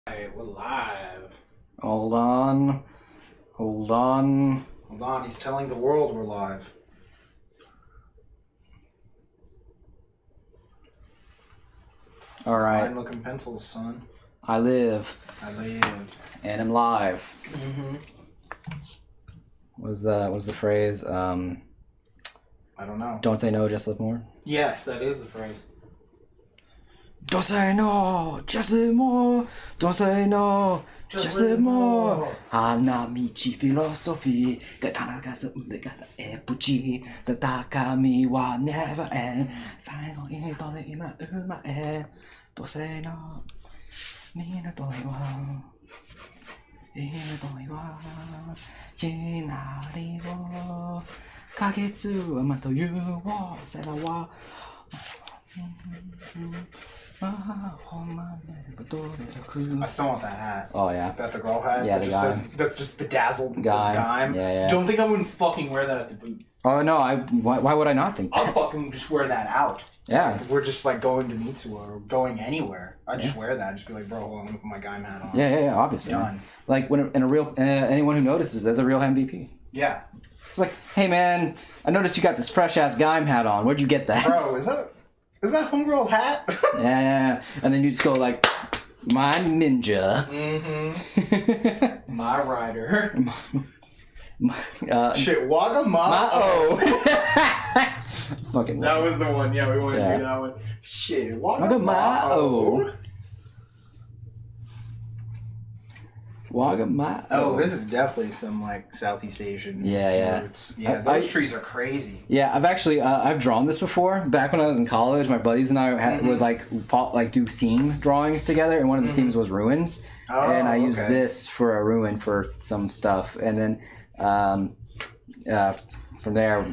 Hey, we're live. Hold on. Hold on. Hold on, he's telling the world we're live. All right. Fine looking pencils, son. I live. I live. And I'm live. Mm-hmm. What's the phrase? I don't know. Don't say no, just live more. Yes, that is the phrase. Don't say no, just live more. Don't say no, just live more. Hanamichi philosophy. Gatanagasu udegata epuchi. The takami wa never end. Saigo ito de ima uma e. Don't say no. Nina doi wa. Ina doi wa. Hinari wo. Kagetsu wa matoyu wo. Sera wa. I still want that hat. Oh yeah. That the girl hat. Yeah, that the just guy. says, that's just bedazzled and says Guy. Gaim. Yeah. Don't think I wouldn't fucking wear that at the booth. Oh no, why would I not think that? I'll fucking just wear that out. Yeah. If we're just like going to Mitsu or going anywhere, I'd just wear that. I'd just be like, bro, hold on, I'm gonna put my Gaim hat on. Yeah, obviously. Done. Like when in a real anyone who notices, they're the real MVP. Yeah. It's like, hey man, I noticed you got this fresh ass Gaim hat on. Where'd you get that? Bro, is that homegirl's hat? Yeah. And then you just go like, my ninja. Mm-hmm. My rider. Shit, Waga Ma-o. Fucking. That was the one. Yeah, we wanted to do that one. Shit, Waga Ma-o. Wagamai. Oh, this is definitely some like Southeast Asian roots. Yeah, those trees are crazy. Yeah, I've actually I've drawn this before. Back when I was in college, my buddies and I would do theme drawings together, and one of the themes was ruins, and I used this for a ruin for some stuff, and then from there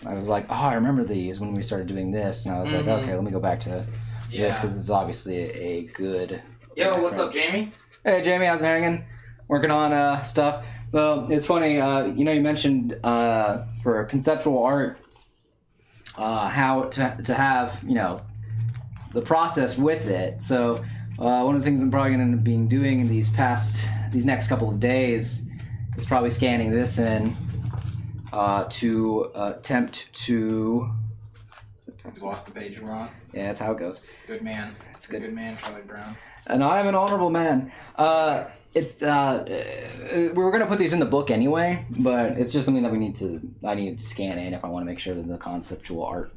I was like, oh, I remember these when we started doing this, and I was like, okay, let me go back to this because it's obviously a good. Yo, what's up, Jamie? Hey Jamie, how's it hanging? Working on stuff. So it's funny, you mentioned for conceptual art how to have the process with it. So one of the things I'm probably going to end up doing in these next couple of days is probably scanning this in to attempt to. He's lost the page we're on. Yeah, that's how it goes. Good man. It's good. Good man, Charlie Brown. And I am an honorable man. We're gonna put these in the book anyway, but it's just something that I need to scan in if I want to make sure that the conceptual art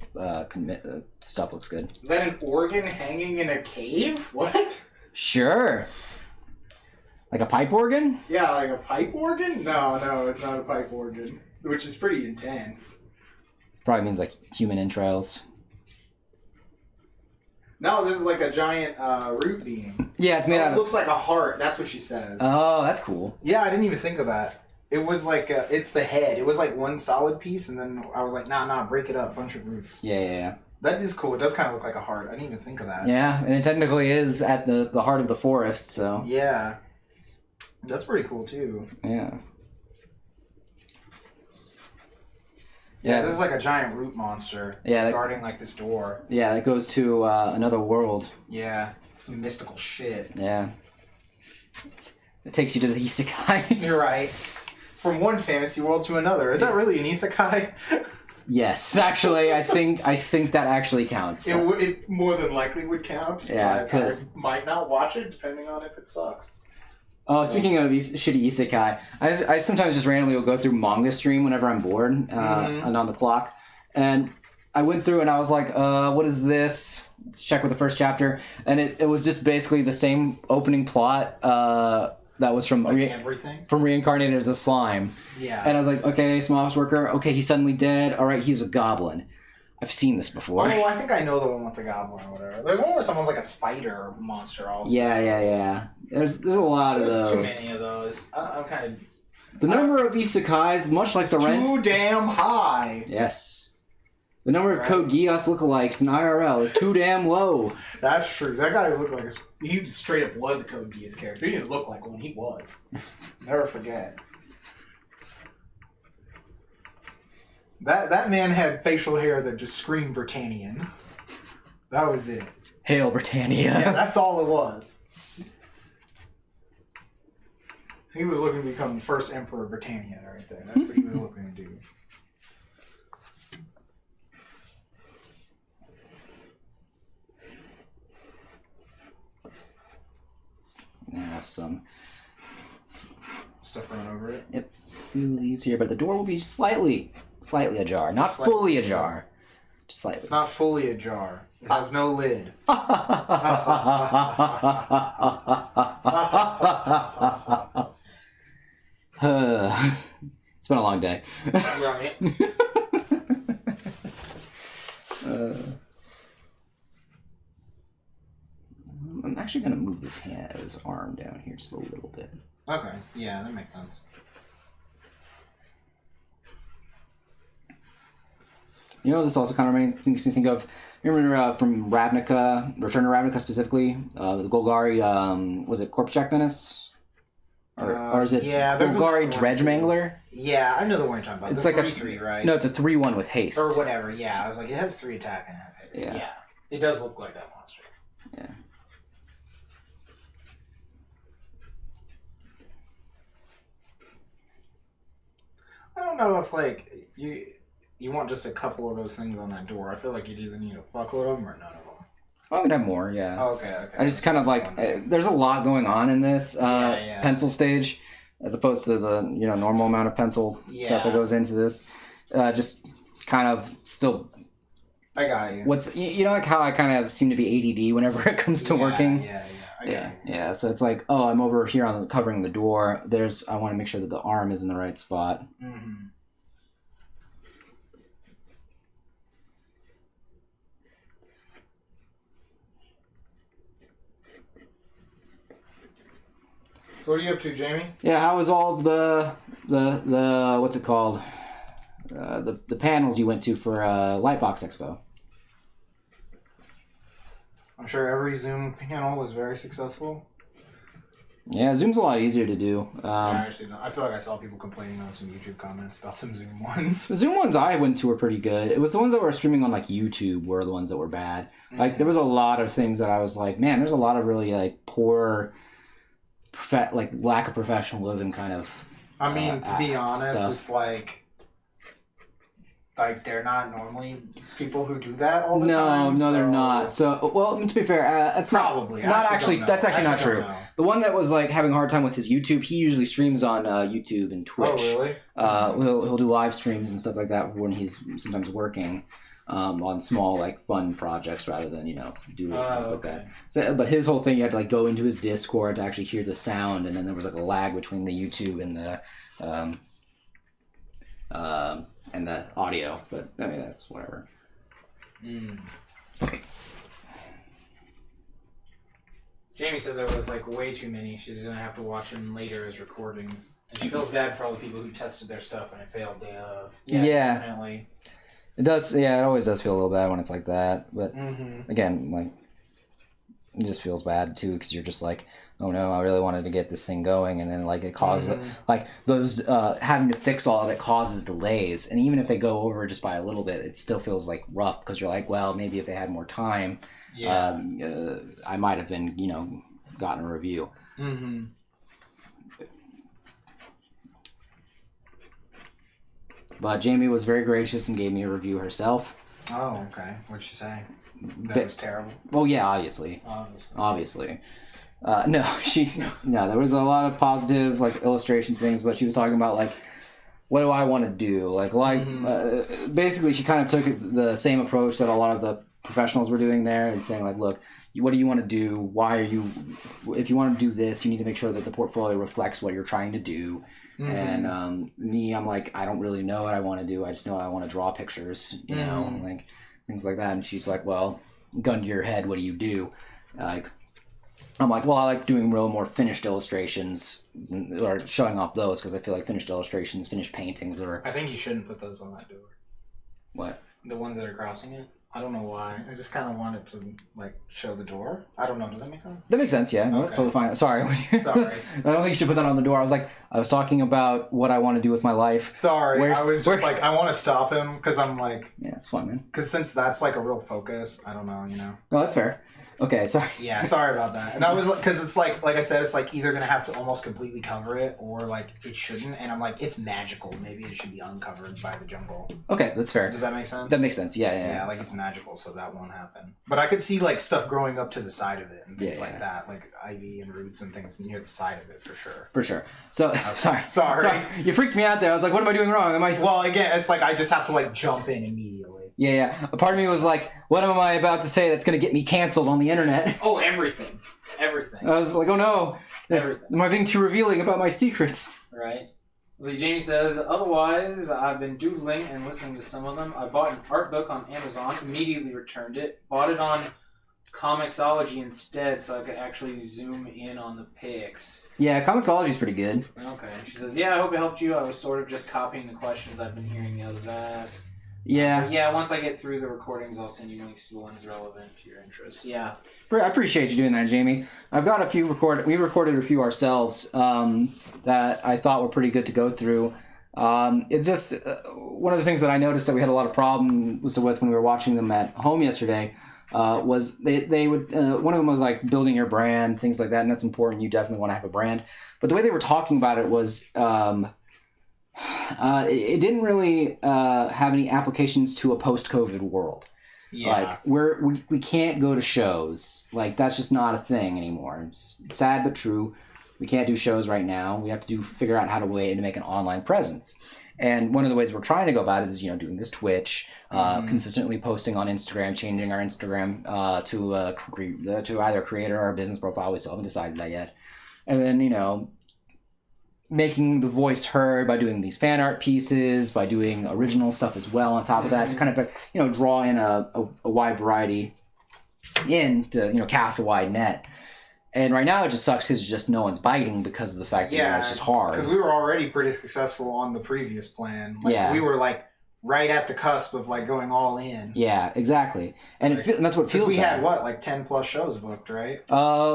stuff looks good. Is that an organ hanging in a cave? What? Sure. Like a pipe organ? Yeah, like a pipe organ? No, it's not a pipe organ, which is pretty intense. Probably means like human entrails. No, this is like a giant root being. Yeah, it's made out of... It looks like a heart. That's what she says. Oh, that's cool. Yeah, I didn't even think of that. It was like, it's the head. It was like one solid piece, and then I was like, nah, break it up. Bunch of roots. Yeah. That is cool. It does kind of look like a heart. I didn't even think of that. Yeah, and it technically is at the heart of the forest, so... Yeah. That's pretty cool, too. Yeah. Yeah, this is like a giant root monster. Yeah, guarding like this door. Yeah, that goes to another world. Yeah, some mystical shit. Yeah. It takes you to the isekai. You're right. From one fantasy world to another. Is that really an isekai? Yes, actually, I think that actually counts. It more than likely would count. Yeah, because I might not watch it depending on if it sucks. Oh, speaking of these shitty isekai, I sometimes just randomly will go through manga stream whenever I'm bored and on the clock. And I went through and I was like, what is this? Let's check with the first chapter. And it was just basically the same opening plot that was from everything? From Reincarnated as a Slime. Yeah. And I was like, okay, small office worker. Okay, he's suddenly dead. All right, he's a goblin. I've seen this before. Oh, I think I know the one with the goblin or whatever. There's one where someone's like a spider monster also. Yeah. There's a lot of those. There's too many of those. I'm kind of... The number of isekais, much like the rent... too damn high. Yes. The number of Code Geass lookalikes in IRL is too damn low. That's true. That guy looked like he straight up was a Code Geass character. He didn't look like one. He was. Never forget. That man had facial hair that just screamed Britannian. That was it. Hail Britannia. Yeah, that's all it was. He was looking to become the first Emperor of Britannia right there. That's what he was looking to do. I have some stuff running over it. Yep, few leaves here, but the door will be slightly ajar. Not fully ajar. Just slightly. It's not fully ajar. It has no lid. It's been a long day. Right. I'm actually going to move his arm down here just a little bit. Okay, yeah, that makes sense. You know, this also kind of makes me think of, you remember from Ravnica, Return to Ravnica specifically, the Golgari, was it Corpse Jack Menace? Or is it Golgari Dredge Mangler? Yeah, I know the one you're talking about. It's the like 3/3, right? No, it's a 3/1 with haste. Or whatever, yeah. I was like, it has 3 attack and it has haste. Yeah. It does look like that monster. Yeah. I don't know if, like, you want just a couple of those things on that door. I feel like you'd either need a fuckload of them or none of them. I would have more, yeah. Oh, okay. I just kind of like, there's a lot going on in this pencil stage, as opposed to the normal amount of pencil stuff that goes into this. Just kind of still. I got you. What's like how I kind of seem to be ADD whenever it comes to working. Yeah. So it's like, oh, I'm over here on covering the door. I want to make sure that the arm is in the right spot. Mm-hmm. So what are you up to, Jamie? Yeah, how was all of the what's it called? The panels you went to for Lightbox Expo? I'm sure every Zoom panel was very successful. Yeah, Zoom's a lot easier to do. I feel like I saw people complaining on some YouTube comments about some Zoom ones. The Zoom ones I went to were pretty good. It was the ones that were streaming on like YouTube were the ones that were bad. Mm-hmm. Like there was a lot of things that I was like, man, there's a lot of really like poor, lack of professionalism kind of. I mean, to be honest, stuff. It's like they're not normally people who do that all the time. No, they're not. So, well, to be fair, it's probably not actually. That's actually not true. The one that was like having a hard time with his YouTube, he usually streams on YouTube and Twitch. Oh, really? He'll do live streams and stuff like that when he's sometimes working on small like fun projects rather than doing things like that. So, but his whole thing, you had to like go into his Discord to actually hear the sound, and then there was like a lag between the YouTube and the audio, but I mean that's whatever. Jamie said there was like way too many. She's gonna have to watch them later as recordings, and she feels bad for all the people who tested their stuff and it failed. Yeah, definitely. It does. Yeah, it always does feel a little bad when it's like that. But again, like it just feels bad too because you're just like, oh no, I really wanted to get this thing going, and then like it causes like those having to fix all of it causes delays, and even if they go over just by a little bit, it still feels like rough because you're like, well, maybe if they had more time, I might have been gotten a review. But Jamie was very gracious and gave me a review herself. Oh, okay. What'd she say? That was terrible. Well, yeah, obviously. No, there was a lot of positive like illustration things, but she was talking about like, what do I want to do? Basically, she kind of took the same approach that a lot of the professionals were doing there, and saying like, look, what do you want to do? Why are you? If you want to do this, you need to make sure that the portfolio reflects what you're trying to do. And I'm like, I don't really know what I want to do. I just know I want to draw pictures, like things like that. And she's like, well, gun to your head, what do you do? Like, I'm like, well, I like doing real more finished illustrations or showing off those because I feel like finished illustrations, finished paintings are. I think you shouldn't put those on that door. What? The ones that are crossing it. I don't know why. I just kind of wanted to like show the door. I don't know. Does that make sense? That makes sense. Yeah, no, that's totally fine. Sorry. Sorry. I don't think you should put that on the door. I was talking about what I want to do with my life. Sorry. I was just like, I want to stop him because I'm like. Yeah, it's fine, man. Because since that's like a real focus, I don't know. No, that's fair. Okay, sorry. Yeah, sorry about that. And I was because it's like I said, it's like either gonna have to almost completely cover it or like it shouldn't. And I'm like, it's magical. Maybe it should be uncovered by the jungle. Okay, that's fair. Does that make sense? That makes sense. Yeah. Yeah, like it's magical, so that won't happen. But I could see like stuff growing up to the side of it and things like that, like ivy and roots and things near the side of it for sure. For sure. So Sorry. You freaked me out there. I was like, what am I doing wrong? Well, again, it's like I just have to like jump in immediately. Yeah. A part of me was like, what am I about to say that's going to get me canceled on the internet? Oh, everything. Everything. I was like, oh no. Everything. Am I being too revealing about my secrets? Right. See, Jamie says, otherwise, I've been doodling and listening to some of them. I bought an art book on Amazon, immediately returned it, bought it on Comixology instead so I could actually zoom in on the pics. Yeah, Comixology's pretty good. Okay. She says, yeah, I hope it helped you. I was sort of just copying the questions I've been hearing the others ask. Yeah. Yeah, once I get through the recordings, I'll send you links to the ones relevant to your interests. Yeah. I appreciate you doing that, Jamie. I've got a few we recorded a few ourselves that I thought were pretty good to go through. It's just one of the things that I noticed that we had a lot of problems with when we were watching them at home yesterday was they would one of them was like building your brand, things like that, and that's important. You definitely want to have a brand. But the way they were talking about it was it didn't really have any applications to a post-COVID world. Yeah. Like we can't go to shows. Like that's just not a thing anymore. It's sad but true. We can't do shows right now. We have to figure out how to make an online presence. And one of the ways we're trying to go about it is, doing this Twitch, consistently posting on Instagram, changing our Instagram to either creator or business profile. We still haven't decided that yet. And then, making the voice heard by doing these fan art pieces, by doing original stuff as well on top of that to kind of, draw in a wide variety to, cast a wide net. And right now it just sucks because just no one's biting because of the fact that it's just hard. Because we were already pretty successful on the previous plan. We were like right at the cusp of like going all in. Yeah, exactly. And and that's what feels. We had like 10 plus shows booked, right?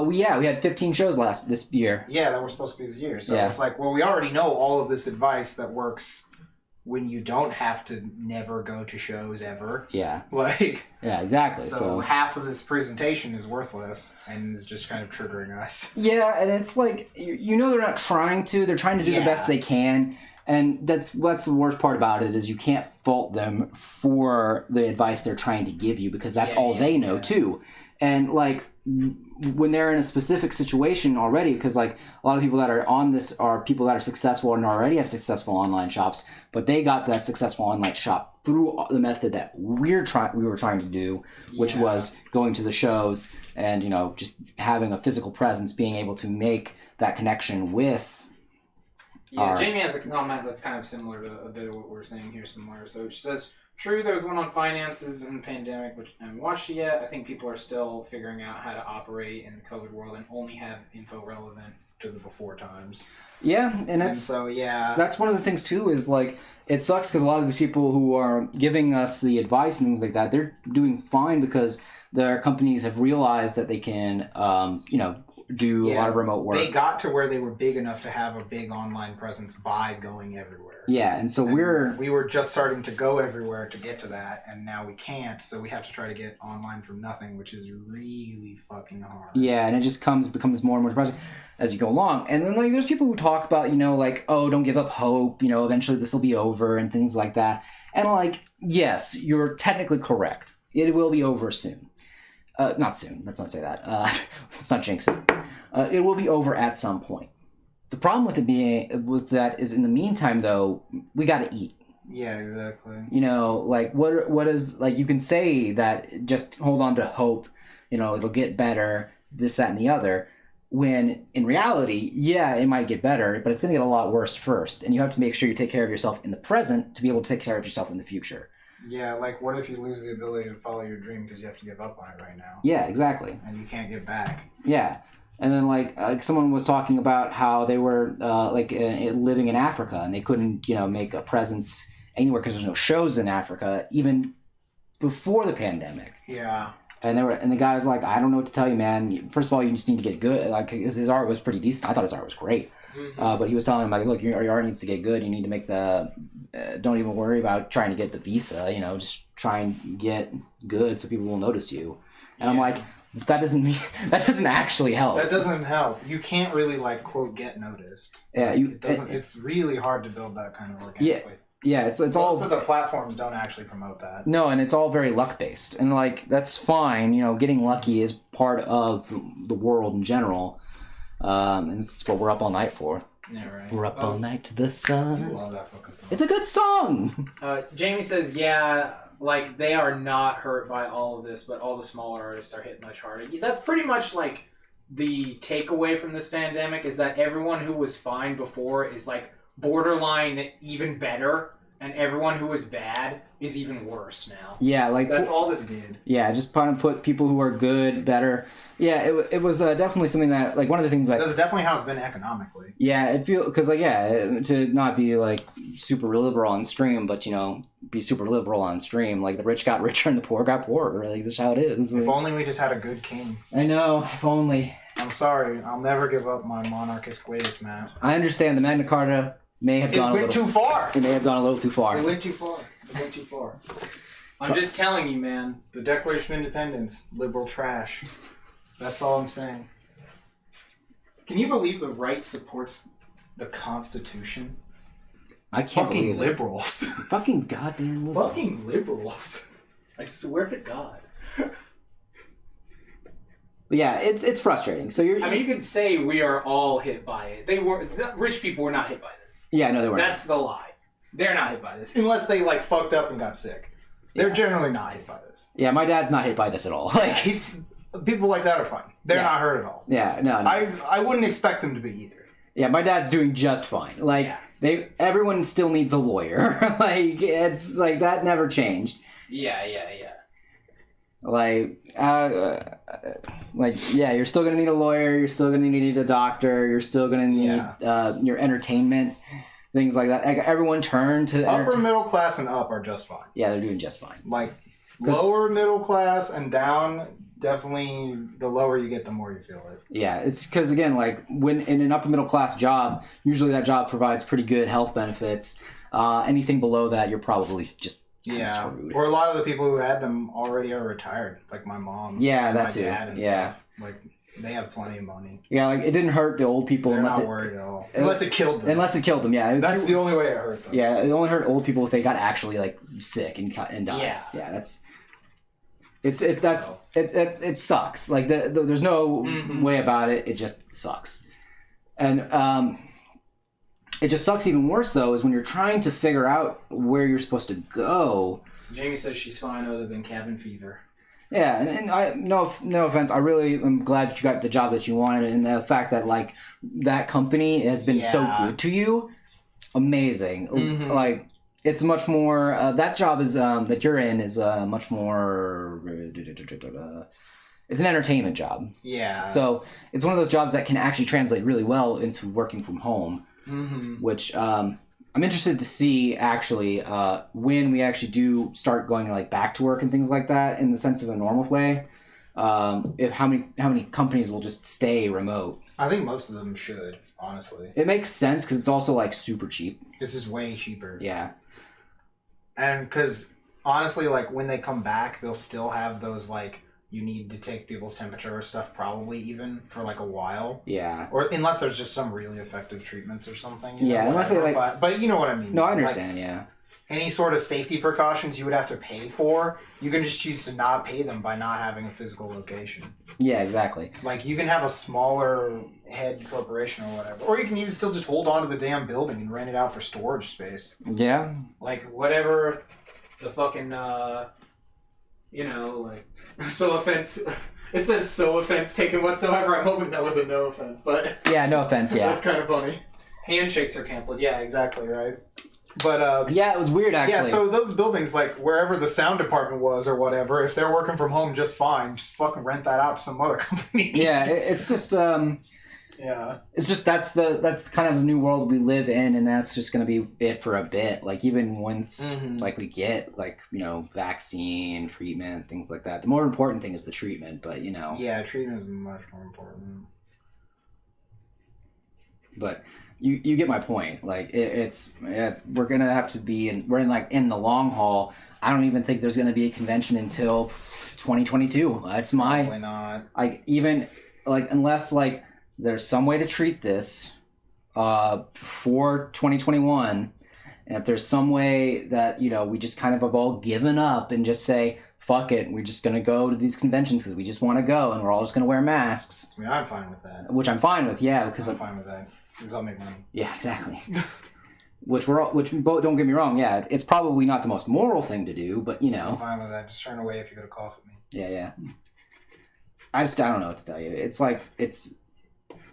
We had 15 shows this year. Yeah, that were supposed to be this year. So it's like, well, we already know all of this advice that works when you don't have to never go to shows ever. Yeah. Yeah, exactly. So half of this presentation is worthless and is just kind of triggering us. Yeah, and it's like, they're not trying to. They're trying to do the best they can. And that's the worst part about it is you can't fault them for the advice they're trying to give you because that's all they know too. And like when they're in a specific situation already, because like a lot of people that are on this are people that are successful and already have successful online shops, but they got that successful online shop through the method that we were trying to do, which was going to the shows and just having a physical presence, being able to make that connection with. Yeah, Jamie has a comment that's kind of similar to a bit of what we're saying here somewhere. So she says, true, there was one on finances in the pandemic, which I haven't watched yet. I think people are still figuring out how to operate in the COVID world and only have info relevant to the before times. Yeah, and that's one of the things too is like it sucks because a lot of these people who are giving us the advice and things like that, they're doing fine because their companies have realized that they can, do a lot of remote work. They got to where they were big enough to have a big online presence by going everywhere. Yeah, and so we were just starting to go everywhere to get to that, and now we can't, so we have to try to get online from nothing, which is really fucking hard. Yeah, and it just becomes more and more depressing as you go along. And then like there's people who talk about, like, oh, don't give up hope, eventually this will be over and things like that. And like, yes, you're technically correct. It will be over soon. Not soon. Let's not say that. Let's not jinx it. It will be over at some point. The problem with that is in the meantime, though, we got to eat. Yeah, exactly. Like what is like you can say that just hold on to hope. It'll get better. This, that, and the other. When in reality, it might get better, but it's going to get a lot worse first. And you have to make sure you take care of yourself in the present to be able to take care of yourself in the future. Yeah, like what if you lose the ability to follow your dream because you have to give up on it right now? Yeah, exactly. And you can't get back. Yeah. And then like someone was talking about how they were living in Africa and they couldn't, make a presence anywhere because there's no shows in Africa even before the pandemic. Yeah. And the guy was like, I don't know what to tell you, man. First of all, you just need to get good. Like his art was pretty decent. I thought his art was great. Mm-hmm. But he was telling him like, look, your art needs to get good. You need to make don't even worry about trying to get the visa. Just try and get good so people will notice you. And I'm like, that doesn't actually help. That doesn't help. You can't really like quote get noticed. Yeah, It doesn't. It's really hard to build that kind of organically. Yeah, it's Most all of the platforms don't actually promote that. no, and it's all very luck based, and like that's fine. You know, getting lucky is part of the world in general, and it's what we're up all night for. Yeah, right. We're up all night to the I sun. love that fucking song. It's a good song. Jamie says, yeah, like they are not hurt by all of this, but all the smaller artists are hit much harder. That's pretty much like the takeaway from this pandemic is that everyone who was fine before is like borderline even better, and everyone who was bad is even worse now. Yeah, like That's all this did. yeah, just trying to put people who are good better. Yeah, it was definitely something that like one of the things That's definitely how it's been economically. yeah, it feel because like yeah, to not be like super liberal on stream, but you know, be super liberal on stream. Like the rich got richer and the poor got poorer. Like that's how it is. If only we just had a good king. I know. If only. I'm sorry. I'll never give up my monarchist ways, Matt. I understand the Magna Carta may have gone It went too far. It may have gone a little too far. It went too far. It went too far. I'm just telling you, man. The Declaration of Independence, liberal trash. That's all I'm saying. Can you believe the right supports the Constitution? I can't Fucking believe it. liberals. Fucking goddamn liberals. Fucking liberals. I swear to God. But yeah, it's frustrating. So you're. I mean, you could say we are all hit by it. The rich people were not hit by this. Yeah, no, they weren't. That's the lie. They're not hit by this. Unless they like fucked up and got sick. They're Yeah. generally not hit by this. Yeah, my dad's not hit by this at all. Like People like that are fine. They're Yeah. not hurt at all. yeah, no. I wouldn't expect them to be either. Yeah, my dad's doing just fine. Like Yeah. everyone still needs a lawyer. Like it's like that never changed. Yeah. Like yeah, you're still gonna need a lawyer. You're still gonna need a doctor. You're still gonna need your entertainment, things like that. Like, everyone turn to Upper middle class and up are just fine. yeah, they're doing just fine. Like lower middle class and down, definitely the lower you get, the more you feel it. Yeah, it's because again, like when in an upper middle class job, usually that job provides pretty good health benefits. Anything below that, you're probably just kinda screwed. Or a lot of the people who had them already are retired, like my mom. Yeah, and that my too. dad and Yeah. stuff. Like they have plenty of money. Yeah, like it didn't hurt the old people They're unless not it worried at all. Unless it killed them. unless it killed them. Yeah, That's the only way it hurt them. yeah. It only hurt old people if they got actually like sick and died. Yeah. That's. It sucks. Like there's no way about it. It just sucks, and it just sucks even worse though is when you're trying to figure out where you're supposed to go. Jamie says she's fine other than cabin fever. Yeah, and I no offense, I really am glad that you got the job that you wanted, and the fact that like that company has been so good to you, amazing. Like it's much more. That job is that you're in is much more. It's an entertainment job. Yeah. So it's one of those jobs that can actually translate really well into working from home, which I'm interested to see actually when we actually do start going like back to work and things like that in the sense of a normal way. If how many companies will just stay remote? I think most of them should, honestly. It makes sense because it's also like super cheap. This is way cheaper. Yeah. And because honestly, like when they come back, they'll still have those like you need to take people's temperature or stuff probably even for like a while. Yeah. Or unless there's just some really effective treatments or something. Yeah, unless they like. But you know what I mean. No, I understand. Yeah. Any sort of safety precautions you would have to pay for, you can just choose to not pay them by not having a physical location. Yeah, exactly. Like you can have a smaller head corporation or whatever, or you can even still just hold on to the damn building and rent it out for storage space. Yeah. Like whatever the fucking like so offense. It says so offense taken whatsoever. I'm hoping that was a no offense, but Yeah. No offense. Yeah. that's kind of funny. Handshakes are canceled. Yeah, Exactly right. But Yeah, it was weird actually. yeah, so those buildings, like wherever the sound department was or whatever, if they're working from home just fine, just fucking rent that out to some other company. Yeah, it's just Yeah. it's just that's kind of the new world we live in, and that's just gonna be it for a bit. Like even once like we get like vaccine treatment things like that. The more important thing is the treatment, but Yeah, treatment is much more important. But you get my point. Like we're gonna have to be we're in the long haul. I don't even think there's going to be a convention until 2022. That's Probably not. Unless like there's some way to treat this for 2021, and if there's some way that we just kind of have all given up and just say fuck it, we're just going to go to these conventions because we just want to go, and we're all just going to wear masks. I mean, I'm fine with that. Which I'm fine with, yeah, because I'm fine with that because I'll make money. Yeah, exactly. Which don't get me wrong, yeah, it's probably not the most moral thing to do, but I'm fine with that. Just turn away if you go to cough at me. Yeah. I don't know what to tell you. It's like it's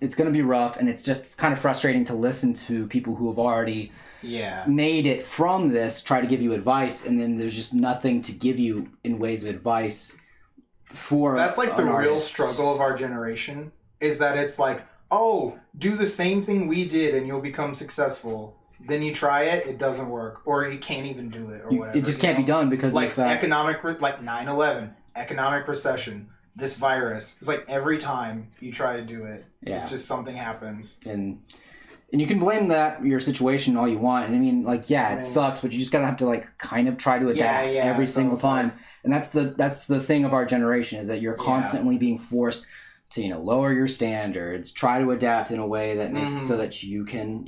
going to be rough, and it's just kind of frustrating to listen to people who have already made it from this try to give you advice, and then there's just nothing to give you in ways of advice for that's like the real struggle of our generation, is that it's like, oh, do the same thing we did and you'll become successful. Then you try it, it doesn't work, or you can't even do it, or whatever. It just can't be done because like of the fact, like 9/11, economic recession, this virus. It's like every time you try to do it, it's just something happens. And you can blame your situation all you want. And I mean, like, it sucks, but you just gotta have to like kind of try to adapt every single time. And that's the thing of our generation, is that you're constantly being forced to lower your standards, try to adapt in a way that makes it so that you can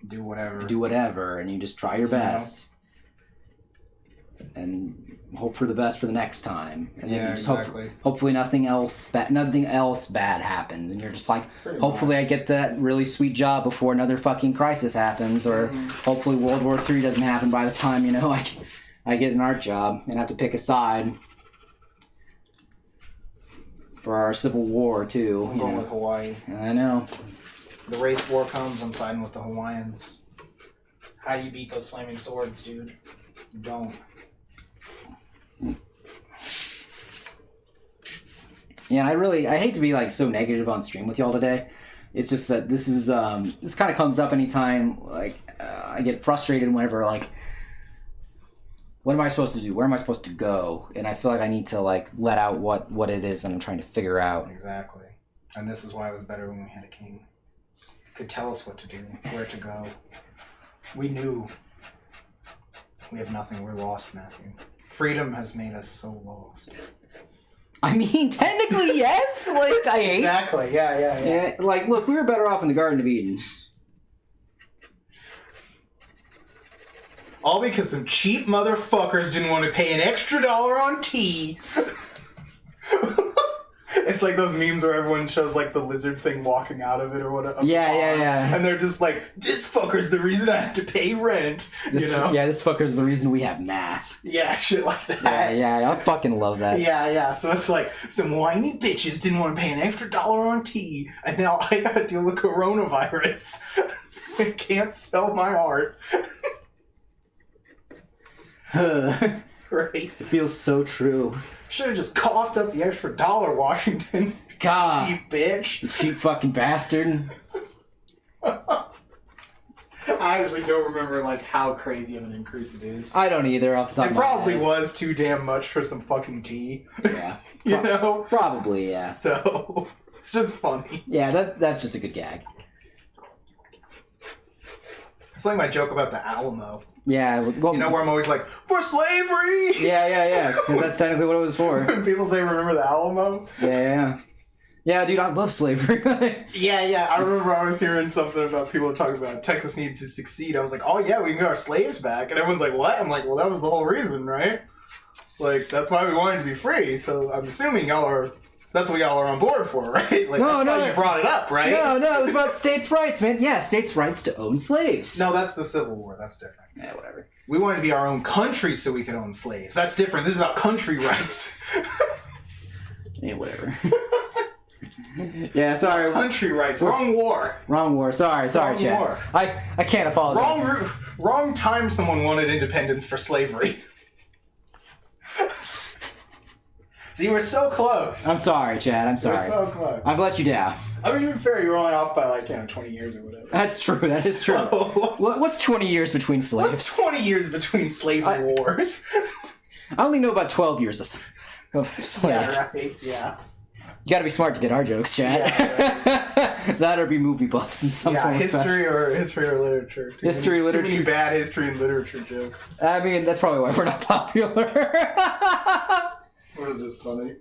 do whatever, and you just try your best and hope for the best for the next time, and then you just hopefully nothing else bad happens, and you're just like, hopefully I get that really sweet job before another fucking crisis happens, or hopefully World War III doesn't happen by the time I get an art job and have to pick a side for our Civil War too. I'm going with Hawaii. I know. The race war comes, I'm siding with the Hawaiians. How do you beat those flaming swords, dude? You don't. Yeah, I hate to be like so negative on stream with y'all today. It's just that this is this kind of comes up anytime I get frustrated whenever like, what am I supposed to do? Where am I supposed to go? And I feel like I need to like let out what it is that I'm trying to figure out. Exactly. And this is why it was better when we had a king. Could tell us what to do, where to go. We knew. We have nothing. We're lost, Matthew. Freedom has made us so lost. I mean, technically, yes. Like, I hate. Exactly. Yeah. Like, look, we were better off in the Garden of Eden. All because some cheap motherfuckers didn't want to pay an extra $1 on tea. It's like those memes where everyone shows like the lizard thing walking out of it or whatever. Yeah. And they're just like, this fucker's the reason I have to pay rent. This fucker's the reason we have math. Yeah, shit like that. Yeah, I fucking love that. Yeah. So it's like, some whiny bitches didn't want to pay an extra $1 on tea, and now I gotta deal with coronavirus. I can't sell my art. Right. It feels so true. Should have just coughed up the extra $1, Washington. God. Cheap bitch. You cheap fucking bastard. I actually don't remember like how crazy of an increase it is. I don't either off the top of my head. It probably was too damn much for some fucking tea. Yeah. You know? Probably, yeah. So, it's just funny. Yeah, that's just a good gag. It's like my joke about the Alamo. Yeah. Well, you know, where I'm always like, for slavery! Yeah. Because that's technically what it was for. When people say, remember the Alamo? Yeah. Yeah, dude, I love slavery. Yeah. I remember I was hearing something about people talking about Texas needed to succeed. I was like, oh yeah, we can get our slaves back. And everyone's like, what? I'm like, well, that was the whole reason, right? Like, that's why we wanted to be free. So I'm assuming that's what y'all are on board for, right? Like, that's why you brought it up, right? No, it was about states' rights, man. Yeah, states' rights to own slaves. No, that's the Civil War. That's different. Yeah, whatever. We wanted to be our own country so we could own slaves. That's different. This is about country rights. Yeah, whatever. Yeah, sorry. Country rights. Wrong war. Wrong war. Sorry, Wrong Chad. war. I can't apologize. Wrong time someone wanted independence for slavery. So you were so close. I'm sorry, Chad. I'm sorry. You were so close. I've let you down. I mean, to be fair, you were only off by 20 years or whatever. That's true. That is true. What's 20 years between slaves? What's 20 years between slavery wars? I only know about 12 years of slaves. Yeah, right. Yeah. You got to be smart to get our jokes, chat. Yeah. That or be movie buffs in some form. History or literature. History, literature. Too many bad history and literature jokes. I mean, that's probably why we're not popular. What is this funny?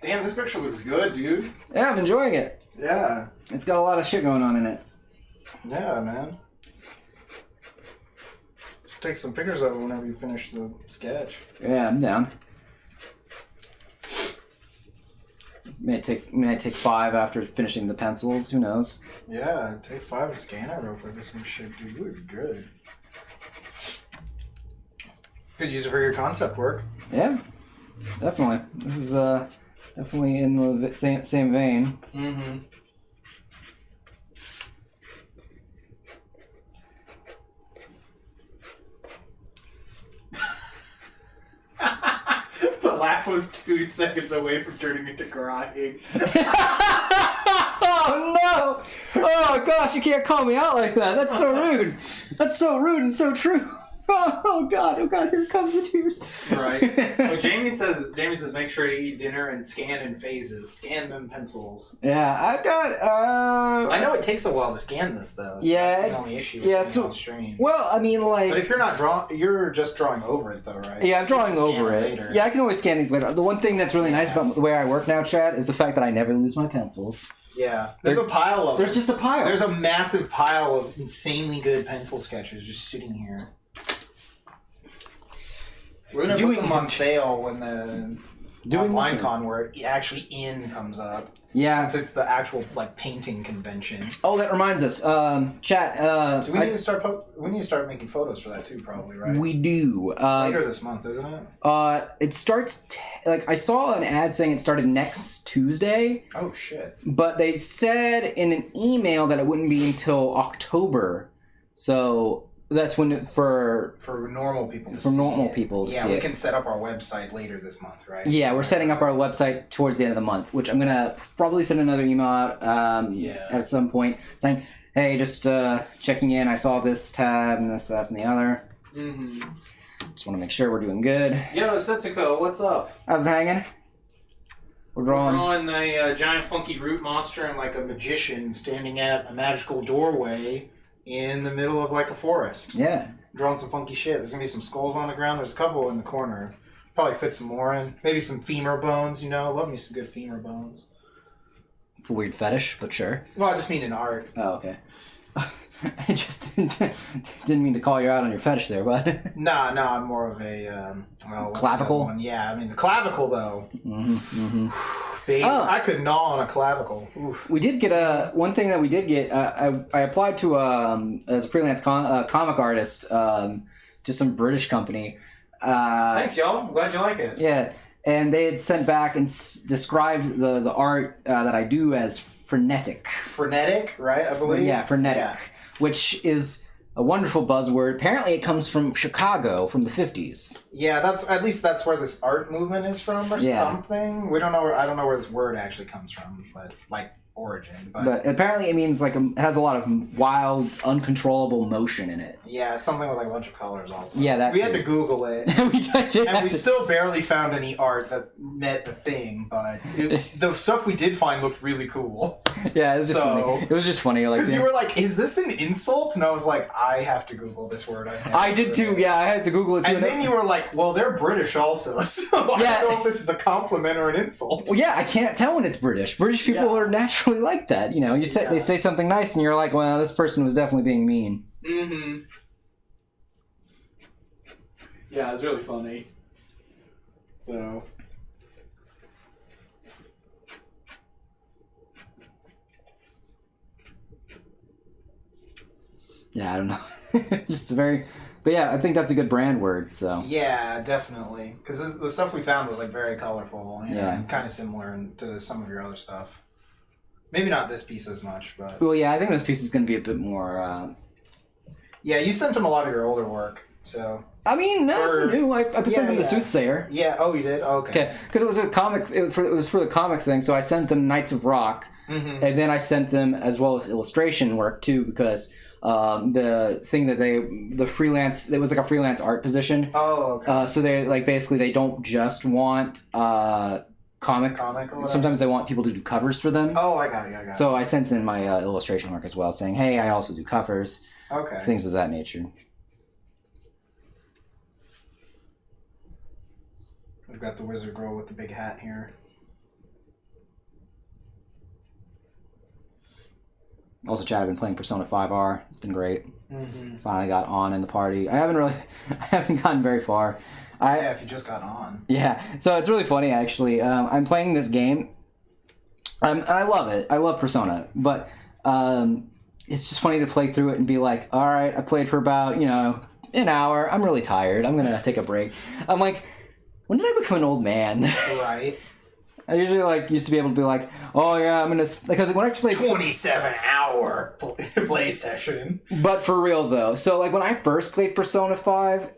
Damn, this picture looks good, dude. Yeah, I'm enjoying it. Yeah. It's got a lot of shit going on in it. Yeah, man. Just take some pictures of it whenever you finish the sketch. Yeah, I'm down. May take 5 after finishing the pencils. Who knows? Yeah, take 5 and scan it real quick or some shit, dude. It looks good. Could use it for your concept work. Yeah, definitely. This is definitely in the same vein. Mm-hmm. The laugh was 2 seconds away from turning into crying. Oh no! Oh gosh, you can't call me out like that. That's so rude. That's so rude and so true. Oh god, here comes the tears. Right. Well, Jamie says make sure to eat dinner and scan in phases. Scan them pencils. Yeah, I've got I know it takes a while to scan this though. So Yeah, that's the only issue. yeah, With so- on stream. well, I mean, like, But if you're not you're just drawing over it though, right? yeah, I'm So you drawing can scan over it. later. Yeah, I can always scan these later. The one thing that's really nice about the way I work now, Chad, is the fact that I never lose my pencils. Yeah. There's a pile of There's them. just a pile. There's a massive pile of insanely good pencil sketches just sitting here. We're gonna put them on sale when the LineCon where actually in comes up. Yeah. Since it's the actual like painting convention. Oh, that reminds us, chat. Do we need to start? We need to start making photos for that too, probably, right? We do. It's later this month, isn't it? It starts. I saw an ad saying it started next Tuesday, Oh shit! but they said in an email that it wouldn't be until October. So that's when For normal people. To For see normal it. people to Yeah, see we it. can set up our website later this month, right? Yeah, we're setting up our website towards the end of the month, which I'm gonna probably send another email out at some point saying, "Hey, just checking in. I saw this tab and this, that, and the other. Mm-hmm. Just want to make sure we're doing good." Yo, Setsuko, what's up? How's it hanging? We're drawing. A giant funky root monster And like a magician standing at a magical doorway in the middle of like a forest. Yeah. Drawing some funky shit. There's gonna be some skulls on the ground. There's a couple in the corner. Probably fit some more in. Maybe some femur bones, you know. Love me some good femur bones. It's a weird fetish, but sure. Well, I just mean in art. Oh, okay. I just didn't mean to call you out on your fetish there, but Nah, I'm more of a what's clavicle? that one? Yeah, I mean the clavicle though. Baby, Oh. I could gnaw on a clavicle. Oof. we did get one thing that we did get. I applied to as a freelance comic artist to some British company. Thanks, y'all. I'm glad you like it. Yeah, and they had sent back and described the art that I do as frenetic. Frenetic, right? I believe. Yeah, frenetic, Yeah. which is a wonderful buzzword. Apparently, it comes from Chicago from the 50s. Yeah, that's where this art movement is from, or Yeah. something. We don't know. I don't know where this word actually comes from, but like origin. But apparently, it means like it has a lot of wild, uncontrollable motion in it. Yeah, something with like a bunch of colors. Also. Yeah, that we too. had to Google it. we did. And we still barely found any art that met the thing, but the stuff we did find looked really cool. Yeah, it was just So- funny. It was just funny. Like Because you were like, "Is this an insult?" And I was like, "I have to Google this word." I did too. Yeah, I had to Google it too. And then you were like, "Well, they're British also, so I Yeah. don't know if this is a compliment or an insult." Well, yeah, I can't tell when it's British. British people Yeah. are naturally like that. You know, they say something nice, and you're like, "Well, this person was definitely being mean." Mm-hmm. Yeah, it's really funny. So. Yeah, I don't know. Just a very, but yeah, I think that's a good brand word. So Yeah, definitely. Because the stuff we found was like very colorful. Yeah. And kind of similar to some of your other stuff. Maybe not this piece as much, but well, yeah, I think this piece is going to be a bit more. yeah, you sent him a lot of your older work, so I mean, no, it's Or- new. I sent them the Soothsayer. yeah. Oh, you did. Oh, okay. Okay, because it was a comic. It was for the comic thing, so I sent them Knights of Rock, Mm-hmm. and then I sent them as well as illustration work too, because the thing that the freelance, it was like a freelance art position. Oh, okay. So they like basically they don't just want comic. or whatever? Sometimes they want people to do covers for them. Oh, I got you. So I sent in my illustration work as well, saying, "Hey, I also do covers." Okay. Things of that nature. We've got the wizard girl with the big hat here. Also, Chad, I've been playing Persona 5R. It's been great. Mm-hmm. Finally got on in the party. I haven't gotten very far. Yeah, if you just got on. Yeah, so it's really funny, actually. I'm playing this game, and I love it. I love Persona, but it's just funny to play through it and be like, all right, I played for about, an hour. I'm really tired. I'm going to take a break. I'm like, when did I become an old man? Right. I usually used to be able to be like, oh yeah, I'm gonna, because when I played 27-hour play session. But for real though, so when I first played Persona 5,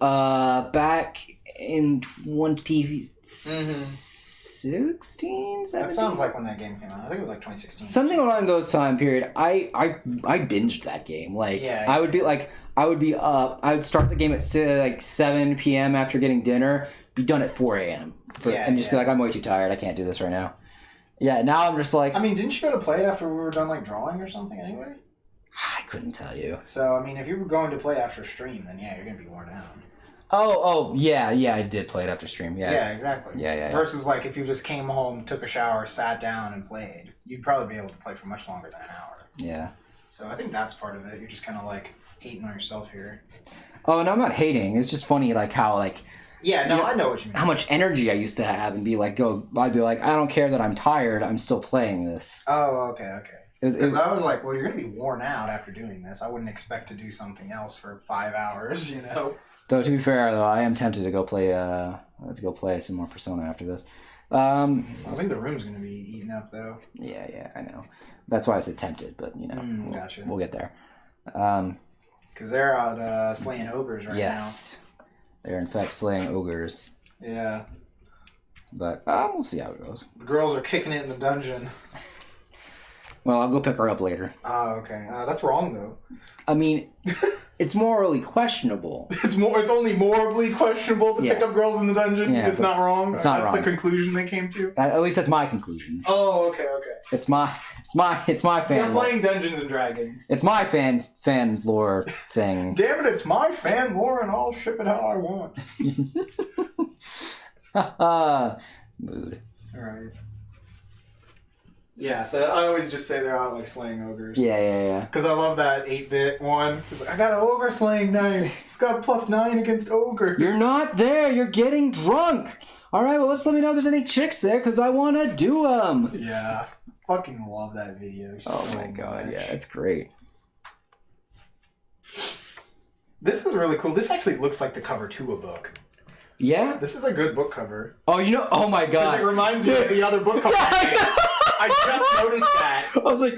back in 2016, 17? That sounds like when that game came out. I think it was 2016. Something along those time period. I binged that game. I would start the game at 7 p.m. after getting dinner, be done at 4 a.m. and just be like, I'm way too tired. I can't do this right now. Yeah, now I'm just like... I mean, didn't you go to play it after we were done drawing or something anyway? I couldn't tell you. So, I mean, if you were going to play after stream, then yeah, you're going to be worn down. Oh, yeah, I did play it after stream, yeah. Yeah, exactly. Yeah. Versus, if you just came home, took a shower, sat down, and played, you'd probably be able to play for much longer than an hour. Yeah. So I think that's part of it. You're just kind of, hating on yourself here. Oh, no, I'm not hating. It's just funny, how, Yeah, no, I know what you mean. How much energy I used to have and be I'd be like, I don't care that I'm tired, I'm still playing this. Oh, okay. Because I was like, well, you're going to be worn out after doing this. I wouldn't expect to do something else for 5 hours, Though, to be fair, though, I am tempted to go play some more Persona after this. I think the room's going to be eaten up, though. Yeah, I know. That's why I said tempted, but, Gotcha. We'll get there. Because they're out slaying ogres right now. Yes. They're, in fact, slaying ogres. Yeah. But we'll see how it goes. The girls are kicking it in the dungeon. Well, I'll go pick her up later. Oh, okay. That's wrong, though. I mean, it's morally questionable. It's only morally questionable to pick up girls in the dungeon. Yeah, it's not wrong. It's not That's wrong. the conclusion they came to. At least that's my conclusion. Oh, okay. It's my fan. You're playing Dungeons and Dragons. It's my fan lore thing. Damn it! It's my fan lore, and I'll ship it how I want. Mood. All right. Yeah, so I always just say they're out slaying ogres. Yeah. Because I love that 8-bit one. It's I got an ogre slaying knife. It's got +9 against ogres. You're not there. You're getting drunk. All right, well, let me know if there's any chicks there, because I want to do them. Yeah. Fucking love that video Oh my god, yeah, it's great. This is really cool. This actually looks like the cover to a book. Yeah? This is a good book cover. Oh, oh my god. Because it reminds me of the other book cover. I just noticed that. I was like,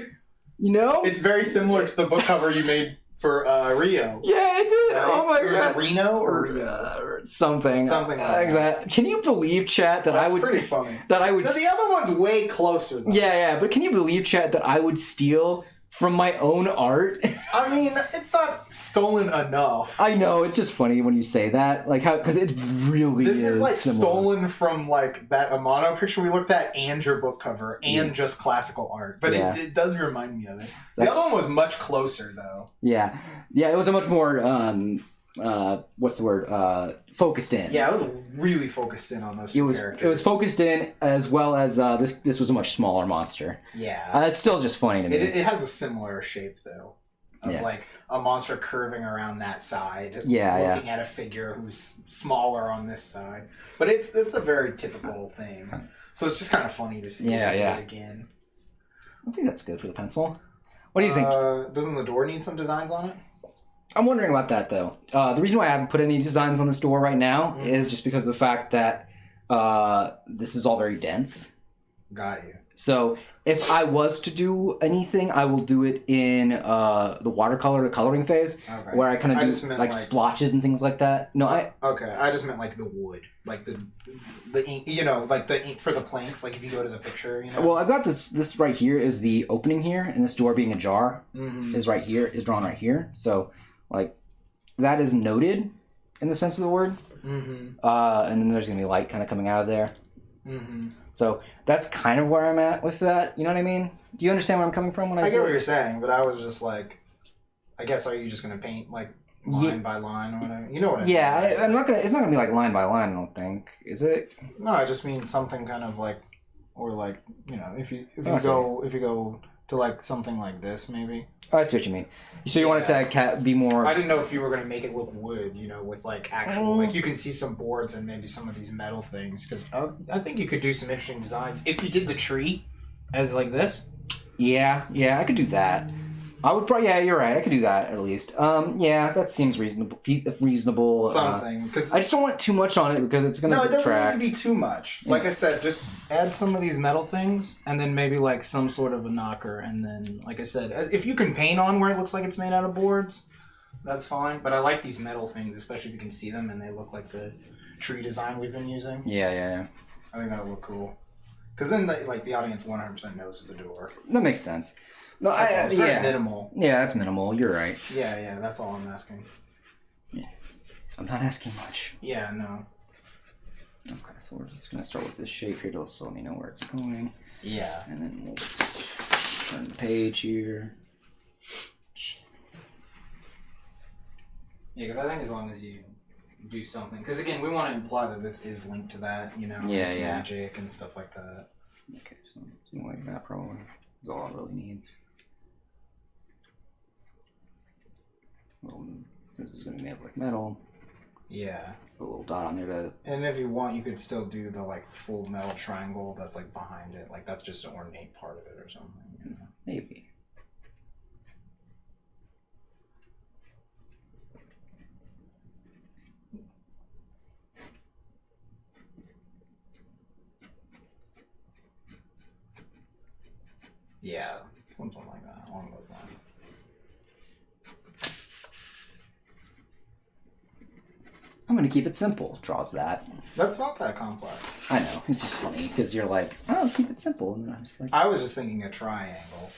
It's very similar to the book cover you made for Rio. Yeah, I did. Right? Oh my was god. It Reno or Rio? Something. Something like that. Can you believe, chat, that That's I would... pretty funny. That I would... No, the other one's way closer, though. Yeah, but can you believe, chat, that I would steal from my own art? I mean, it's not stolen enough. I know, it's just funny when you say that. Because it really is This is similar. stolen from that Amano picture we looked at and your book cover and just classical art. But it does remind me of it. The other one was much closer, though. Yeah, it was a much more, what's the word? Focused in. Yeah, it was really focused in on those two characters. It was focused in, as well as this was a much smaller monster. Yeah. It's still just funny to me. It has a similar shape, though. Of a monster curving around that side. Looking at a figure who's smaller on this side. But it's a very typical thing. So it's just kind of funny to see it again. I think that's good for the pencil. What do you think? Doesn't the door need some designs on it? I'm wondering about that, though. The reason why I haven't put any designs on this door right now is just because of the fact that this is all very dense. Got you. So if I was to do anything, I will do it in the watercolor, the coloring phase, where I kind of do splotches and things like that. No, Okay, I just meant the wood, the ink, the ink for the planks. If you go to the picture, Well, I've got this right here is the opening here, and this door being ajar is right here, is drawn right here. So, that is noted in the sense of the word. Mm-hmm. And then there's gonna be light kind of coming out of there. Mm-hmm. So that's kind of where I'm at with that. You know what I mean? Do you understand where I'm coming from when I I say get what you're saying, but I was just like, I guess are you just gonna paint like line by line or whatever? You know what I mean? Yeah, I'm not gonna. It's not gonna be like line by line. I don't think. Is it? No, I just mean something kind of like, or like, you know, if you I see. go to like something like this maybe. Oh, I see what you mean. So you want it to be more. I didn't know if you were gonna make it look wood, you know, with like actual like you can see some boards and maybe some of these metal things because I think you could do some interesting designs if you did the tree as like this. Yeah, I could do that. I would probably. Yeah, you're right. I could do that at least. Yeah, that seems reasonable. Reasonable. Something because I just don't want too much on it because it's gonna no, it doesn't detract. need to be too much. Like I said, just add some of these metal things, and then maybe like some sort of a knocker, and then like I said, if you can paint on where it looks like it's made out of boards, that's fine. But I like these metal things, especially if you can see them and they look like the tree design we've been using. Yeah. I think that'll look cool. Because then, the audience 100% knows it's a door. That makes sense. No, It's very minimal. Yeah, that's minimal. You're right. Yeah, that's all I'm asking. Yeah. I'm not asking much. Yeah, no. Okay, so we're just gonna start with this shape here to let me know where it's going. Yeah. And then we'll just turn the page here. Yeah, because I think as long as you do something, because again, we want to imply that this is linked to that, you know, it's magic and stuff like that. Okay, so something like that probably is all it really needs. Well, this is gonna be made of like metal. Yeah. Put a little dot on there to. And if you want, you could still do the like full metal triangle that's like behind it. Like that's just an ornate part of it or something. You know? Maybe. Yeah, something like that, along those lines. I'm gonna keep it simple. Draws that. That's not that complex. I know. It's just funny because you're like, oh, keep it simple, and then I'm just like, I was just thinking a triangle,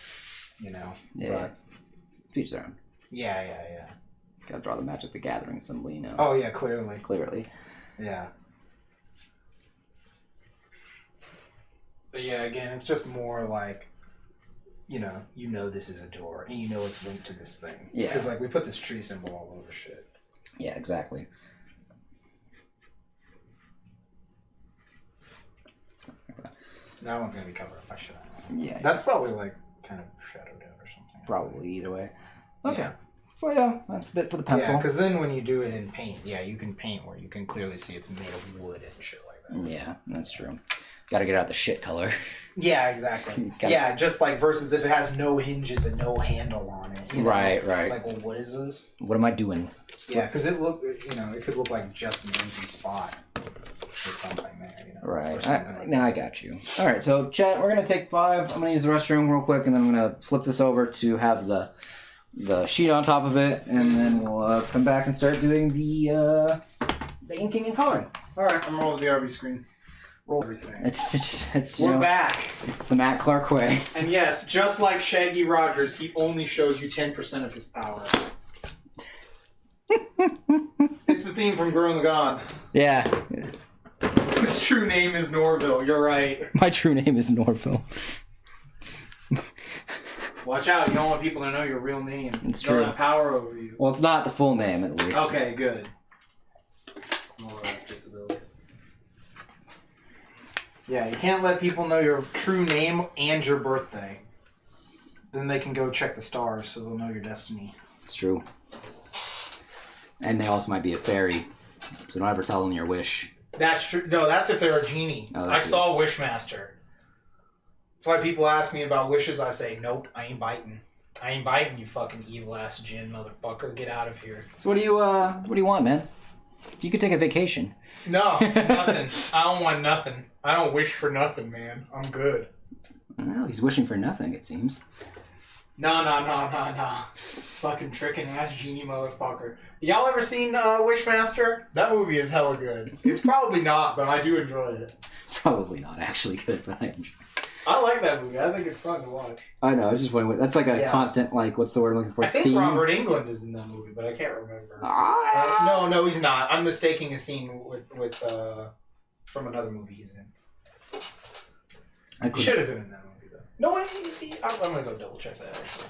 you know. yeah. But Each their own. yeah. Gotta draw the Magic the Gathering symbol, you know. Oh yeah, clearly. Clearly. Yeah. But yeah, again, it's just more like, you know this is a door, and you know it's linked to this thing. Yeah. Because like we put this tree symbol all over shit. Yeah, exactly. That one's gonna be covered up by shit. Yeah. That's probably like kind of shadowed out or something. Probably either way. Okay. Yeah. So yeah, that's a bit for the pencil. Yeah, because then when you do it in paint, you can paint where you can clearly see it's made of wood and shit like that. Yeah, that's true. Got to get out the shit color. Yeah, exactly. Yeah, just like versus if it has no hinges and no handle on it. You know? Right. It's like, well, what is this? What am I doing? Yeah, because it could look like just an empty spot or something there. You know? Right. Or something like Now I got you. All right. So, chat, we're gonna take 5. I'm gonna use the restroom real quick, and then I'm gonna flip this over to have the sheet on top of it, and then we'll come back and start doing the inking and coloring. All right, I'm rolling the RV screen. Roll everything. It's We're back. It's the Matt Clark way. And yes, just like Shaggy Rogers, he only shows you 10% of his power. It's the theme from Growing the God. Yeah. His true name is Norville. You're right. My true name is Norville. Watch out! You don't want people to know your real name. It's They'll true. have power over you. Well, it's not the full name, at least. Okay, good. More or less disability. Yeah, you can't let people know your true name and your birthday. Then they can go check the stars so they'll know your destiny. It's true. And they also might be a fairy, so don't ever tell them your wish. That's true. No, that's if they're a genie. Oh, I saw Wishmaster. That's why people ask me about wishes. I say, nope, I ain't biting. I ain't biting, you fucking evil ass djinn motherfucker. Get out of here. So what do you want, man? You could take a vacation. No, nothing. I don't want nothing. I don't wish for nothing, man. I'm good. Well, he's wishing for nothing, it seems. No. Fucking tricking ass genie motherfucker. Y'all ever seen Wishmaster? That movie is hella good. It's probably not, but I do enjoy it. It's probably not actually good, but I like that movie. I think it's fun to watch. I know. I was just wondering. That's like a constant, like, what's the word I'm looking for? I think theme? Robert Englund is in that movie, but I can't remember. No, he's not. I'm mistaking a scene with from another movie he's in. I He should have been in that movie though. No, wait, see, I'm gonna go double check that actually.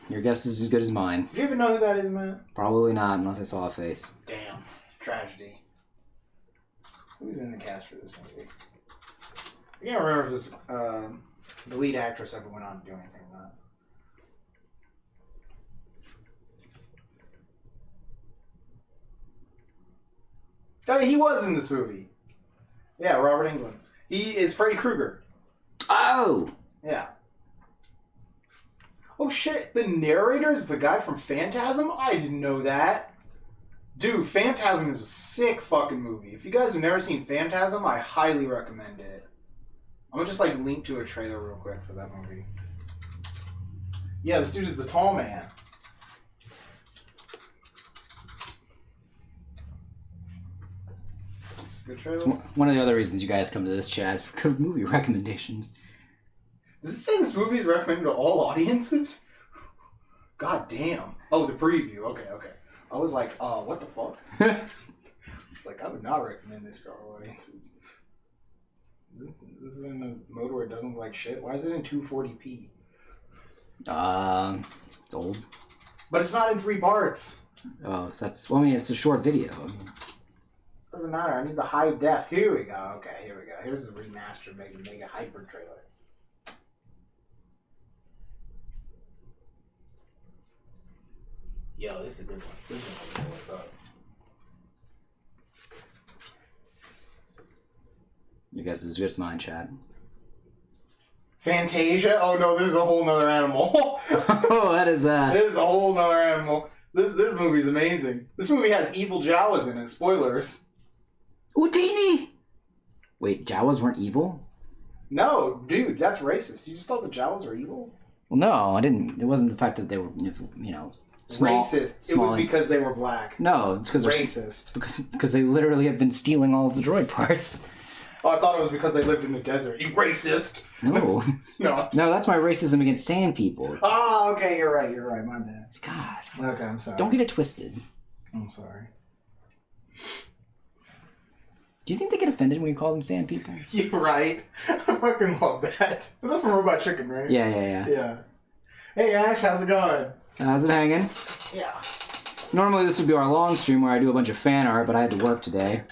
Your guess is as good as mine. Do you even know who that is, man? Probably not, unless I saw a face. Damn. Tragedy. Who's in the cast for this movie? I can't remember if this the lead actress ever went on to do anything or not. Oh, he was in this movie. Yeah, Robert Englund. He is Freddy Krueger. Oh! Yeah. Oh shit, the narrator is the guy from Phantasm? I didn't know that. Dude, Phantasm is a sick fucking movie. If you guys have never seen Phantasm, I highly recommend it. I'm gonna just like link to a trailer real quick for that movie. Yeah, this dude is the tall man. It's a good trailer. It's one of the other reasons you guys come to this chat is for good movie recommendations. Does it say this movie is recommended to all audiences? God damn. Oh, the preview. Okay. I was like, what the fuck? It's like, I would not recommend this to all audiences. This is in a mode where it doesn't look like shit. Why is it in 240p? It's old. But it's not in 3 parts. Oh, it's a short video. Doesn't matter. I need the high def. Here we go. Okay, here we go. Here's the remastered Mega Hyper trailer. Yo, this is a good one. This is gonna know what's up. Your guess is as good as mine, Chad. Fantasia? Oh no, this is a whole nother animal. Oh, that is This is a whole nother animal. This movie is amazing. This movie has evil Jawas in it. Spoilers. Houdini! Wait, Jawas weren't evil? No, dude, that's racist. You just thought the Jawas were evil? Well, no, I didn't. It wasn't the fact that they were, small, racist. small. It was because they were black. No, it's because Racist. because they literally have been stealing all of the droid parts. Oh, I thought it was because they lived in the desert. You racist. No. No. No, that's my racism against sand people. Oh, okay, you're right, my bad. God. Okay, I'm sorry. Don't get it twisted. I'm sorry. Do you think they get offended when you call them sand people? You're right. I fucking love that. That's from Robot Chicken, right? Yeah. Yeah. Hey, Ash, how's it going? How's it hanging? Yeah. Normally this would be our long stream where I do a bunch of fan art, but I had to work today.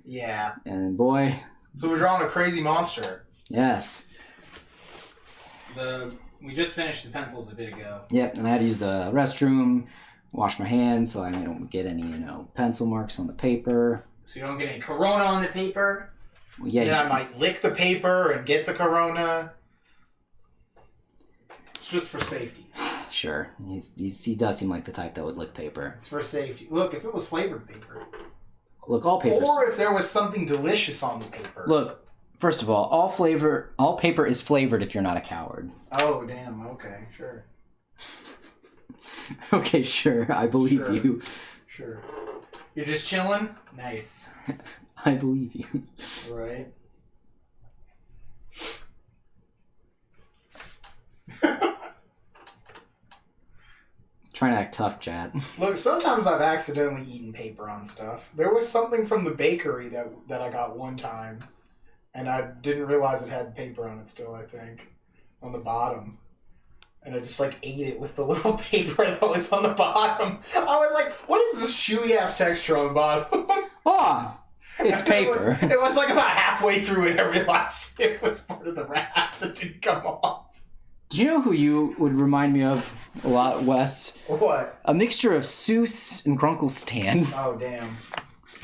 Yeah. And boy... So we're drawing a crazy monster. Yes. We just finished the pencils a bit ago. Yep, and I had to use the restroom, wash my hands so I don't get any, pencil marks on the paper. So you don't get any corona on the paper. Well, yeah, I might lick the paper and get the corona. It's just for safety. Sure. He does seem like the type that would lick paper. It's for safety. Look, if it was flavored paper. Look, all papers. Or if there was something delicious on the paper. Look, first of all paper is flavored if you're not a coward. Oh, damn. Okay, sure. Okay, sure. I believe you. Sure. You're just chilling? Nice. I believe you. Right. Trying to act tough, Chad. Look, sometimes I've accidentally eaten paper on stuff. There was something from the bakery that I got one time, and I didn't realize it had paper on it still, I think, on the bottom. And I just, ate it with the little paper that was on the bottom. I was like, what is this chewy-ass texture on the bottom? Oh, it's paper. It was about halfway through and I realized it was part of the wrap that didn't come off. Do you know who you would remind me of a lot, Wes? What? A mixture of Seuss and Grunkle Stan. Oh, damn.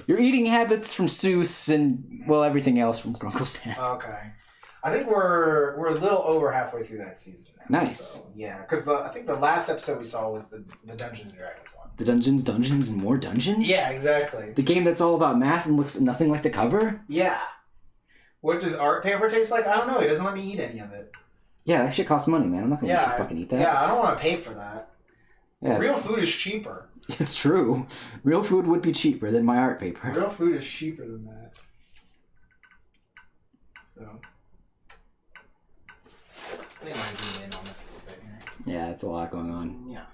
Your eating habits from Seuss and, everything else from Grunkle Stan. Okay. I think we're a little over halfway through that season now. Nice. So, yeah, because I think the last episode we saw was the Dungeons & Dragons one. The Dungeons, and more dungeons? Yeah, exactly. The game that's all about math and looks nothing like the cover? Yeah. What does art paper taste like? I don't know. He doesn't let me eat any of it. Yeah, that shit costs money, man. I'm not gonna let you fucking eat that. Yeah, I don't want to pay for that. Yeah. Real food is cheaper. It's true. Real food would be cheaper than my art paper. Real food is cheaper than that. So. I think I might zoom in on this a little bit here. Yeah, it's a lot going on. Yeah.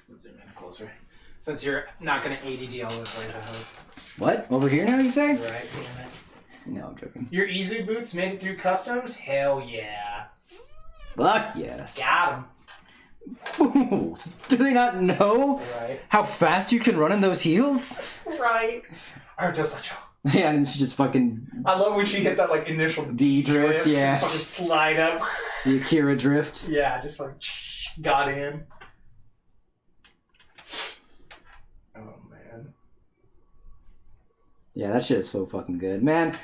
We'll zoom in closer. Since you're not going to ADD all over the place, I hope. What? Over here now, you say? Right, damn it. No, I'm joking. Your Izu boots made it through customs? Hell yeah. Fuck yes. Got 'em. Ooh, do they not know Right. how fast you can run in those heels? Right. Or just like, Yeah, and she just fucking I love when she hit that like initial D drift, yeah. fucking slide up. The Akira drift. Yeah, just like got in. Oh man. Yeah, that shit is so fucking good. Man,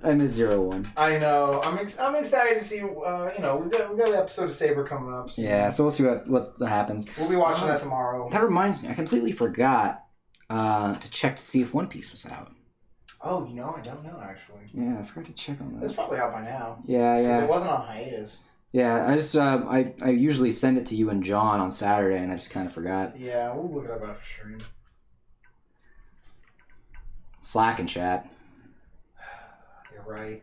I miss 01. I know. I'm excited to see. We got the episode of Saber coming up. So Yeah, so we'll see what happens. we'll be watching that tomorrow. That reminds me, I completely forgot to check to see if One Piece was out. Oh, I don't know actually. Yeah, I forgot to check on It's that. probably out by now. Yeah, Because yeah. it wasn't on hiatus. Yeah, I just I usually send it to you and John on Saturday, and I just kind of forgot. Yeah, we'll look it up after stream. Slack and chat. You're right.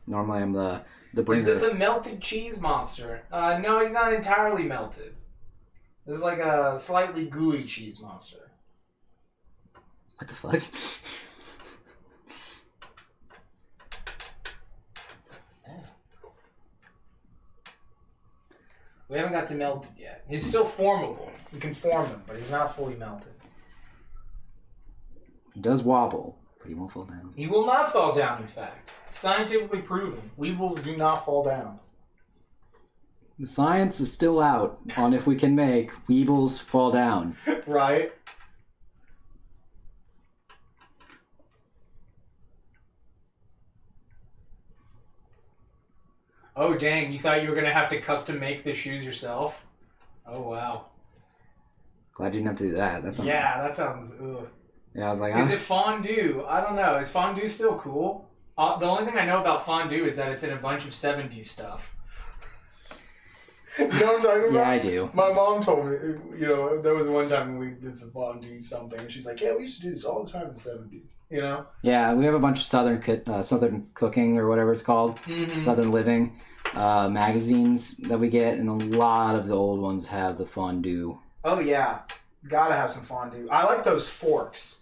Normally I'm the bringer. Is this a melted cheese monster? No, he's not entirely melted. This is like a slightly gooey cheese monster. What the fuck? We haven't got to melted yet. He's still formable. You can form him, but he's not fully melted. He does wobble, but he won't fall down. He will not fall down, in fact. Scientifically proven. Weebles do not fall down. The science is still out on if we can make Weebles fall down. Right? Oh, dang. You thought you were going to have to custom make the shoes yourself? Oh, wow. Glad you didn't have to do that. That's not Yeah, that sounds... Ugh. Yeah, I was like, Is it fondue? I don't know. Is fondue still cool? The only thing I know about fondue is that it's in a bunch of 70s stuff. You know what I'm talking about? Yeah, I do. My mom told me, there was one time when we did some fondue something, and she's like, yeah, we used to do this all the time in the 70s, Yeah, we have a bunch of Southern cooking or whatever it's called, Mm-hmm. Southern Living magazines that we get, and a lot of the old ones have the fondue. Oh, yeah. Gotta have some fondue. I like those forks.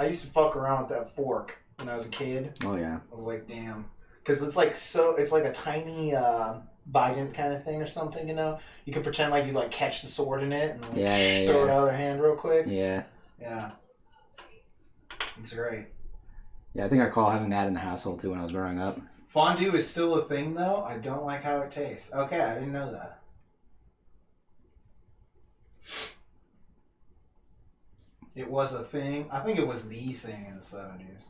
I used to fuck around with that fork when I was a kid. Oh yeah. I was like, damn. Because it's like a tiny Biden kind of thing or something, You can pretend like you like catch the sword in it and like, throw it out of their hand real quick. Yeah. Yeah. It's great. Yeah, I think I recall having that in the household too when I was growing up. Fondue is still a thing, though. I don't like how it tastes. Okay, I didn't know that. It was a thing. I think it was the thing in the 70s.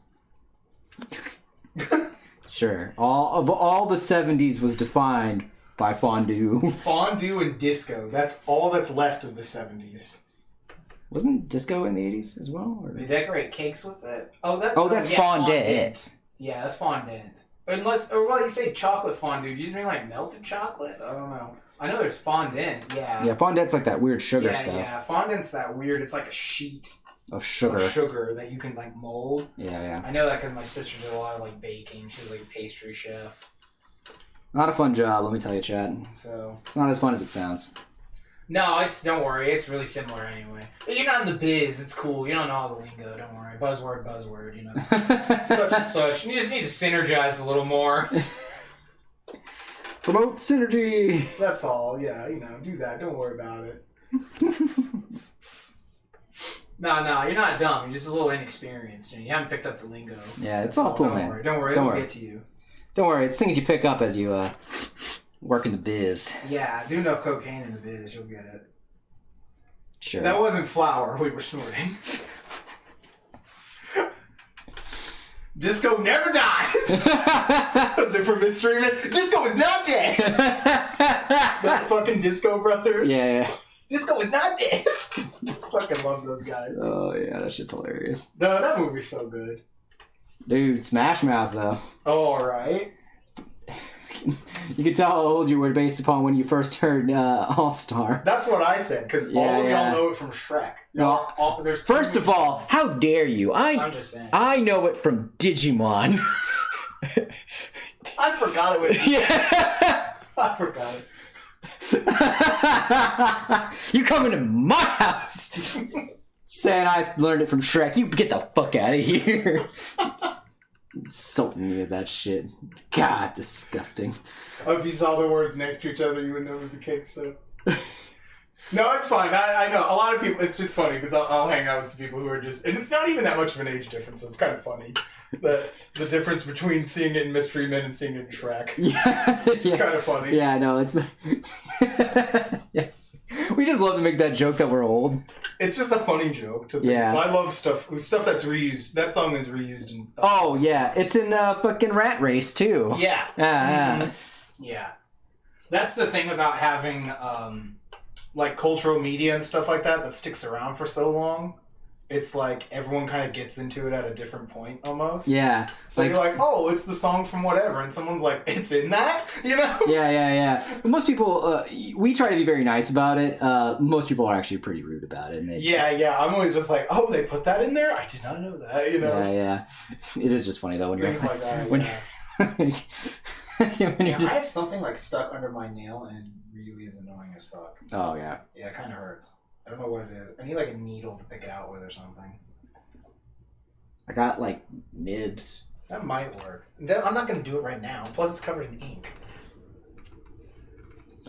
Sure. All the 70s was defined by fondue. Fondue and disco. That's all that's left of the 70s. Wasn't disco in the 80s as well? Or? They decorate cakes with it. That's fondant. Yeah, that's fondant. Well, you say chocolate fondue. Do you just mean like melted chocolate? I don't know. I know there's fondant. Yeah. Yeah, fondant's like that weird sugar stuff. Yeah, fondant's that weird. It's like a sheet of sugar. of sugar that you can like mold. Yeah. I know that because my sister did a lot of like baking. She was like a pastry chef. Not a fun job, let me tell you, Chad. So It's not as fun as it sounds. no, don't worry. It's really similar anyway. But you're not in the biz. It's cool. You don't know all the lingo. Don't worry. Buzzword. Such and such. You just need to synergize a little more. Promote synergy! That's all. Yeah, do that. Don't worry about it. No, you're not dumb. You're just a little inexperienced. You haven't picked up the lingo. Yeah, it's all cool, Don't man. worry. Don't worry. Don't It'll worry. get to you. Don't worry, it's things you pick up as you work in the biz. Yeah, do enough cocaine in the biz. You'll get it. Sure. That wasn't flour we were snorting. Disco never died! Was it from Mystery Man? Disco is not dead! That's fucking Disco Brothers. Yeah. Disco is not dead! Fucking love those guys. Oh, yeah, that shit's hilarious. No, that movie's so good. Dude, Smash Mouth, though. Oh, alright. You can tell how old you were based upon when you first heard All-Star. That's what I said, because all of y'all know it from Shrek. There's First of all, how dare you? I'm just saying. I know it from Digimon. I forgot it was... Yeah. I forgot it. You come into my house. Saying I learned it from Shrek. You get the fuck out of here. Insulting me with that shit. God, disgusting. Oh, if you saw the words next to each other, you would know it was the cake stuff. No, it's fine. I know. A lot of people, it's just funny because I'll hang out with some people who are just, and it's not even that much of an age difference, so it's kind of funny. The difference between seeing it in Mystery Men and seeing it in Shrek. Yeah. It's kind of funny. Yeah, I know. It's. Yeah. We just love to make that joke that we're old. It's just a funny joke. To think. Yeah. I love stuff that's reused. That song is reused in. Oh, yeah. It's in fucking Rat Race, too. Yeah. Mm-hmm. Yeah. That's the thing about having, like, cultural media and stuff like that sticks around for so long. It's like everyone kind of gets into it at a different point almost. Yeah. So you're like, oh, it's the song from whatever. And someone's like, it's in that? You know? Yeah. But most people, we try to be very nice about it. Most people are actually pretty rude about it. And Yeah. I'm always just like, oh, they put that in there? I did not know that, you know? Yeah. It is just funny, though, when Things you're like that. when yeah, just... I have something like stuck under my nail and it really is annoying as fuck. Oh, yeah. Yeah, it kind of hurts. I don't know what it is. I need like a needle to pick it out with or something. I got, like, nibs. That might work. I'm not going to do it right now. Plus, it's covered in ink.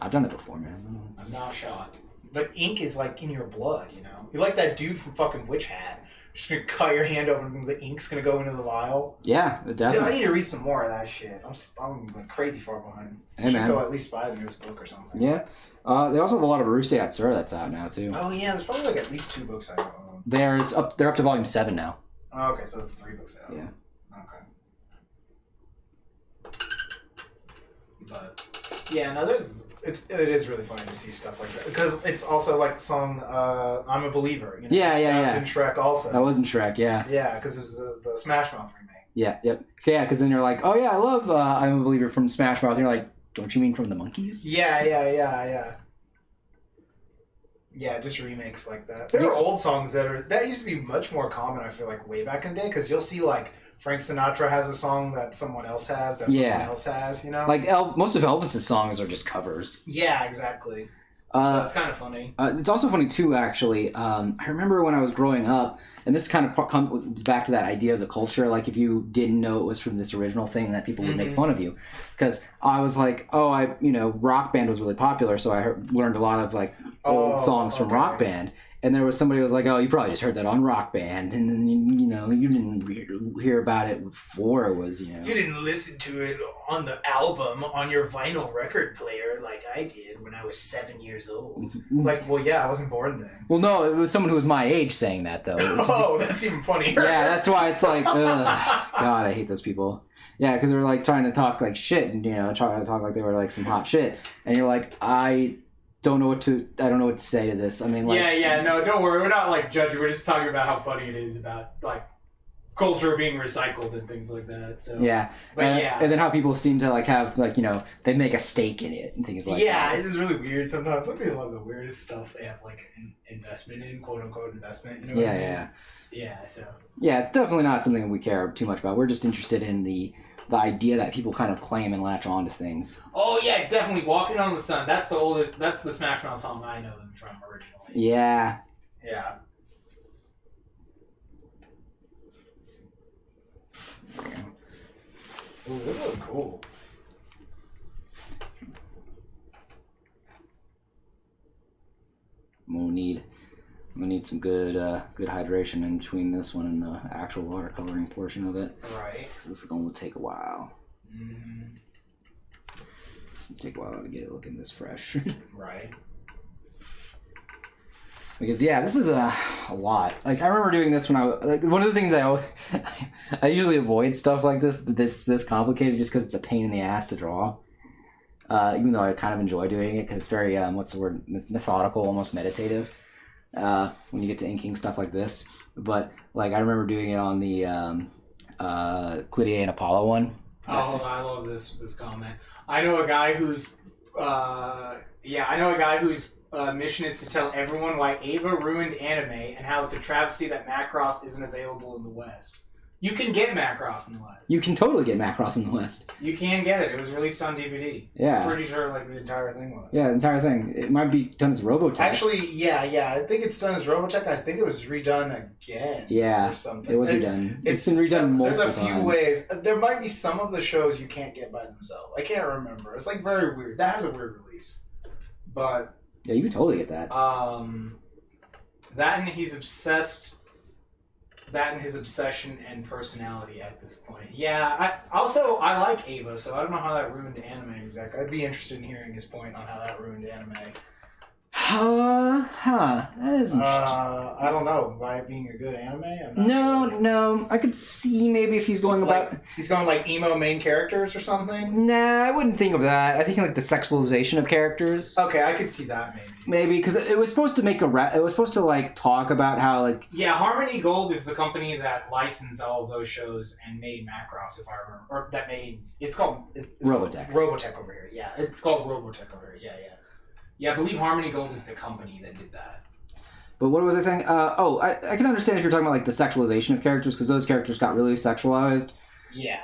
I've done it before, man. I'm not shot. But ink is like in your blood, you know? You're like that dude from fucking Witch Hat. Just gonna cut your hand open and the ink's gonna go into the vial. Yeah, Dude, definitely. I need to read some more of that shit. I'm like crazy far behind. Hey, Should man. go at least buy the newest book or something. Yeah. They also have a lot of Ruseyat Sur that's out now, too. Oh yeah, there's probably like at least 2 books I don't own. They're up to volume 7 now. Oh, okay, so it's 3 books out. Yeah. Okay. But yeah, no, there's It is really funny to see stuff like that because it's also like the song "I'm a Believer." You know? Yeah. That's in Shrek also. That wasn't Shrek, yeah. Yeah, because it's the Smash Mouth remake. Yeah, yep. Yeah, because then you're like, oh yeah, I love I'm a Believer from Smash Mouth. And you're like, don't you mean from the Monkees? Yeah. Yeah, just remakes like that. There are old songs that used to be much more common. I feel like way back in the day because you'll see like Frank Sinatra has a song that someone else has that someone else has. You know, like most of Elvis's songs are just covers. Yeah, exactly. so that's kind of funny. It's also funny too, actually. I remember when I was growing up, and this kind of comes back to that idea of the culture. Like, if you didn't know it was from this original thing, that people would make fun of you, because I was like, Rock Band was really popular, so I learned a lot of like old songs from Rock Band. And there was somebody who was like, oh, you probably just heard that on Rock Band. And then, you didn't hear about it before it was, You didn't listen to it on the album on your vinyl record player like I did when I was 7 years old. It's like, well, yeah, I wasn't born then. Well, no, it was someone who was my age saying that, though. Oh, that's even funnier. Yeah, that's why it's like, ugh, God, I hate those people. Yeah, because they're like trying to talk like shit and, trying to talk like they were like some hot shit. And you're like, I don't know what to say to this. I mean, like, no, don't worry. We're not like judging. We're just talking about how funny it is about like culture being recycled and things like that. So yeah, but and then how people seem to like have like they make a stake in it and things like that. Yeah, it's just really weird sometimes. Some people have the weirdest stuff they have like an investment in, quote unquote investment. You know what I mean? Yeah. So yeah, it's definitely not something that we care too much about. We're just interested in the idea that people kind of claim and latch on to things. Oh yeah, definitely. Walking on the Sun. That's the oldest. That's the Smash Mouth song I know them from originally. Yeah. Yeah. Ooh, this looks cool. I'm gonna need some good hydration in between this one and the actual watercoloring portion of it. Right. Because this is going to take a while. Mm-hmm. It'll take a while to get it looking this fresh. Right. Because this is a lot. Like, I remember doing this when one of the things I usually avoid stuff like this that's this complicated just because it's a pain in the ass to draw. Even though I kind of enjoy doing it because it's very methodical, almost meditative. When you get to inking stuff like this, but like I remember doing it on the Clydia and Apollo one. Oh, hold on, I love this comment. I know a guy whose mission is to tell everyone why Ava ruined anime and how it's a travesty that Macross isn't available in the West. You can get Macross in the West. You can totally get Macross in the West. You can get it. It was released on DVD. Yeah. I'm pretty sure like the entire thing was. Yeah, the entire thing. It might be done as Robotech. Actually, yeah. I think it's done as Robotech. I think it was redone again. Yeah, or something. it was redone. It's been redone multiple times. There's a few ways. There might be some of the shows you can't get by themselves. I can't remember. It's like very weird. That has a weird release. But yeah, you can totally get that. That and he's obsessed. That and his obsession and personality at this point. Yeah, I like Ava, so I don't know how that ruined anime exactly. I'd be interested in hearing his point on how that ruined anime. That is interesting. I don't know. By it being a good anime? I'm not sure. No. I could see maybe if he's going about... He's going like emo main characters or something? Nah, I wouldn't think of that. I think like the sexualization of characters. Okay, I could see that maybe. Maybe, because it was supposed to make it was supposed to like talk about how like... Yeah, Harmony Gold is the company that licensed all of those shows and made Macross, if I remember. Or that made... It's called... Robotech. Robotech over here, yeah. It's called Robotech over here, yeah. Yeah, I believe Harmony Gold is the company that did that. But what was I saying? I can understand if you're talking about like the sexualization of characters, because those characters got really sexualized. Yeah.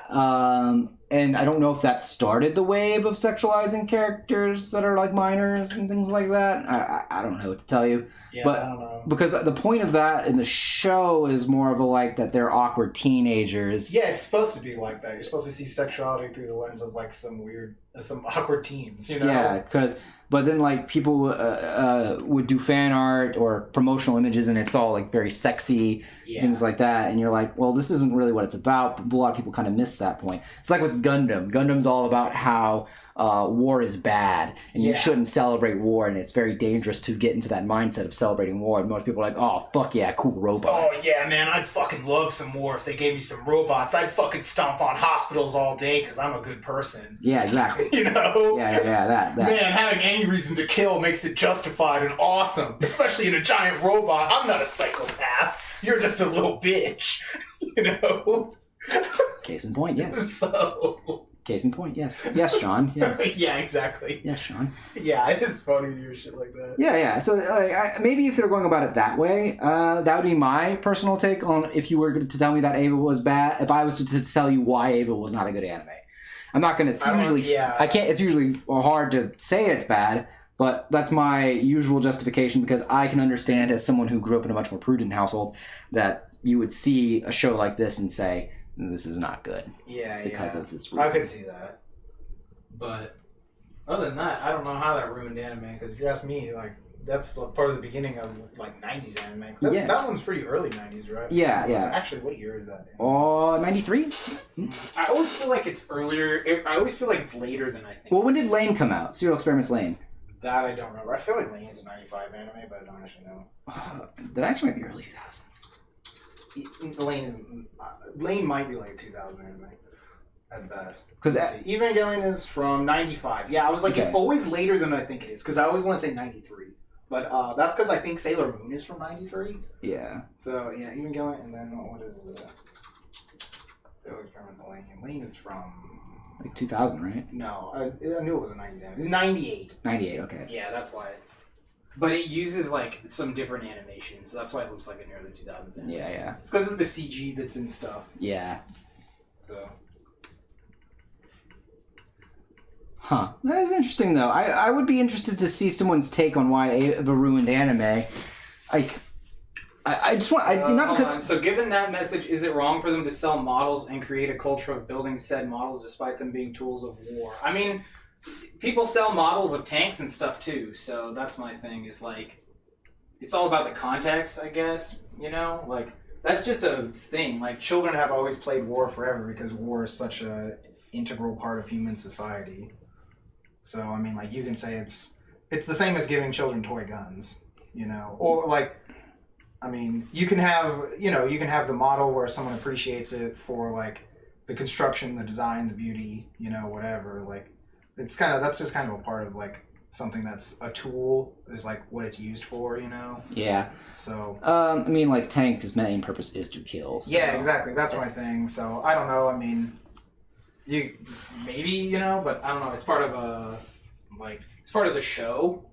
And I don't know if that started the wave of sexualizing characters that are like minors and things like that. I don't know what to tell you. Yeah, but, I don't know. Because the point of that in the show is more of a like that they're awkward teenagers. Yeah, it's supposed to be like that. You're supposed to see sexuality through the lens of like some awkward teens, you know? Yeah, because... But then, like, people would do fan art or promotional images, and it's all, like, very sexy, things like that. And you're like, well, this isn't really what it's about. But a lot of people kind of miss that point. It's like with Gundam. Gundam's all about how war is bad, and you shouldn't celebrate war, and it's very dangerous to get into that mindset of celebrating war. And most people are like, oh, fuck yeah, cool robot. Oh, yeah, man, I'd fucking love some war if they gave me some robots. I'd fucking stomp on hospitals all day because I'm a good person. Yeah, exactly. You know? Yeah, that. Man, having any reason to kill makes it justified and awesome, especially in a giant robot. I'm not a psychopath. You're just a little bitch, you know? Case in point, yes. So... Case in point, yes. Yes, Sean, yes. Yeah, exactly. Yes, Sean. Yeah, it is funny to hear shit like that. Yeah. So maybe if they're going about it that way, that would be my personal take on if you were to tell me that Ava was bad. If I was to tell you why Ava was not a good anime, I'm not gonna. It's usually hard to say it's bad, but that's my usual justification because I can understand as someone who grew up in a much more prudent household that you would see a show like this and say, this is not good. Yeah, because of this reason. I could see that. But other than that, I don't know how that ruined anime. Because if you ask me, like that's part of the beginning of like '90s anime. That one's pretty early '90s, right? Yeah. Actually, what year is that? 93. I always feel like it's earlier. I always feel like it's later than I think. Well, when did Lane come out? Serial Experiments Lane. That I don't remember. I feel like Lane is a '95 anime, but I don't actually know. That actually might be early 2000s. Lane might be like a 2000 anime at best. Because Evangelion is from '95. Yeah, I was like, It's always later than I think it is because I always want to say '93, but that's because I think Sailor Moon is from '93. Yeah. So yeah, Evangelion, and then what is it? Sailor Experiments Lane. Lane is from like 2000, right? No, I knew it was a '90s anime. It's '98. 98. Okay. Yeah, that's why. But it uses like some different animation, so that's why it looks like an early 2000s anime. Yeah. It's because of the CG that's in stuff. Yeah. So. Huh. That is interesting, though. I would be interested to see someone's take on why Ava ruined anime. Like, I just want... not because... So given that message, is it wrong for them to sell models and create a culture of building said models despite them being tools of war? I mean... People sell models of tanks and stuff too, so that's my thing, is like, it's all about the context, I guess, you know? Like, that's just a thing. Like, children have always played war forever because war is such an integral part of human society. So, I mean, like, you can say it's the same as giving children toy guns, you know? Or, like, I mean, you can have the model where someone appreciates it for, like, the construction, the design, the beauty, you know, whatever, like, that's just kind of a part of like something that's a tool is like what it's used for, you know? Yeah. So I mean, like tank's main purpose is to kill. So. Yeah, exactly. That's my thing. So I don't know. I mean, maybe, you know, but I don't know. It's part of it's part of the show.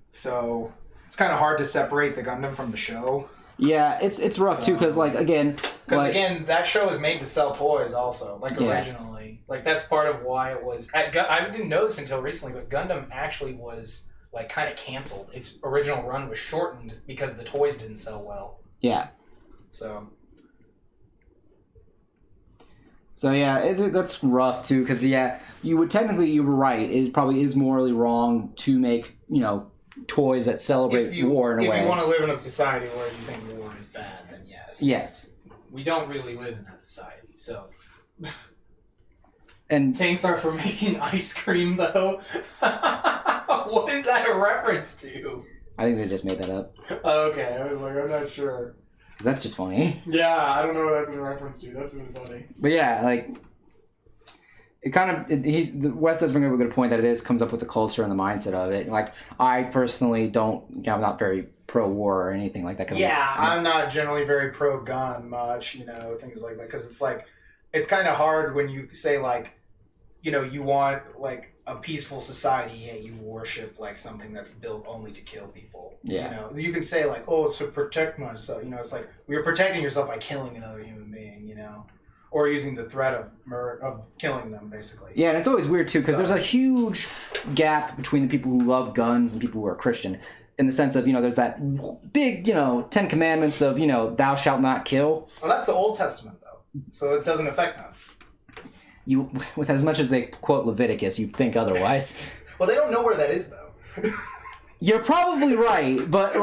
So it's kind of hard to separate the Gundam from the show. Yeah, it's rough too because again, that show was made to sell toys also, originally. Like that's part of why it was. I didn't know this until recently, but Gundam actually was kind of canceled. Its original run was shortened because the toys didn't sell well. Yeah. So yeah, that's rough too because you were right. It probably is morally wrong to make toys that celebrate war in a way. If you want to live in a society where you think war is bad, then yes. Yes. We don't really live in that society, so. And tanks are for making ice cream, though. What is that a reference to? I think they just made that up. Okay, I was like, I'm not sure. That's just funny. Yeah, I don't know what that's a reference to. That's really funny. But yeah, it kind of Wes does bring up a good point that it comes up with the culture and the mindset of it. I personally I'm not very pro-war or anything like that. I'm not generally very pro-gun much, things like that, because it's kind of hard when you say you want a peaceful society, yet you worship something that's built only to kill people. Yeah. You can say it's to protect myself. It's you're protecting yourself by killing another human being. Or using the threat of killing them, basically. Yeah, and it's always weird too because there's a huge gap between the people who love guns and people who are Christian. In the sense of, there's that big, 10 commandments of, thou shalt not kill. Well, that's the Old Testament, though. So it doesn't affect them. With as much as they quote Leviticus, you'd think otherwise. Well, they don't know where that is, though. You're probably right, but,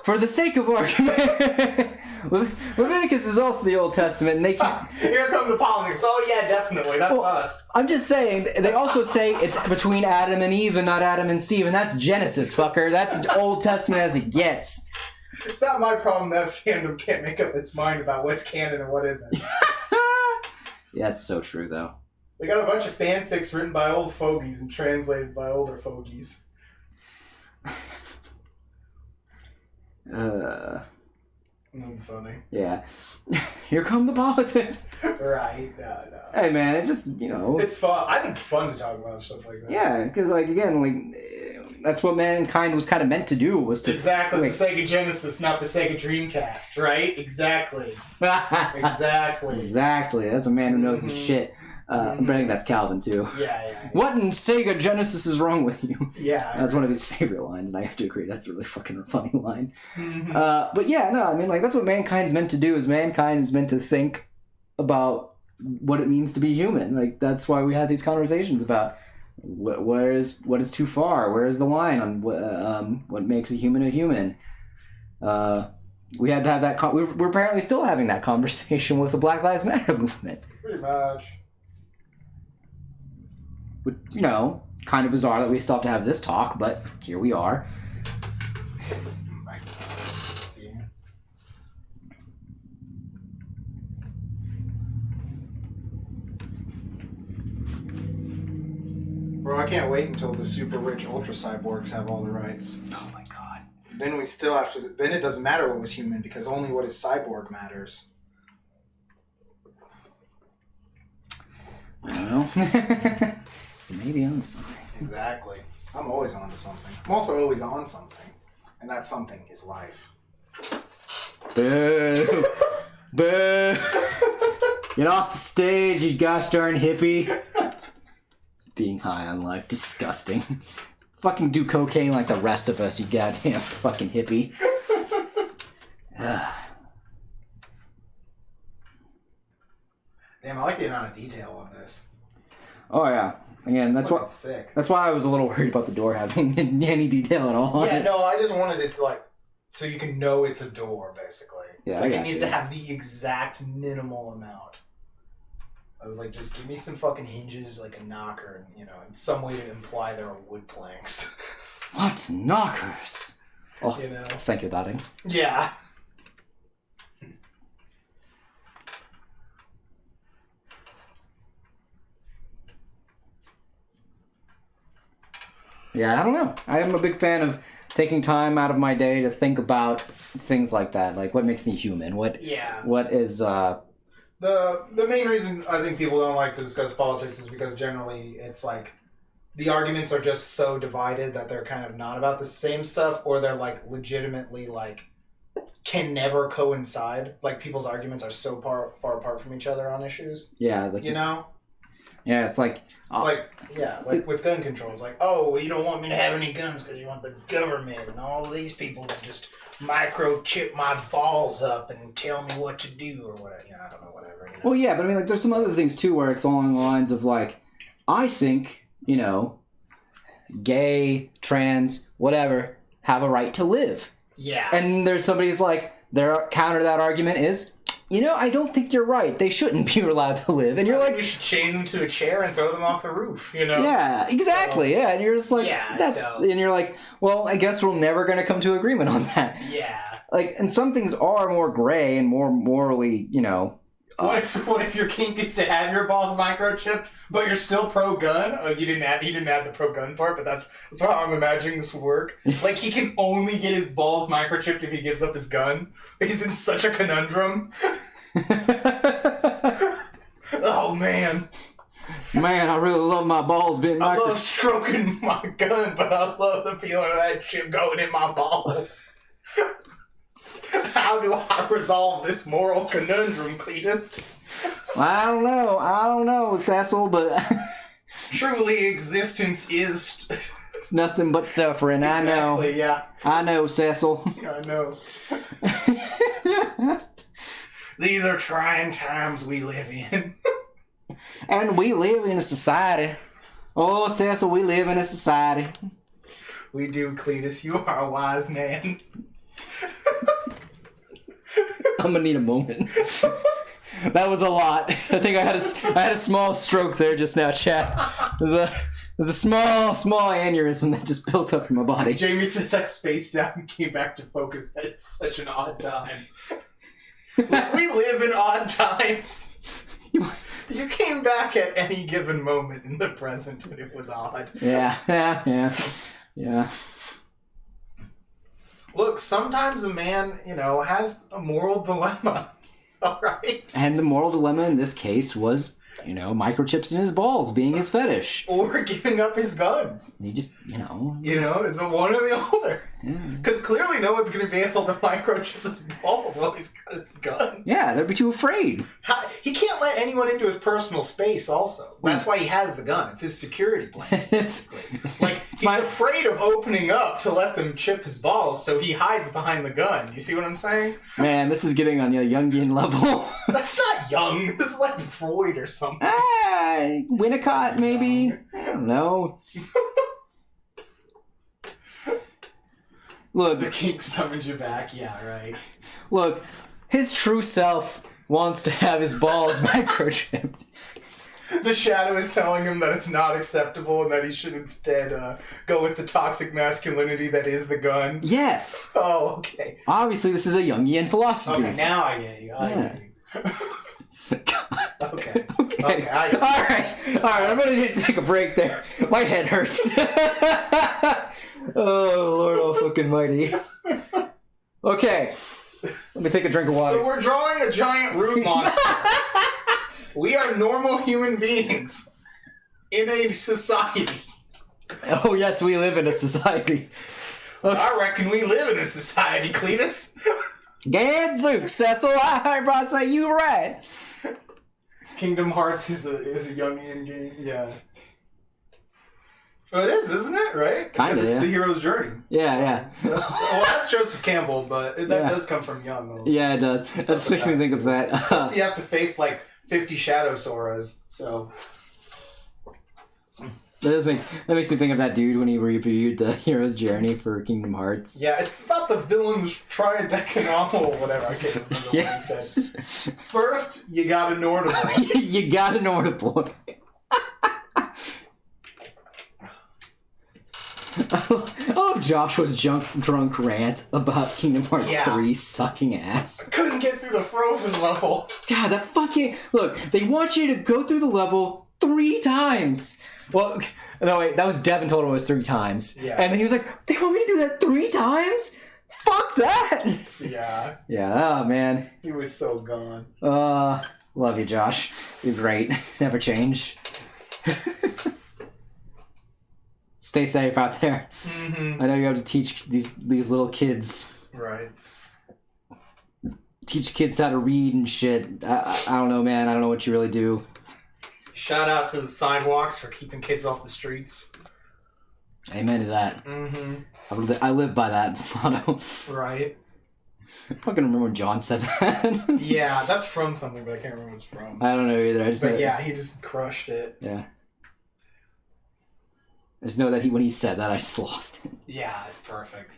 for the sake of argument, Leviticus is also the Old Testament, and they keep... Here come the politics. Oh, yeah, definitely. That's us. I'm just saying, they also say it's between Adam and Eve and not Adam and Steve, and that's Genesis, fucker. That's Old Testament as it gets. It's not my problem that fandom can't make up its mind about what's canon and what isn't. Yeah, it's so true, though. They got a bunch of fanfics written by old fogies and translated by older fogies. That's funny. Yeah. Here come the politics. Right. No. Hey, man, it's just, It's fun. I think it's fun to talk about stuff like that. Yeah, because, again, that's what mankind was kind of meant to do, was to... Exactly. The Sega Genesis, not the Sega Dreamcast, right? Exactly. Exactly. That's a man who knows his shit. But I think that's Calvin, too. Yeah. What in Sega Genesis is wrong with you? Yeah. That's one of his favorite lines, and I have to agree. That's a really fucking funny line. But yeah, no, I mean, that's what mankind's meant to do, is mankind is meant to think about what it means to be human. That's why we have these conversations about what is too far, where is the line on what makes a human a human. We had to have that... we're apparently still having that conversation with the Black Lives Matter movement. Pretty much. But, kind of bizarre that we still have to have this talk, but here we are. Bro, I can't wait until the super rich ultra cyborgs have all the rights. Oh my god. Then we still have to... Then it doesn't matter what was human, because only what is cyborg matters. I don't know. Maybe onto something. Exactly. I'm always onto something. I'm also always on something. And that something is life. Boo! Boo! Get off the stage, you gosh darn hippie. Being high on life. Disgusting. Fucking do cocaine like the rest of us, you goddamn fucking hippie. Damn, I like the amount of detail on this. Oh yeah. Again, that's why. Sick. That's why I was a little worried about the door having any detail at all. Yeah, no, I just wanted it to so you can know it's a door, basically. Yeah, it needs to have the exact minimal amount. I was like, just give me some fucking hinges, like a knocker, and and some way to imply there are wood planks. What knockers? Oh, thank you, darling. Yeah. Yeah, I don't know. I am a big fan of taking time out of my day to think about things like that, like what makes me human. What is the main reason I think people don't like to discuss politics is because generally it's the arguments are just so divided that they're kind of not about the same stuff, or they're legitimately can never coincide. Like, people's arguments are so far apart from each other on issues. Yeah, like You know? yeah, it's like Like with gun control, it's like, oh, you don't want me to have any guns because you want the government and all these people to just microchip my balls up and tell me what to do or whatever. I don't know, whatever. Well, yeah, but I mean, like, there's some other things too where it's along the lines of like, I think, gay, trans, whatever, have a right to live. Yeah. And there's somebody's like, their counter to that argument is, I don't think you're right. They shouldn't be allowed to live. And you're like, we should chain them to a chair and throw them off the roof, Yeah, exactly. So, yeah, and you're just like, and you're like, well, I guess we're never going to come to agreement on that. Yeah. Like, and some things are more gray and more morally, What if your kink is to have your balls microchipped, but you're still pro-gun? Oh, he didn't add the pro-gun part, but that's how I'm imagining this would work. Like, he can only get his balls microchipped if he gives up his gun. He's in such a conundrum. Oh, man. Man, I really love my balls being microchipped. I love stroking my gun, but I love the feeling of that chip going in my balls. How do I resolve this moral conundrum, Cletus? I don't know, Cecil, but... Truly, existence is... It's nothing but suffering, exactly, I know. Yeah. I know, Cecil. I know. These are trying times we live in. And we live in a society. Oh, Cecil, we live in a society. We do, Cletus. You are a wise man. I'm gonna need a moment. That was a lot. I think I had a small stroke there just now, chat. There's a small aneurysm that just built up in my body. Jamie says I spaced out and came back to focus at such an odd time. Like, we live in odd times. You came back at any given moment in the present and it was odd. Yeah. Look, sometimes a man, has a moral dilemma. All right? And the moral dilemma in this case was, microchips in his balls being his fetish. Or giving up his guns. He just, it's one or the other. Because clearly no one's going to be able to microchip his balls while he's got his gun. Yeah, they'd be too afraid. He can't let anyone into his personal space also. That's why he has the gun. It's his security plan, basically. He's afraid of opening up to let them chip his balls, so he hides behind the gun. You see what I'm saying? Man, this is getting on a Jungian level. That's not Jung. This is like Freud or something. Winnicott, maybe? I don't know. Look, the king summoned you back. Yeah, right. Look, his true self wants to have his balls microchipped. The shadow is telling him that it's not acceptable and that he should instead go with the toxic masculinity that is the gun. Yes. Oh, okay. Obviously, this is a Jungian philosophy. Okay, now I get you. I get you. Okay. All right. I'm gonna need to take a break there. My head hurts. Oh, Lord all fucking mighty. Okay. Let me take a drink of water. So we're drawing a giant root monster. We are normal human beings in a society. Oh, yes, we live in a society. Okay. I reckon we live in a society, Cletus. Gadzooks, Cecil. I probably say you right. Kingdom Hearts is a Jungian game. Yeah. Well, it is, isn't it? Right? Kind of, Because it's the hero's journey. Yeah. That's Joseph Campbell, but that does come from Jung. Also. Yeah, it does. That just makes me think of that. Plus, you have to face, 50 Shadow Soras, so... That makes me think of that dude when he reviewed the hero's journey for Kingdom Hearts. Yeah, it's about the villain's tridecanomical or whatever. I can't remember what he said. First, you got an audible. You got an audible. I love Joshua's drunk rant about Kingdom Hearts 3 sucking ass. Couldn't get through the frozen level. God, that fucking... Look, they want you to go through the level 3 times. Well, no, wait, that was Devin told him it was 3 times. Yeah. And then he was like, they want me to do that 3 times? Fuck that! Yeah. Yeah, oh, man. He was so gone. Love you, Josh. You're great. Never change. Stay safe out there. Mm-hmm. I know you have to teach these little kids. Right. teach kids how to read and shit. I don't know, man. I don't know what you really do. Shout out to the sidewalks for keeping kids off the streets. Amen to that. Mm-hmm. I live by that motto. Right. I fucking remember when John said that. Yeah, that's from something, but I can't remember what it's from. I don't know either. But yeah, he just crushed it. Yeah. I just know that when he said that, I just lost it. Yeah, it's perfect.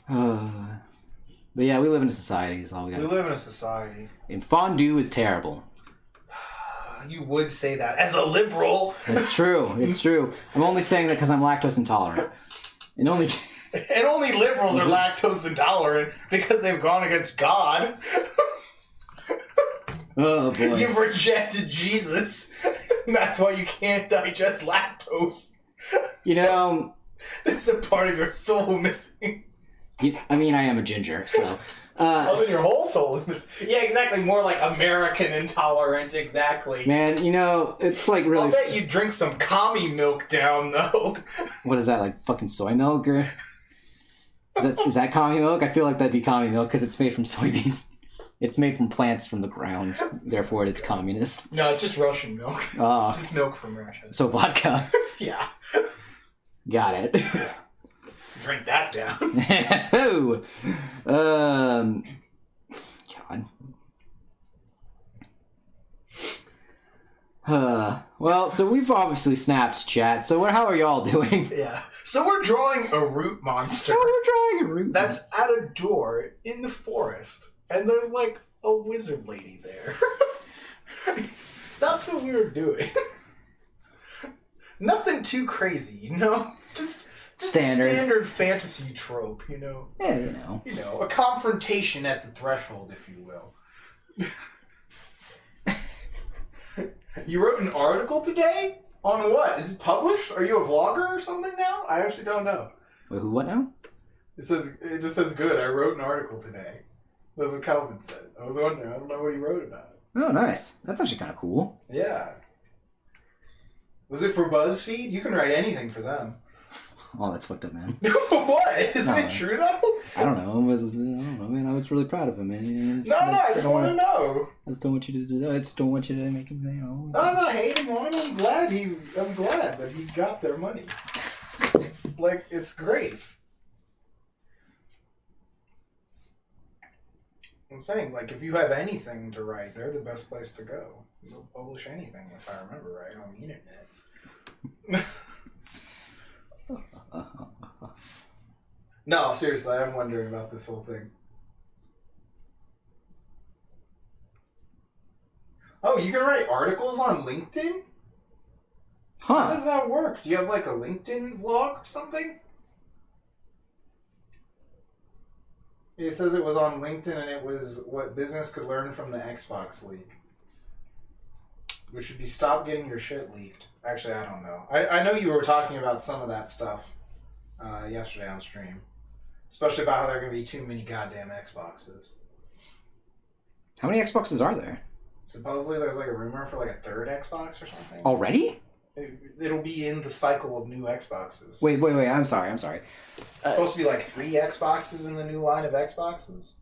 But yeah, we live in a society. Is all we got. We live in a society. And fondue is terrible. You would say that as a liberal. It's true. It's true. I'm only saying that because I'm lactose intolerant. And only liberals are lactose intolerant because they've gone against God. Oh boy. You've rejected Jesus. That's why you can't digest lactose. You know, there's a part of your soul missing. I mean, I am a ginger, so. Oh, then your whole soul is missing. Yeah, exactly. More like American intolerant, exactly. Man, you know, it's like really. I'll bet you drink some commie milk down, though. What is that, like fucking soy milk? Or is that commie milk? I feel like that'd be commie milk because it's made from soybeans. It's made from plants from the ground. Therefore, it's communist. No, it's just Russian milk. It's just milk from Russia. So vodka. Yeah. Got it. Drink that down. Oh. God. Well, so we've obviously snapped chat. So how are y'all doing? Yeah. So we're drawing a root monster. So we're drawing a root that's at a door in the forest. And there's like a wizard lady there. That's what we were doing. Nothing too crazy, you know? Just standard fantasy trope, you know? Yeah, you know. You know, a confrontation at the threshold, if you will. You wrote an article today? On what? Is it published? Are you a vlogger or something now? I actually don't know. Wait, what now? It just says good. I wrote an article today. That's what Calvin said. I was wondering. I don't know what he wrote about it. Oh, nice. That's actually kind of cool. Yeah. Was it for BuzzFeed? You can write anything for them. Oh, that's fucked up, man. What? Isn't it true, though? I don't know. I don't know, man. I was really proud of him, man. I just want to know. I just don't want you to do that. I just don't want you to make him, you know. I'm not hating on him. I'm glad that he got their money. Like, it's great. I'm saying, like, if you have anything to write, they're the best place to go. They'll publish anything, if I remember right, on the internet. No, seriously, I'm wondering about this whole thing. Oh, you can write articles on LinkedIn? Huh. How does that work? Do you have like a LinkedIn vlog or something? It says it was on LinkedIn and it was what business could learn from the Xbox leak. Which would be stop getting your shit leaked. Actually, I don't know. I know you were talking about some of that stuff yesterday on stream. Especially about how there are going to be too many goddamn Xboxes. How many Xboxes are there? Supposedly there's like a rumor for like a third Xbox or something. Already? It'll be in the cycle of new Xboxes. Wait. I'm sorry. It's supposed to be like 3 Xboxes in the new line of Xboxes.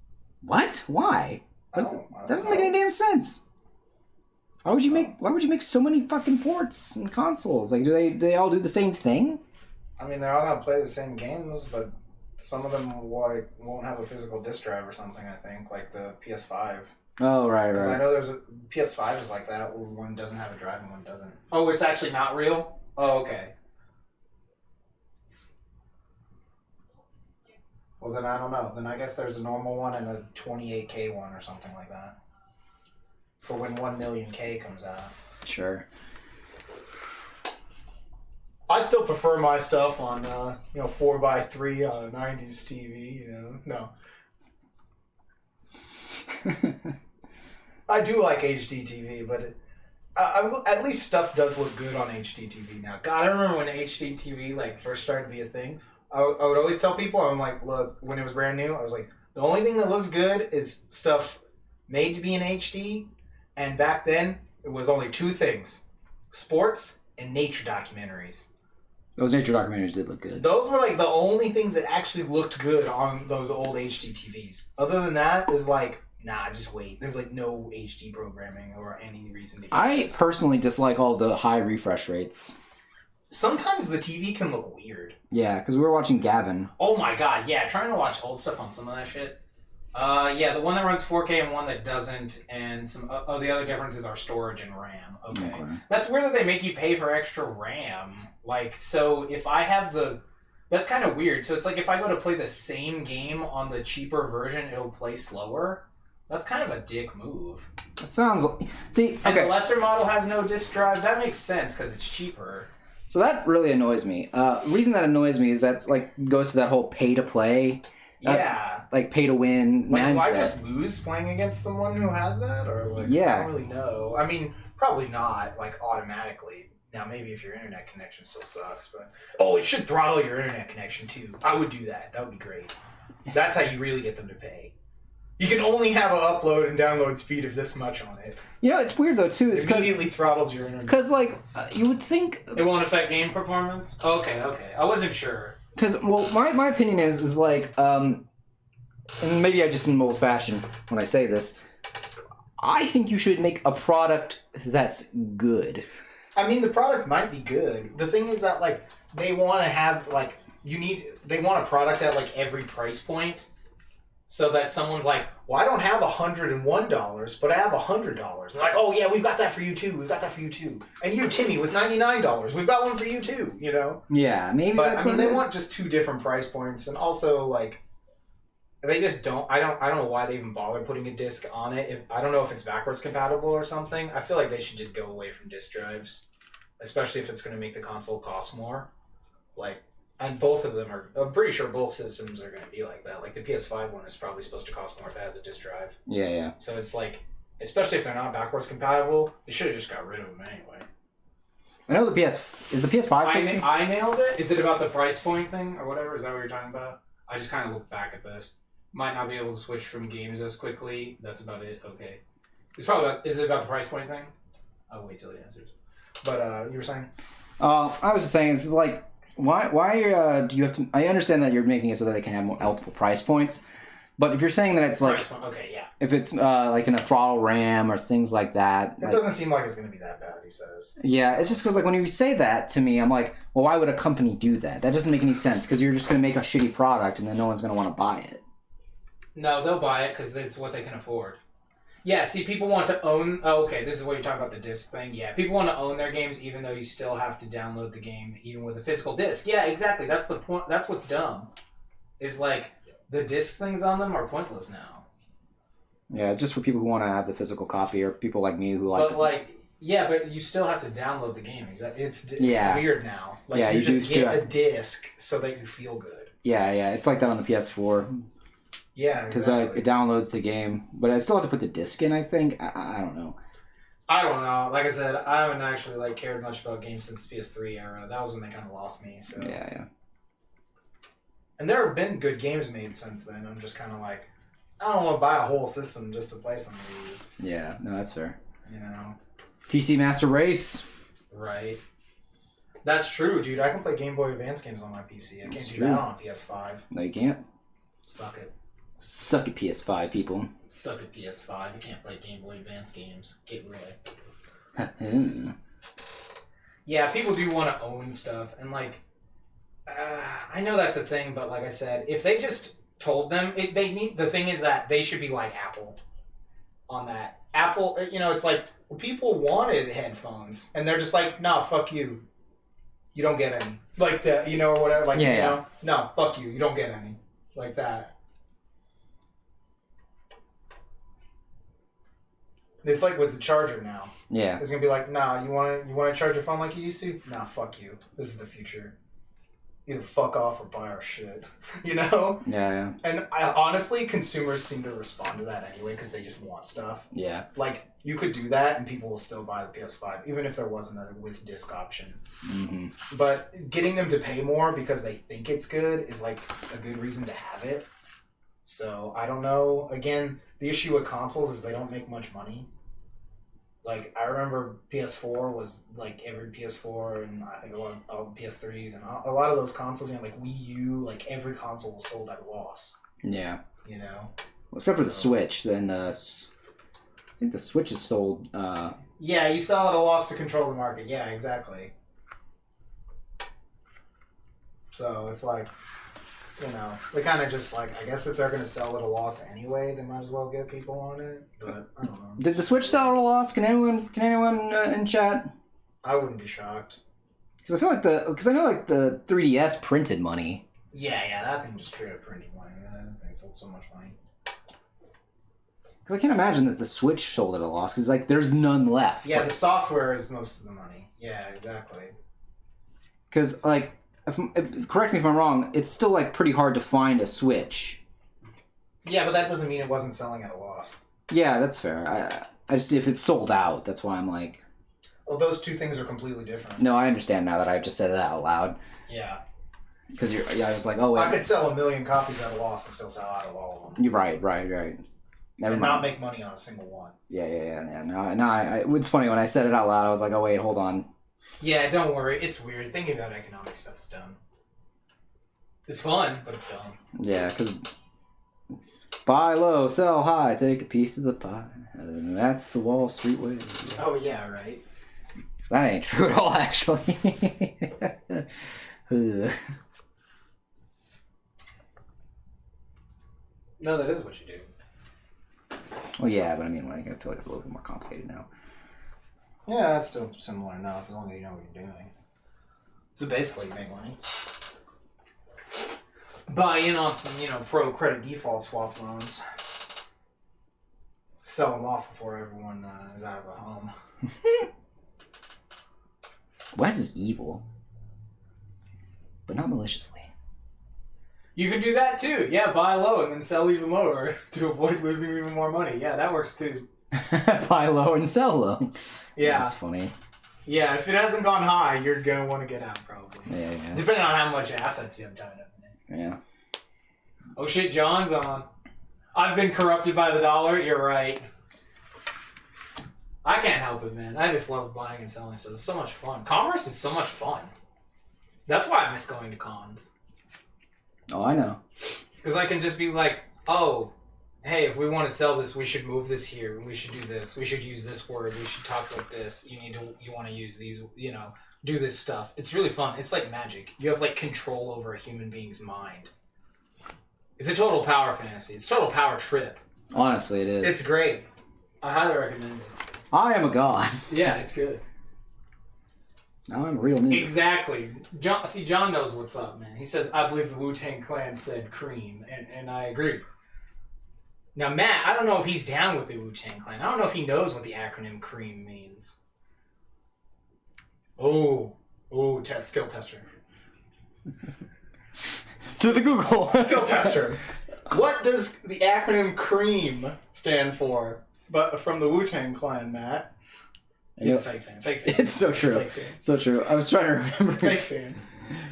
What? Why? That doesn't make any damn sense. Why would you make so many fucking ports and consoles? Like, do they all do the same thing? I mean, they're all gonna play the same games, but some of them won't have a physical disc drive or something. I think, like the PS5. Oh, right. Because I know there's a PS5 is like that, where one doesn't have a drive and one doesn't. Oh, it's actually not real? Oh, okay. Well, then I don't know. Then I guess there's a normal one and a 28K one or something like that. For when 1 million K comes out. Sure. I still prefer my stuff on, 4x3 on a 90s TV, No. I do like HD TV, but at least stuff does look good on HD TV now. God, I remember when HD TV first started to be a thing. I would always tell people, I'm like, look, when it was brand new, I was like, the only thing that looks good is stuff made to be in HD, and back then, it was only 2 things. Sports and nature documentaries. Those nature documentaries did look good. Those were like the only things that actually looked good on those old HD TVs. Other than that, is like, nah, just wait. There's like no HD programming or any reason to get this. Personally dislike all the high refresh rates. Sometimes the TV can look weird. Yeah, because we were watching Gavin. Oh my god, yeah, trying to watch old stuff on some of that shit. Yeah, the one that runs 4K and one that doesn't, and some the other differences are storage and RAM. Okay. That's weird that they make you pay for extra RAM. Like, so if I have that's kind of weird. So it's like if I go to play the same game on the cheaper version, it'll play slower. That's kind of a dick move. That sounds... See, okay. And the lesser model has no disk drive. That makes sense because it's cheaper. So that really annoys me. The reason that annoys me is that's like goes to that whole pay to play, like pay to win mindset. Do I just lose playing against someone who has that, or like I don't really know. I mean, probably not like automatically. Now maybe if your internet connection still sucks, but it should throttle your internet connection too. I would do that. That would be great. That's how you really get them to pay. You can only have an upload and download speed of this much on it. You know, it's weird though too. It immediately throttles your internet. Because like you would think it won't affect game performance. Okay, I wasn't sure. Because my opinion is like and maybe I just am old fashioned when I say this. I think you should make a product that's good. I mean, the product might be good. The thing is that like they want to have like they want a product at like every price point. So that someone's like, well, I don't have $101, but I have $100. And like, oh yeah, we've got that for you too. We've got that for you too. And you, Timmy, with $99, we've got one for you too. You know? Yeah, maybe. But I mean, they want just two different price points, and also like, they just don't. I don't know why they even bother putting a disc on it. I don't know if it's backwards compatible or something. I feel like they should just go away from disc drives, especially if it's going to make the console cost more. Like. And both of them are... I'm pretty sure both systems are going to be like that. Like, the PS5 one is probably supposed to cost more if it has a disc drive. Yeah. So it's like... Especially if they're not backwards compatible, they should have just got rid of them anyway. I know is the PS5... I nailed it? Is it about the price point thing or whatever? Is that what you're talking about? I just kind of looked back at this. Might not be able to switch from games as quickly. That's about it. Okay. It's probably about... Is it about the price point thing? I'll wait till he answers. But, you were saying? I was just saying, it's like... Why do you have to... I understand that you're making it so that they can have multiple price points, but if you're saying that it's like... Okay, yeah. If it's like in a throttle RAM or things like that... It doesn't seem like it's going to be that bad, he says. Yeah, it's just because like when you say that to me, I'm like, well, why would a company do that? That doesn't make any sense, because you're just going to make a shitty product and then no one's going to want to buy it. No, they'll buy it because it's what they can afford. Yeah, see, people want to own... Oh, okay, this is what you're talking about, the disc thing. Yeah, people want to own their games even though you still have to download the game, even with a physical disc. Yeah, exactly. That's the point. That's what's dumb. Is like, the disc things on them are pointless now. Yeah, just for people who want to have the physical copy or people like me who like... But, like, yeah, but you still have to download the game. Exactly. It's weird now. Like, yeah, you just get a disc so that you feel good. Yeah, it's like that on the PS4. Yeah, because it downloads the game, but I still have to put the disc in. I think I don't know. I don't know. Like I said, I haven't actually cared much about games since the PS3 era. That was when they kind of lost me. So yeah. And there have been good games made since then. I'm just kind of like, I don't want to buy a whole system just to play some of these. Yeah, no, that's fair. You know, PC Master Race. Right. That's true, dude. I can play Game Boy Advance games on my PC. I can't do that on PS5. No, you can't. Suck it. Suck at PS5, people. Suck at PS5. You can't play Game Boy Advance games. Get rid. Yeah, people do want to own stuff, and I know that's a thing, but like I said, if they just told them, the thing is that they should be like Apple on that. Apple, it's like people wanted headphones, and they're just like, nah, fuck you. You don't get any. Like that, or whatever. Like, yeah. No, fuck you. You don't get any. Like that. It's like with the charger now. Yeah. It's gonna be like, nah, you wanna charge your phone like you used to? Nah, fuck you. This is the future. Either fuck off or buy our shit. Yeah. And honestly, consumers seem to respond to that anyway because they just want stuff. Yeah. Like, you could do that and people will still buy the PS5, even if there wasn't a with disc option. Mm-hmm. But getting them to pay more because they think it's good is like a good reason to have it. So, I don't know. Again, the issue with consoles is they don't make much money. Like, I remember PS4 was, like, every PS4 and I think a lot of PS3s and a lot of those consoles, you know, like Wii U, like, every console was sold at a loss. Yeah. You know? Well, except for the Switch, then I think the Switch is sold. Yeah, you sell at a loss to control the market. Yeah, exactly. So it's like, you know, they kind of just like, I guess if they're going to sell at a loss anyway, they might as well get people on it. But I don't know. Did the Switch sell at a loss? Can anyone in chat? I wouldn't be shocked. Because I feel like because I know like the 3DS printed money. Yeah, that thing just straight up printing money. That thing sold so much money. Because I can't imagine that the Switch sold at a loss. Because like there's none left. Yeah, like, the software is most of the money. Yeah, exactly. Because like, correct me if I'm wrong, it's still like pretty hard to find a Switch. Yeah, but that doesn't mean it wasn't selling at a loss. Yeah, that's fair. I just if it's sold out, that's why I'm like. Well, those two things are completely different. No, I understand now that I've just said that out loud. Yeah. Because I was like, oh wait. I could sell 1 million copies at a loss and still sell out of all of them. You're right. Never and mind. not make money on a single one. Yeah. No, it's funny when I said it out loud. I was like, oh wait, hold on. Yeah, don't worry. It's weird. Thinking about economic stuff is dumb. It's fun, but it's dumb. Yeah, because buy low, sell high, take a piece of the pie. And that's the Wall Street way. Oh, yeah, right. Because that ain't true at all, actually. No, that is what you do. Well, yeah, but I mean, like, I feel like it's a little bit more complicated now. Yeah, that's still similar enough, as long as you know what you're doing. So basically, you make money. Buy in on some, pro credit default swap loans. Sell them off before everyone is out of a home. Wes is evil, but not maliciously. You can do that too. Yeah, buy low and then sell even lower to avoid losing even more money. Yeah, that works too. Buy low and sell low. Yeah. That's funny. Yeah, if it hasn't gone high, you're going to want to get out probably. Yeah. Depending on how much assets you have tied up in it. Yeah. Oh shit, John's on. I've been corrupted by the dollar. You're right. I can't help it, man. I just love buying and selling stuff. It's so much fun. Commerce is so much fun. That's why I miss going to cons. Oh, I know. Because I can just be like, oh, hey, if we want to sell this, we should move this here. We should do this. We should use this word. We should talk like this. You want to use these, do this stuff. It's really fun. It's like magic. You have like control over a human being's mind. It's a total power fantasy. It's a total power trip. Honestly, it is. It's great. I highly recommend it. I am a god. Yeah, it's good. Now I'm a real ninja. Exactly. John knows what's up, man. He says, I believe the Wu-Tang Clan said cream, and I agree. Now, Matt, I don't know if he's down with the Wu-Tang Clan. I don't know if he knows what the acronym cream means. Oh, skill tester. To the Google. Skill tester. What does the acronym cream stand for? But from the Wu-Tang Clan, Matt. He's a fake fan. It's so true. Fake fan. So true. I was trying to remember. Fake fan.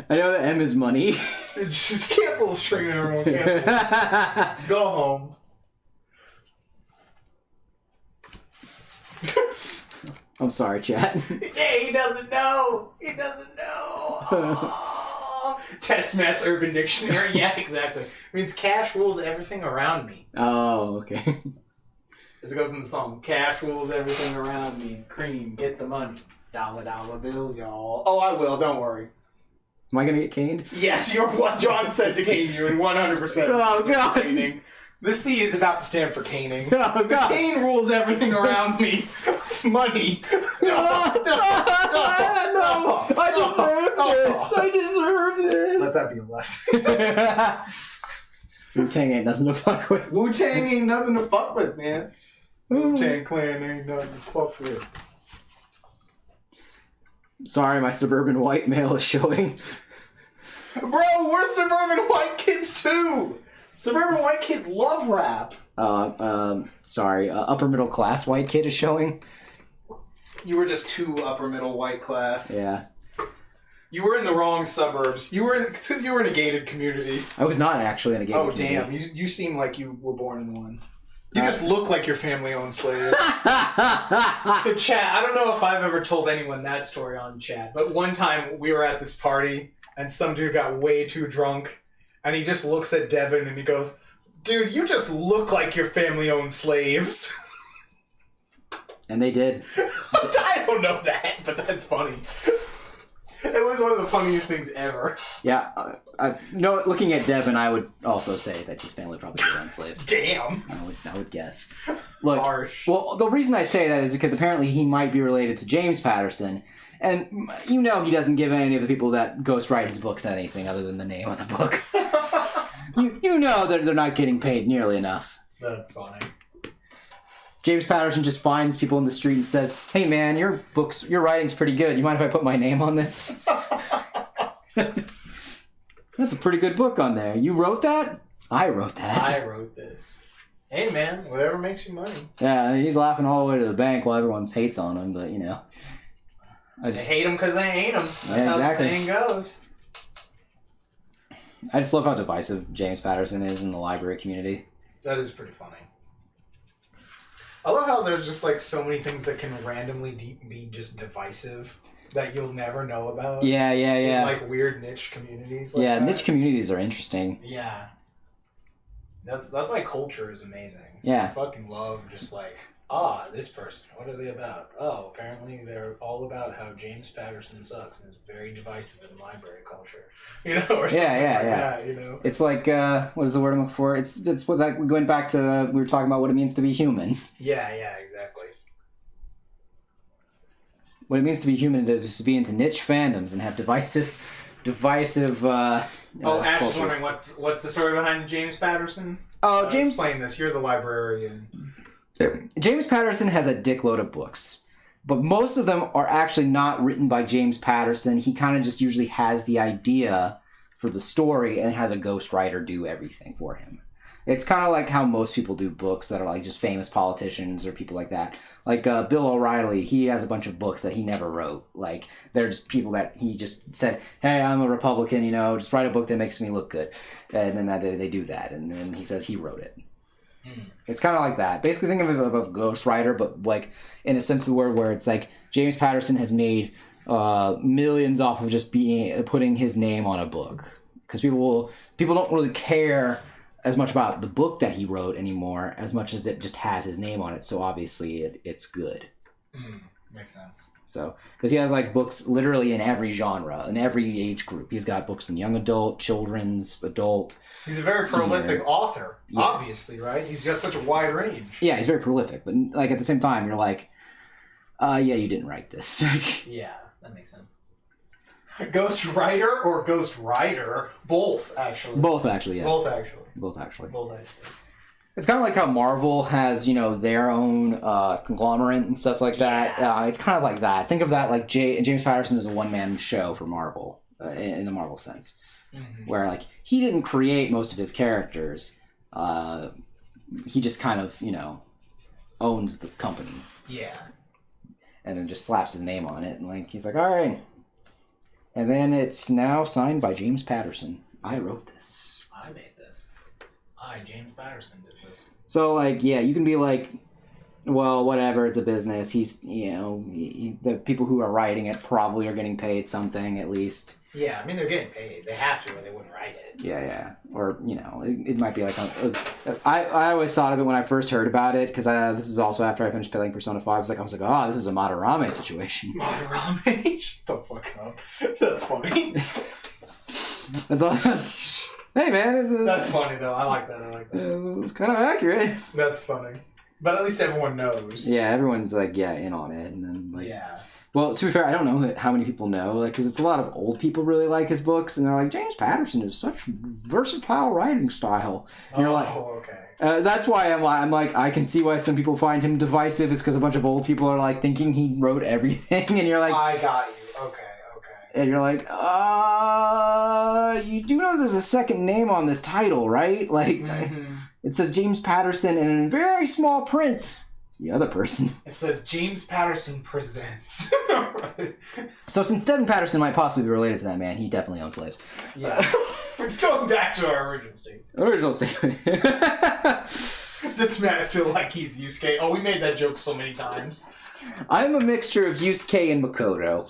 I know that M is money. Just cancel the stream, everyone. Cancel. Go home. I'm sorry, chat. Hey, he doesn't know. Oh. Test Matt's Urban Dictionary. Yeah, exactly. It means cash rules everything around me. Oh, okay. As it goes in the song, cash rules everything around me. Cream, get the money. Dollar bill, y'all. Oh, I will. Don't worry. Am I gonna get caned? Yes, you're what John said to cane you, and 100%. Oh, God. Caning. The C is about to stand for caning. Oh, God. Cane rules everything around me. Money. No, I deserve this. Let that be a lesson. Wu-Tang ain't nothing to fuck with. Wu-Tang ain't nothing to fuck with, man. Wu-Tang Clan ain't nothing to fuck with. Sorry, my suburban white male is showing. Bro, we're suburban white kids too. Suburban white kids love rap. Sorry, upper middle class white kid is showing. You were just too upper middle white class. Yeah. You were in the wrong suburbs. Because you were in a gated community. I was not actually in a gated community. Oh, damn. You seem like you were born in one. You just look like your family owned slaves. So, Chad, I don't know if I've ever told anyone that story on chat, but one time we were at this party and some dude got way too drunk and he just looks at Devin and he goes, "Dude, you just look like your family owned slaves." And they did. I don't know that, but that's funny. It was one of the funniest things ever. Yeah, looking at Devin, I would also say that his family probably did own slaves. Damn. I would guess. Look, Harsh. well, the reason I say that is because apparently he might be related to James Patterson, and he doesn't give any of the people that ghostwrite his books anything other than the name on the book. you know that they're not getting paid nearly enough. That's funny. James Patterson just finds people in the street and says, "Hey man, your writing's pretty good. You mind if I put my name on this?" That's a pretty good book on there. You wrote that? I wrote that. I wrote this. Hey man, whatever makes you money. Yeah, he's laughing all the way to the bank while everyone hates on him, but They hate him because they ain't him. That's how the saying goes. I just love how divisive James Patterson is in the library community. That is pretty funny. I love how there's just like so many things that can randomly be just divisive that you'll never know about. Yeah. In like weird niche communities. Like that. Niche communities are interesting. Yeah. That's why culture is amazing. Yeah. I fucking love just like, this person, what are they about? Oh, apparently they're all about how James Patterson sucks and is very divisive in library culture. Or something that, It's like, what is the word I'm looking for? It's what that, going back to, we were talking about what it means to be human. Yeah, exactly. What it means to be human is to be into niche fandoms and have divisive Ash is cultures. wondering what's the story behind James Patterson? Oh, James. Explain this. You're the librarian. James Patterson has a dickload of books, but most of them are actually not written by James Patterson. He kind of just usually has the idea for the story and has a ghostwriter do everything for him. It's kind of like how most people do books that are like just famous politicians or people like that. Like Bill O'Reilly, he has a bunch of books that he never wrote. Like they're just people that he just said, "Hey, I'm a Republican, just write a book that makes me look good," and then they do that, and then he says he wrote it. It's kind of like that. Basically, think of it like a ghostwriter, but like in a sense of the word, where it's like James Patterson has made millions off of just putting his name on a book, because people don't really care as much about the book that he wrote anymore as much as it just has his name on it. So obviously it's good. Makes sense. So because he has like books literally in every genre, in every age group. He's got books in young adult, children's, adult. He's a very prolific author, obviously, right? He's got such a wide range. Yeah, he's very prolific, but like at the same time, you're like, you didn't write this. Yeah, that makes sense. Ghost writer or ghost writer? Both, actually. Both, actually, yes. Both, actually. It's kind of like how Marvel has, their own conglomerate and stuff like that. It's kind of like that. Think of that like James Patterson is a one-man show for Marvel, in the Marvel sense. Mm-hmm. Where, like, he didn't create most of his characters. He just kind of, owns the company. Yeah. And then just slaps his name on it. And, like, he's like, all right. And then it's now signed by James Patterson. I wrote this. I made this. James Patterson did this. So, like, yeah, you can be like, well, whatever, it's a business. He's, the people who are writing it probably are getting paid something at least. Yeah, I mean, they're getting paid. They have to or they wouldn't write it. Yeah. Or, it might be like, I always thought of it when I first heard about it, because this is also after I finished playing Persona 5. I was like, this is a Madarame situation. Madarame? Shut the fuck up. That's funny. That's all. Hey, man. That's funny, though. I like that. It's kind of accurate. That's funny. But at least everyone knows. Yeah, everyone's like, in on it. And then, like, yeah. Well, to be fair, I don't know how many people know, like, because it's a lot of old people really like his books, and they're like, James Patterson is such versatile writing style. And you're like, okay. That's why I'm like, I can see why some people find him divisive, is because a bunch of old people are like thinking he wrote everything, and you're like, I got you. Okay. And you're like, you do know there's a second name on this title, right? Like, It says James Patterson, and in very small print, the other person. It says James Patterson Presents. So since Devin Patterson might possibly be related to that man, he definitely owned slaves. Yeah. We're going back to our original state. Original statement. Does Matt feel like he's Yusuke? Oh, we made that joke so many times. I'm a mixture of Yusuke and Makoto.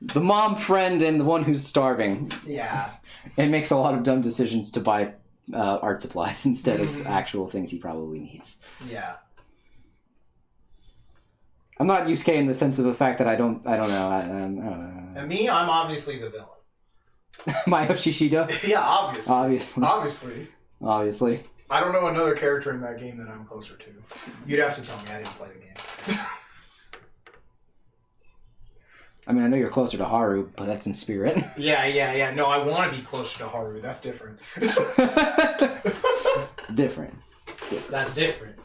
The mom friend and the one who's starving. Yeah. And makes a lot of dumb decisions to buy art supplies instead of actual things he probably needs. Yeah. I'm not Yusuke in the sense of the fact that I don't know. I don't know. And me, I'm obviously the villain. Mayoshi Shido? Yeah, obviously. Obviously. I don't know another character in that game that I'm closer to. You'd have to tell me. I didn't play the game. I mean, I know you're closer to Haru, but that's in spirit. Yeah. No, I want to be closer to Haru. That's different. It's different. That's different.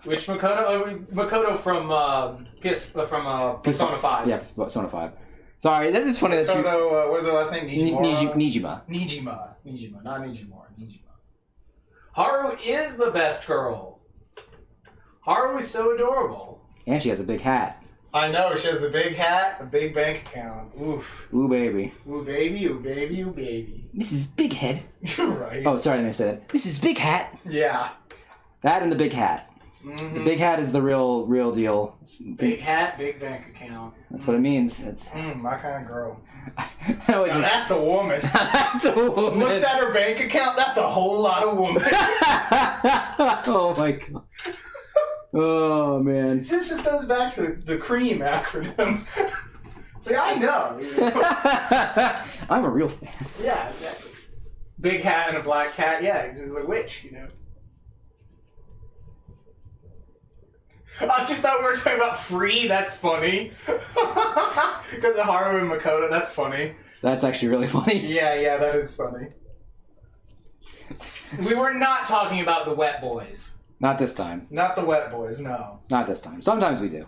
Which Makoto? Makoto from Persona 5. Yeah, Persona 5. Sorry, that is funny that you... Makoto, what was her last name? Nijima. Nijima, not Nijimura. Nijima. Haru is the best girl. Haru is so adorable. And she has a big hat. I know, she has the big hat, the big bank account. Oof. Ooh, baby. Ooh, baby, ooh, baby, ooh, baby. Mrs. Big Head. You're right. Oh, sorry, I never said that. Mrs. Big Hat. Yeah. That and the big hat. Mm-hmm. The big hat is the real deal. Big hat, big bank account. That's what it means. It's my kind of girl. now, that's a woman. That's a woman. Looks at her bank account, that's a whole lot of woman. Oh my god. Oh man. This just goes back to the CREAM acronym. See, I know. I'm a real fan. Yeah, exactly. Big hat and a black cat, yeah, she's a witch, you know. I just thought we were talking about Free, that's funny. Because of Haru and Makoto, that's funny. That's actually really funny. Yeah, that is funny. We were not talking about the Wet Boys. Not this time. Not the Wet Boys, no. Not this time. Sometimes we do.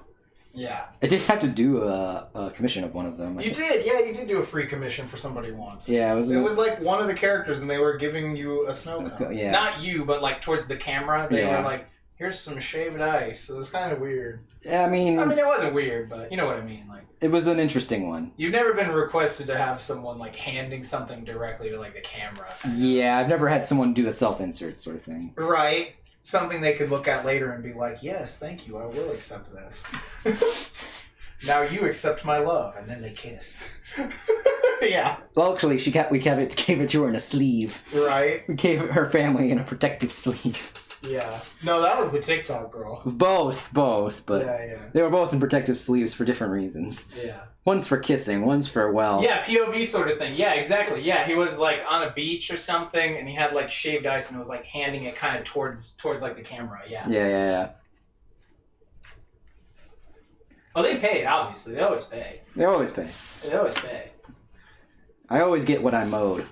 Yeah. I did have to do a commission of one of them. You did do a free commission for somebody once. Yeah, it was like one of the characters and they were giving you a snow cone. Yeah. Not you, but like towards the camera. They were like, here's some shaved ice. So it was kind of weird. Yeah, I mean, it wasn't weird, but you know what I mean. Like, it was an interesting one. You've never been requested to have someone like handing something directly to like the camera. Yeah, I've never had someone do a self-insert sort of thing. Right. Something they could look at later and be like, yes, thank you, I will accept this. Now you accept my love, and then they kiss. Yeah. Well, actually, we gave it to her in a sleeve. Right. We gave her family in a protective sleeve. Yeah. No, that was the TikTok girl. Both, but yeah. They were both in protective sleeves for different reasons. Yeah. One's for kissing, one's for, well... Yeah, POV sort of thing. Yeah, exactly. Yeah, he was, like, on a beach or something, and he had, like, shaved ice, and was, like, handing it kind of towards like, the camera. Yeah. Yeah. Oh, they paid, obviously. They always pay. They always pay. I always get what I'm owed.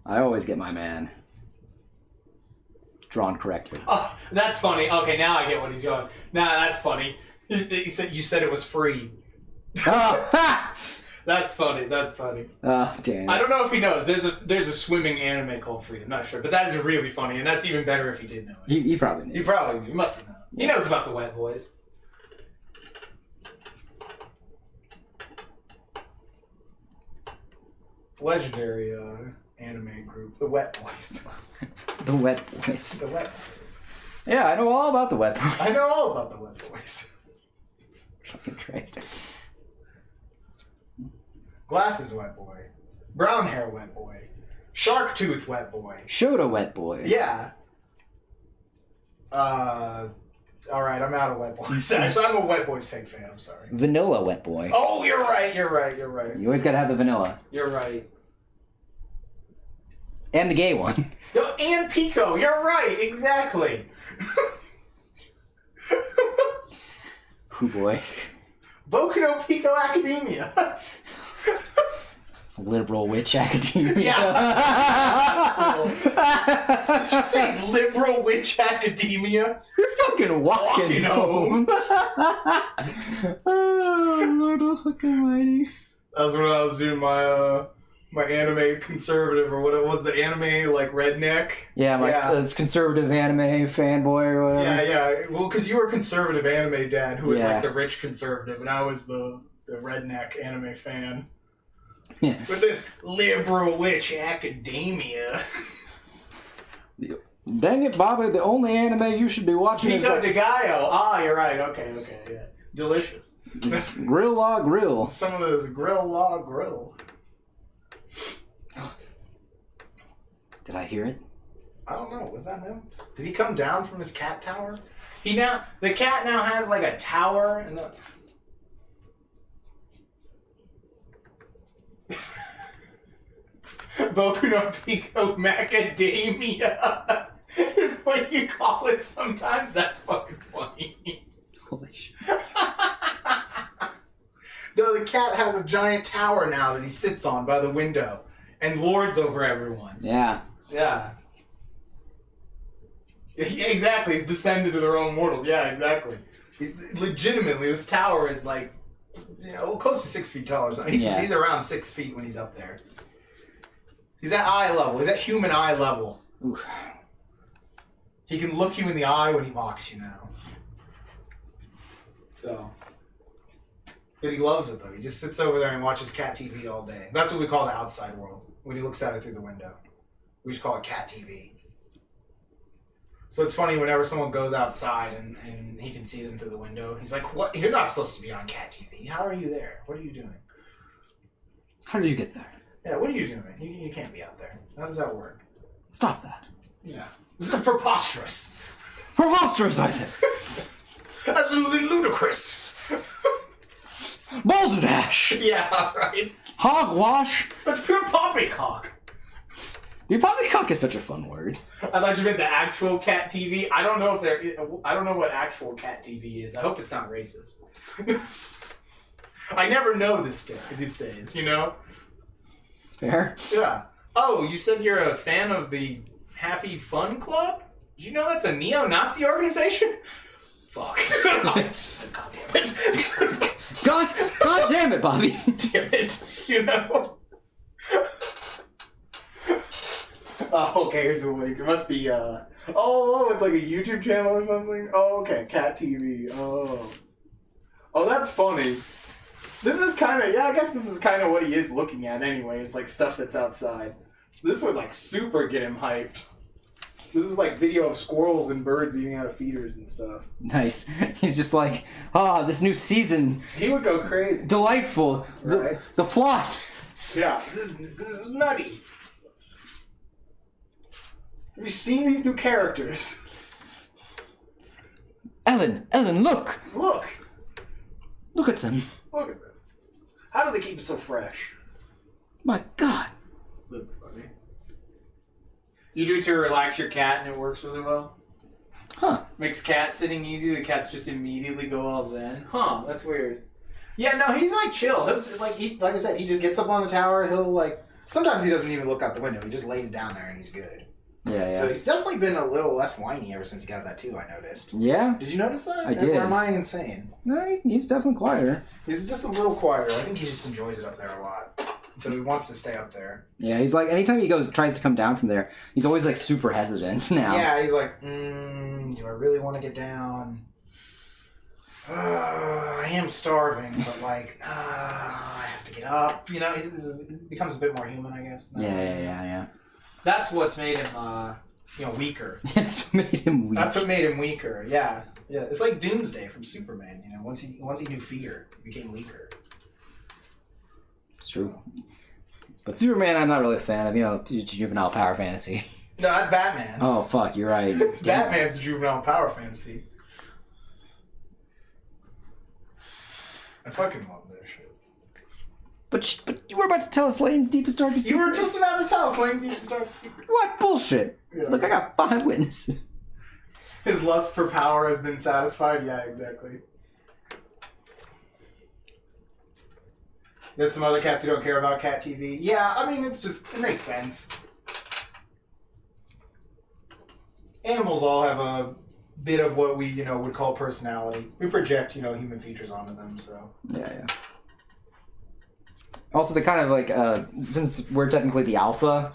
I always get my man. Drawn correctly. Oh, that's funny. Okay, now I get what he's going. Nah, that's funny. You said it was free. Oh, That's funny. oh, damn. I don't know if he knows. There's a swimming anime called Free. I'm not sure, but that is really funny, and that's even better if he did know it. He probably knew. He probably knew. He must have known. He knows about the Wet Boys. Legendary anime group, the Wet Boys. The Wet Boys. The Wet Boys. Yeah, I know all about the Wet Boys. I know all about the Wet Boys. Fucking Christ. Glasses Wet Boy. Brown hair Wet Boy. Shark Tooth Wet Boy. Shoda Wet Boy. Yeah. Alright, I'm out of Wet Boys. Actually, I'm a Wet Boys fake fan, I'm sorry. Vanilla Wet Boy. Oh, you're right. You always gotta have the vanilla. You're right. And the gay one. No, and Pico, you're right, exactly. Hoo boy. Boku no Pico Academia. It's a liberal witch academia. Yeah. Did you say liberal witch academia? You're fucking walking home. Oh, Lord fucking almighty. That's when I was doing my my anime conservative, or what it was, the anime like redneck. Yeah, it's conservative anime fanboy or whatever. Yeah. Well, because you were conservative anime dad, who was like the rich conservative, and I was the redneck anime fan. Yeah. With this liberal witch academia. Dang it, Bobby! The only anime you should be watching is Pizza de Gallo. Ah, you're right. Okay, yeah. Delicious. Grill La Grill. Some of those Grill La Grill. Did I hear it? I don't know. Was that him? Did he come down from his cat tower? The cat now has like a tower and the... Boku no Pico Macadamia is what you call it sometimes. That's fucking funny. Holy shit. No, the cat has a giant tower now that he sits on by the window and lords over everyone. Yeah. Yeah. Yeah, exactly. He's descended to their own mortals. Yeah, exactly. Legitimately, this tower is like, close to 6 feet tall or something. He's around 6 feet when he's up there. He's at eye level. He's at human eye level. Oof. He can look you in the eye when he mocks you now. So. But he loves it, though. He just sits over there and watches cat TV all day. That's what we call the outside world, when he looks at it through the window. We just call it cat TV. So it's funny whenever someone goes outside and he can see them through the window. He's like, "What? You're not supposed to be on cat TV. How are you there? What are you doing? How did you get there? Yeah, what are you doing? You can't be out there. How does that work?" Stop that. Yeah. This is preposterous. Preposterous, I said. Absolutely ludicrous. Balderdash. Yeah, right. Hogwash. That's pure poppycock. Dude, poppycock is such a fun word. I thought you meant the actual cat TV. I don't know what actual cat TV is. I hope it's not racist. I never know these days, Fair. Yeah. Oh, you said you're a fan of the Happy Fun Club? Did you know that's a neo-Nazi organization? Fuck. God damn it. God damn it, Bobby. Damn it. Oh, okay, here's the link. It must be, it's like a YouTube channel or something? Oh, okay, Cat TV. Oh, that's funny. This is kind of, I guess this is kind of what he is looking at anyway, is like stuff that's outside. So this would like super get him hyped. This is like video of squirrels and birds eating out of feeders and stuff. Nice. He's just like, this new season. He would go crazy. Delightful. Right. The plot. Yeah, this is nutty. Have you seen these new characters? Ellen, look. Look at them. Look at this. How do they keep it so fresh? My God. That's funny. You do it to relax your cat and it works really well? Huh. Makes cat sitting easy. The cats just immediately go all zen. Huh, that's weird. Yeah, no, he's like chill. Like I said, he just gets up on the tower. He'll like, sometimes he doesn't even look out the window. He just lays down there and he's good. Yeah. So he's definitely been a little less whiny ever since he got that too, I noticed. Yeah. Did you notice that? I did. Or am I insane? No, he's definitely quieter. He's just a little quieter. I think he just enjoys it up there a lot. So he wants to stay up there. Yeah, he's like, anytime he tries to come down from there, he's always like super hesitant now. Yeah, he's like, do I really want to get down? I am starving, but like, I have to get up. He becomes a bit more human, I guess. Yeah. That's what's made him, weaker. It's made him weak. That's what made him weaker. Yeah. It's like Doomsday from Superman. Once he knew fear, he became weaker. It's true. But Superman, I'm not really a fan of. Juvenile power fantasy. No, that's Batman. Oh fuck, you're right. Batman's a juvenile power fantasy. I fucking love that shit. But you were about to tell us Lane's deepest darkest secret. You were just about to tell us Lane's deepest darkest secret. What bullshit? Yeah. Look, I got 5 witnesses. His lust for power has been satisfied? Yeah, exactly. There's some other cats who don't care about cat TV. Yeah, I mean, it makes sense. Animals all have a bit of what we, would call personality. We project, human features onto them, so. Yeah. Also, they kind of like, since we're technically the alpha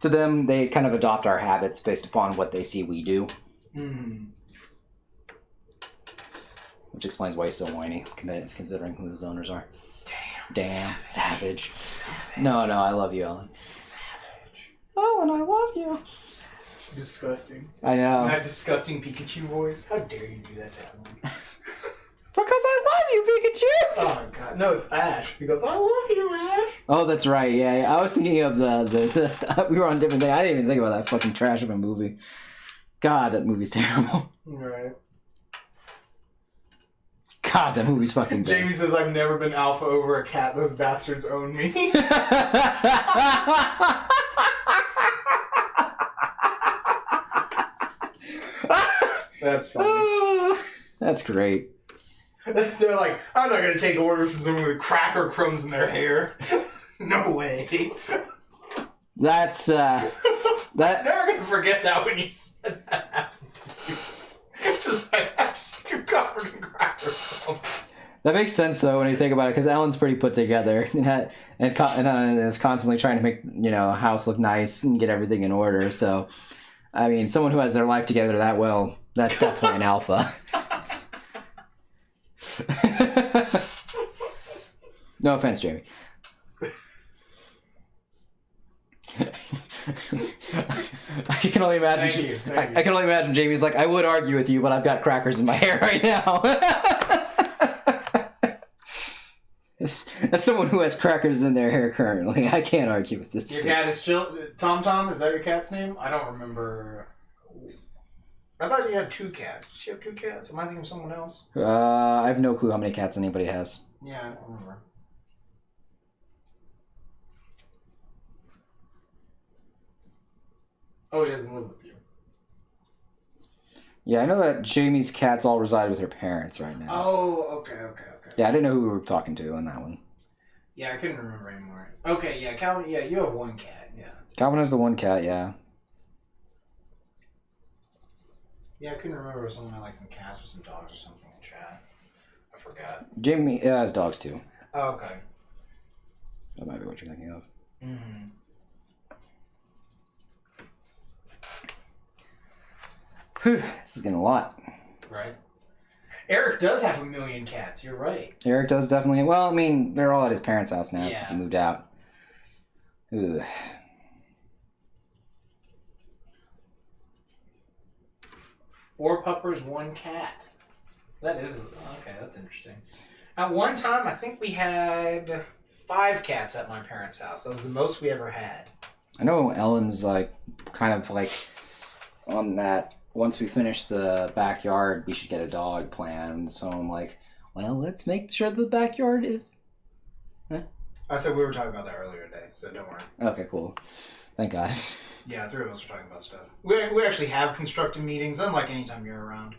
to them, they kind of adopt our habits based upon what they see we do. Mm-hmm. Which explains why he's so whiny, considering who his owners are. Damn. Damn, savage. No, I love you, Ellen. Savage. Ellen, I love you. Disgusting. I know. That disgusting Pikachu voice. How dare you do that to Emily? Because I love you, Pikachu! Oh god, no, it's Ash. He goes, I love you, Ash. Oh, that's right, yeah. I was thinking of the we were on different things. I didn't even think about that fucking trash of a movie. God, that movie's terrible. Right. God, that movie's fucking bad. Jamie says, I've never been alpha over a cat. Those bastards own me. That's funny. That's great. They're like, I'm not going to take orders from someone with cracker crumbs in their hair. No way. That's, I'm never going to forget that when you said that happened to you. Just like, you're covered in cracker crumbs. That makes sense, though, when you think about it, because Ellen's pretty put together and is constantly trying to make, house look nice and get everything in order. So, I mean, someone who has their life together that well, that's definitely an alpha. No offense, Jamie. I can only imagine. Thank you. I can only imagine Jamie's like, I would argue with you, but I've got crackers in my hair right now. As someone who has crackers in their hair currently, I can't argue with this. Your cat is Tom Tom? Is that your cat's name? I don't remember. I thought you had 2 cats. Does she have 2 cats? Am I thinking of someone else? I have no clue how many cats anybody has. Yeah, I don't remember. Oh, he doesn't live with you. Yeah, I know that Jamie's cats all reside with her parents right now. Oh, okay. Yeah, I didn't know who we were talking to on that one. Yeah, I couldn't remember anymore. Okay, yeah, Calvin, yeah, you have 1 cat, yeah. Calvin has the one cat, yeah. Yeah, I couldn't remember if someone had like some cats or some dogs or something in chat. I forgot. Jamie has dogs too. Oh, okay. That might be what you're thinking of. Mm-hmm. Whew, this is getting a lot. Right. Eric does have 1 million cats. You're right. Eric does definitely. Well, I mean, they're all at his parents' house now since he moved out. Ugh. 4 puppers, 1 cat. That is okay. That's interesting. At one time, I think we had 5 cats at my parents' house. That was the most we ever had. I know Ellen's like kind of like on that. Once we finish the backyard, we should get a dog plan. So I'm like, well, let's make sure the backyard is. Huh? I said we were talking about that earlier today, so don't worry. Okay, cool. Thank God. Yeah, 3 of us are talking about stuff. We actually have constructive meetings, unlike anytime you're around.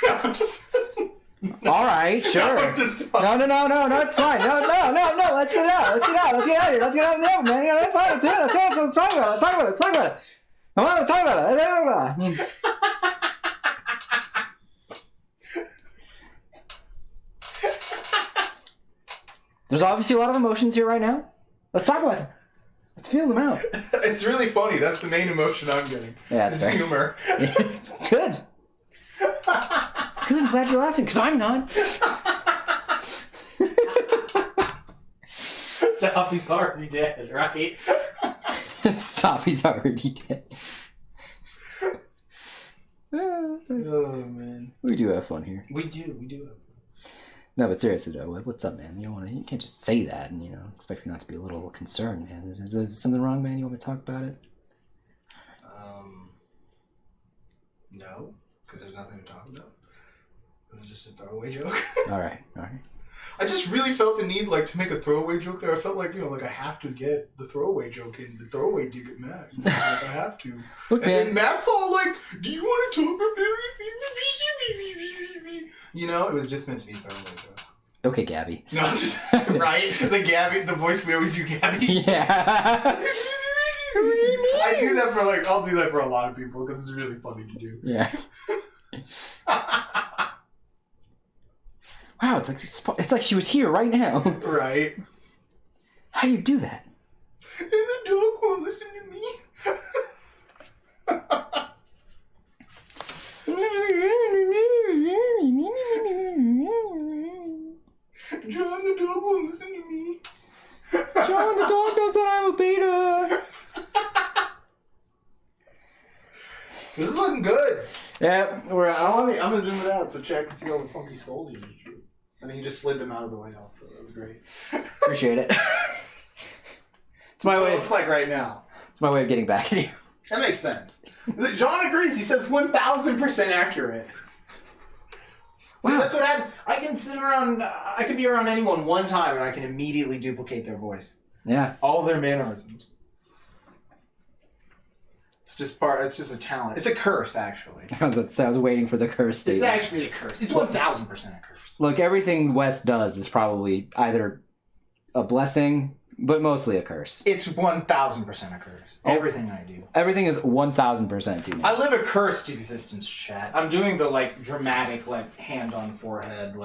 I'm just... All right, sure. No, it's fine. No, let's get it out. Let's get out of here. Let's get out of the oven, man. That's fine. Let's talk about it. Come on, let's talk about it. There's obviously a lot of emotions here right now. Let's talk about them. Let's feel them out. It's really funny. That's the main emotion I'm getting. Yeah, that's fair. Humor. Good. I'm glad you're laughing, because I'm not. Stop, he's already dead, right? Stop, he's already dead. Oh, man. We do have fun here. We do have fun. No, but seriously though, what's up, man? You can't just say that and expect me not to be a little concerned, man. Is something wrong, man? You want me to talk about it? No, because there's nothing to talk about. It was just a throwaway joke. All right. I just really felt the need, to make a throwaway joke there. I felt like, I have to get the throwaway joke in. The throwaway do get Matt. I have to. Look, and man. then Matt's all like, do you want to talk about it was just meant to be a throwaway joke. Okay, Gabby. No, just, right? The voice we always do, Gabby. Yeah. I do that I'll do that for a lot of people because it's really funny to do. Yeah. Wow, it's like she was here right now. Right. How do you do that? And the dog won't listen to me. John, the dog won't This is looking good. Yeah, I'm gonna zoom it out so Chad can see all the funky skulls you just drew. And then you just slid them out of the way also. That was great. appreciate it. It's my way. It's like right now. It's my way of getting back at you. That makes sense. John agrees. He says 1,000% accurate. Wow. See, that's what happens. I can sit around. I can be around anyone one time, and I can immediately duplicate their voice, Yeah. all of their mannerisms. It's just a talent. It's a curse, actually. I was about to say, I was waiting for the curse statement. It's actually a curse. It's 1,000% a curse. Look, everything Wes does is probably either a blessing, but mostly a curse. It's 1,000% a curse. Everything I do. Everything is 1,000% to me. I live a cursed existence, chat. I'm doing the dramatic hand on forehead,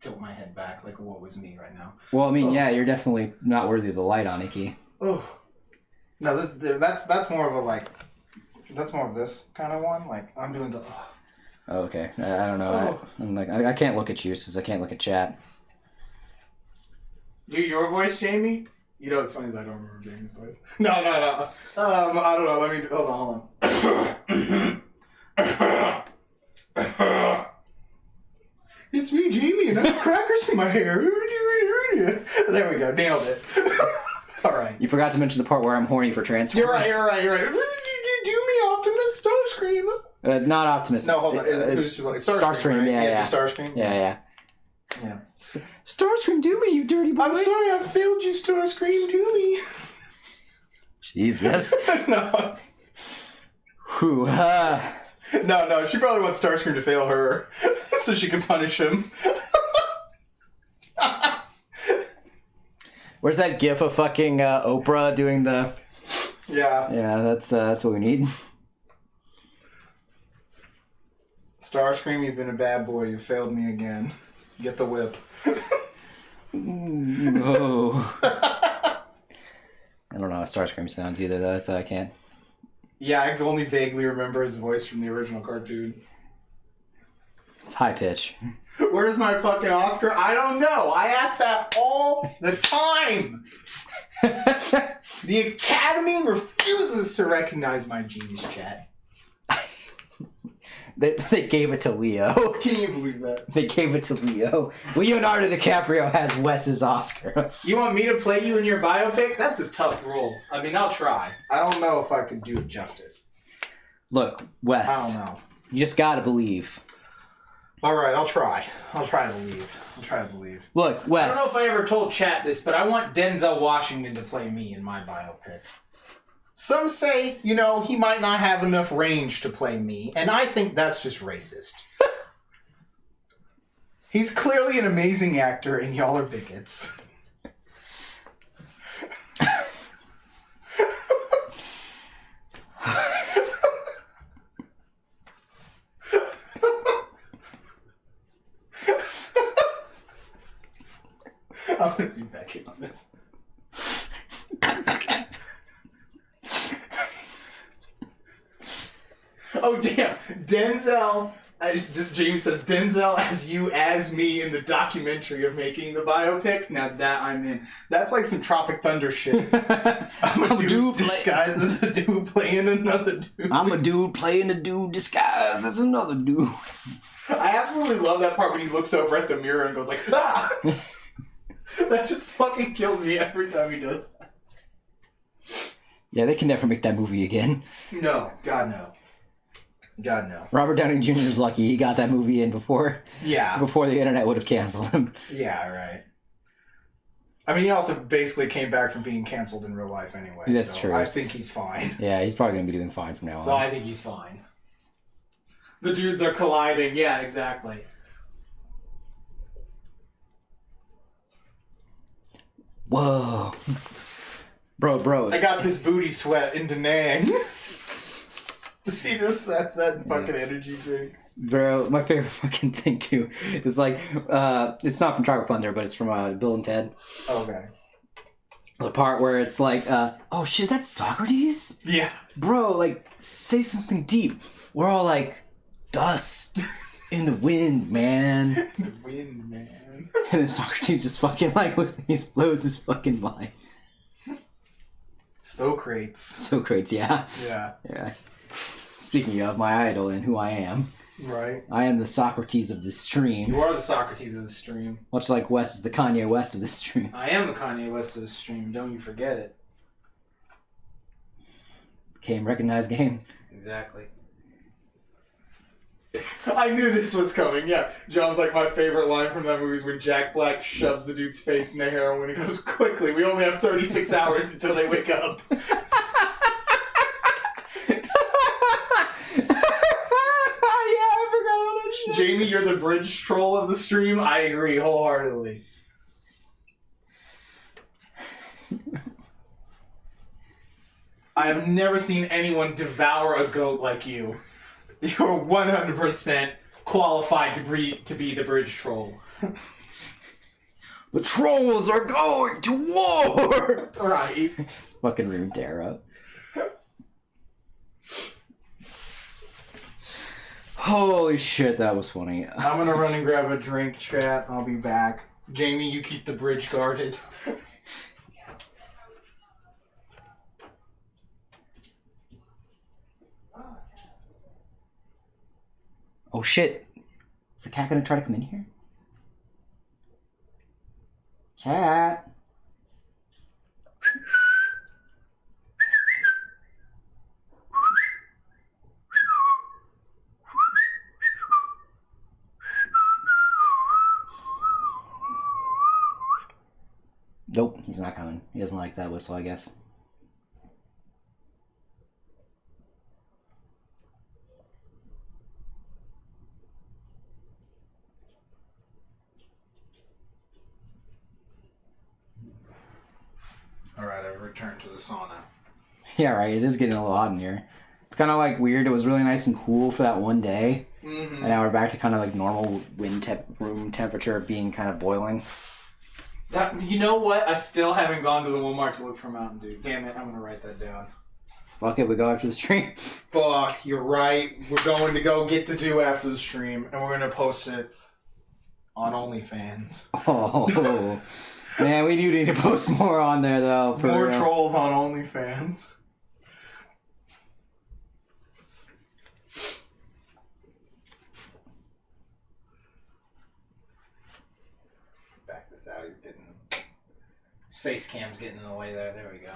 tilt my head back, what was me right now. Well, I mean, yeah, you're definitely not worthy of the light on Icky. Oh, no, that's more of a that's more of this kind of one. I'm doing the. Oh, okay, I don't know. I can't look at you since I can't look at chat. Do your voice, Jamie? You know what's funny is I don't remember Jamie's voice. No. I don't know. Let me hold on. It's me, Jamie, and I have crackers in my hair. There we go. Nailed it. All right. You forgot to mention the part where I'm horny for Transformers. You're right. Do me, Optimus Starscream. Not Optimus. No, hold on. It's Starscream, right? yeah. Starscream. Yeah. Starscream, do me, you dirty boy. I'm sorry, I failed you, Starscream, do me. Jesus. No. Whew, No, she probably wants Starscream to fail her so she can punish him. Where's that gif of fucking Oprah doing the... Yeah. Yeah, that's what we need. Starscream, you've been a bad boy. You failed me again. Get the whip. Oh. I don't know how Starscream sounds either, though, so I can't. Yeah, I can only vaguely remember his voice from the original cartoon. It's high pitch. Where's my fucking Oscar? I don't know. I ask that all the time. The Academy refuses to recognize my genius, chat. They gave it to Leo. Can you believe that? They gave it to Leo. Leonardo DiCaprio has Wes's Oscar. You want me to play you in your biopic? That's a tough role. I mean, I'll try. I don't know if I could do it justice. Look, Wes. I don't know. You just gotta believe. Alright, I'll try. I'll try to believe. Look, Wes. I don't know if I ever told chat this, but I want Denzel Washington to play me in my biopic. Some say, he might not have enough range to play me, and I think that's just racist. He's clearly an amazing actor, and y'all are bigots. I'm gonna zoom back in on this. Oh damn, Denzel. James says Denzel as you as me in the documentary of making the biopic. Now that I'm in, that's like some Tropic Thunder shit. I'm a dude disguised as a dude playing another dude. I'm a dude playing a dude disguised as another dude. I absolutely love that part when he looks over at the mirror and goes like, ah! That just fucking kills me every time he does that. Yeah, they can never make that movie again. No, God no. God no. Robert Downey Jr. is lucky he got that movie in before the internet would have canceled him. Yeah, right. I mean, he also basically came back from being canceled in real life anyway. That's true. I think he's fine. Yeah, he's probably going to be doing fine from now on. So I think he's fine. The dudes are colliding. Yeah, exactly. Whoa. Bro. I got this booty sweat in Da Nang. He just has that fucking energy drink. Bro, my favorite fucking thing too is it's not from Tropic Thunder, but it's from Bill and Ted. Okay. The part where it's like, oh shit, is that Socrates? Yeah. Bro, say something deep. We're all like, dust in the wind, man. The wind, man. And then Socrates just fucking he blows his fucking mind. Socrates. Socrates, yeah. Yeah. Yeah. Speaking of my idol and who I am, Right. I am the Socrates of this stream. You are the Socrates of the stream. Much like Wes is the Kanye West of this stream. I am the Kanye West of the stream. Don't you forget it. Game, recognized game. Exactly. I knew this was coming, yeah. John's like, my favorite line from that movie is when Jack Black shoves the dude's face in the heroin and he goes, quickly, we only have 36 hours until they wake up. Jamie, you're the bridge troll of the stream. I agree wholeheartedly. I have never seen anyone devour a goat like you. You're 100% qualified to be the bridge troll. The trolls are going to war! Right. It's fucking Runeterra. Holy shit, that was funny. I'm gonna run and grab a drink, chat. I'll be back. Jamie, you keep the bridge guarded. Oh shit. Is the cat gonna try to come in here? Cat. Nope, he's not coming. He doesn't like that whistle, I guess. Alright, I've returned to the sauna. Yeah, right. It is getting a little hot in here. It's kind of like weird. It was really nice and cool for that one day. Mm-hmm. And now we're back to kind of like normal room temperature of being kind of boiling. You know what? I still haven't gone to the Walmart to look for Mountain Dew. Damn it, I'm going to write that down. Fuck it, we go after the stream. Fuck, you're right. We're going to go get the Dew after the stream, and we're going to post it on OnlyFans. Oh, man, we do need to post more on there, though. More trolls on OnlyFans. Back this out. His face cam's getting in the way there. There we go.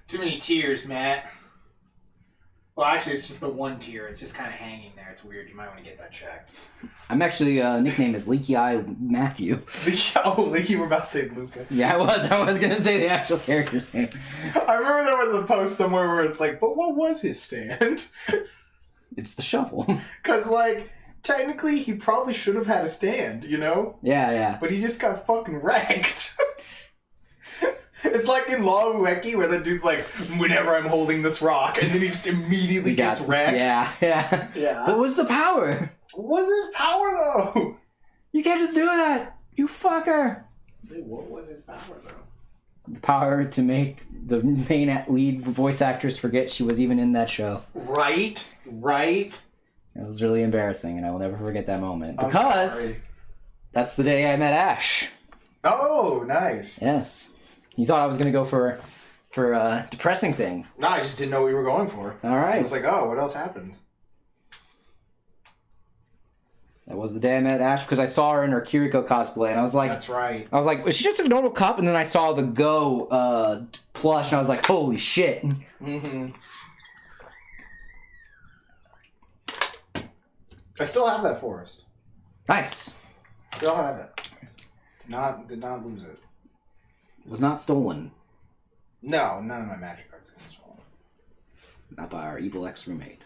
Too many tears, Matt. Well, actually, it's just the one tear. It's just kind of hanging there. It's weird. You might want to get that checked. I'm actually, nickname is Leaky Eye Matthew. You were about to say Luca. Yeah, I was going to say the actual character's name. I remember there was a post somewhere where it's like, but what was his stand? It's the shovel. Because, like, technically, he probably should have had a stand, you know? Yeah. But he just got fucking wrecked. It's like in Law of Ueki, where the dude's like, whenever I'm holding this rock, and then he just immediately gets wrecked. Yeah. What was the power? What was his power, though? You can't just do that. You fucker. Dude, what was his power, though? The power to make the main lead voice actress forget she was even in that show. Right. It was really embarrassing, and I will never forget that moment. I'm Because sorry. That's the day I met Ash. Oh, nice. Yes. You thought I was going to go for a depressing thing. No, I just didn't know what you were going for. All right. I was like, oh, what else happened? That was the day I met Ash because I saw her in her Kiriko cosplay, and I was like... That's right. I was like, is she just a normal cup? And then I saw the Go plush, and I was like, holy shit. Mm-hmm. I still have that forest. Nice. Still have it. Did not lose it. It was not stolen. No, none of my magic cards have been stolen. Not by our evil ex-roommate.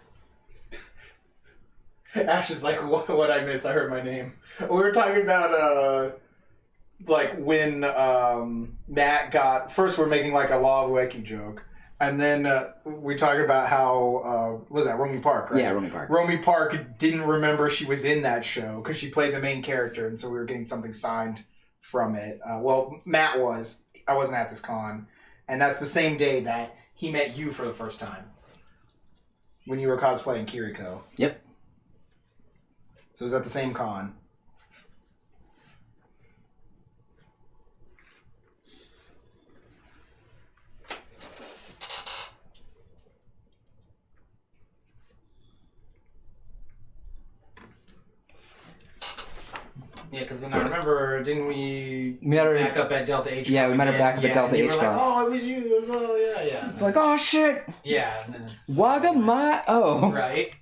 Ash is like, what I miss? I heard my name. We were talking about, like, when Matt got... First, we're making, like, a Law of Ueki joke. And then we talked about how... what was that? Romy Park, right? Yeah, Romy Park. Romy Park didn't remember she was in that show because she played the main character, and so we were getting something signed from it. Well, Matt was. I wasn't at this con. And that's the same day that he met you for the first time. When you were cosplaying Kiriko. Yep. So it was at the same con. Yeah, because then I remember, didn't we met her back up at Delta H? Yeah, we met her back up at Delta H. Like, oh, it was you. Oh, yeah. It's like, oh shit. Yeah, and then it's Right.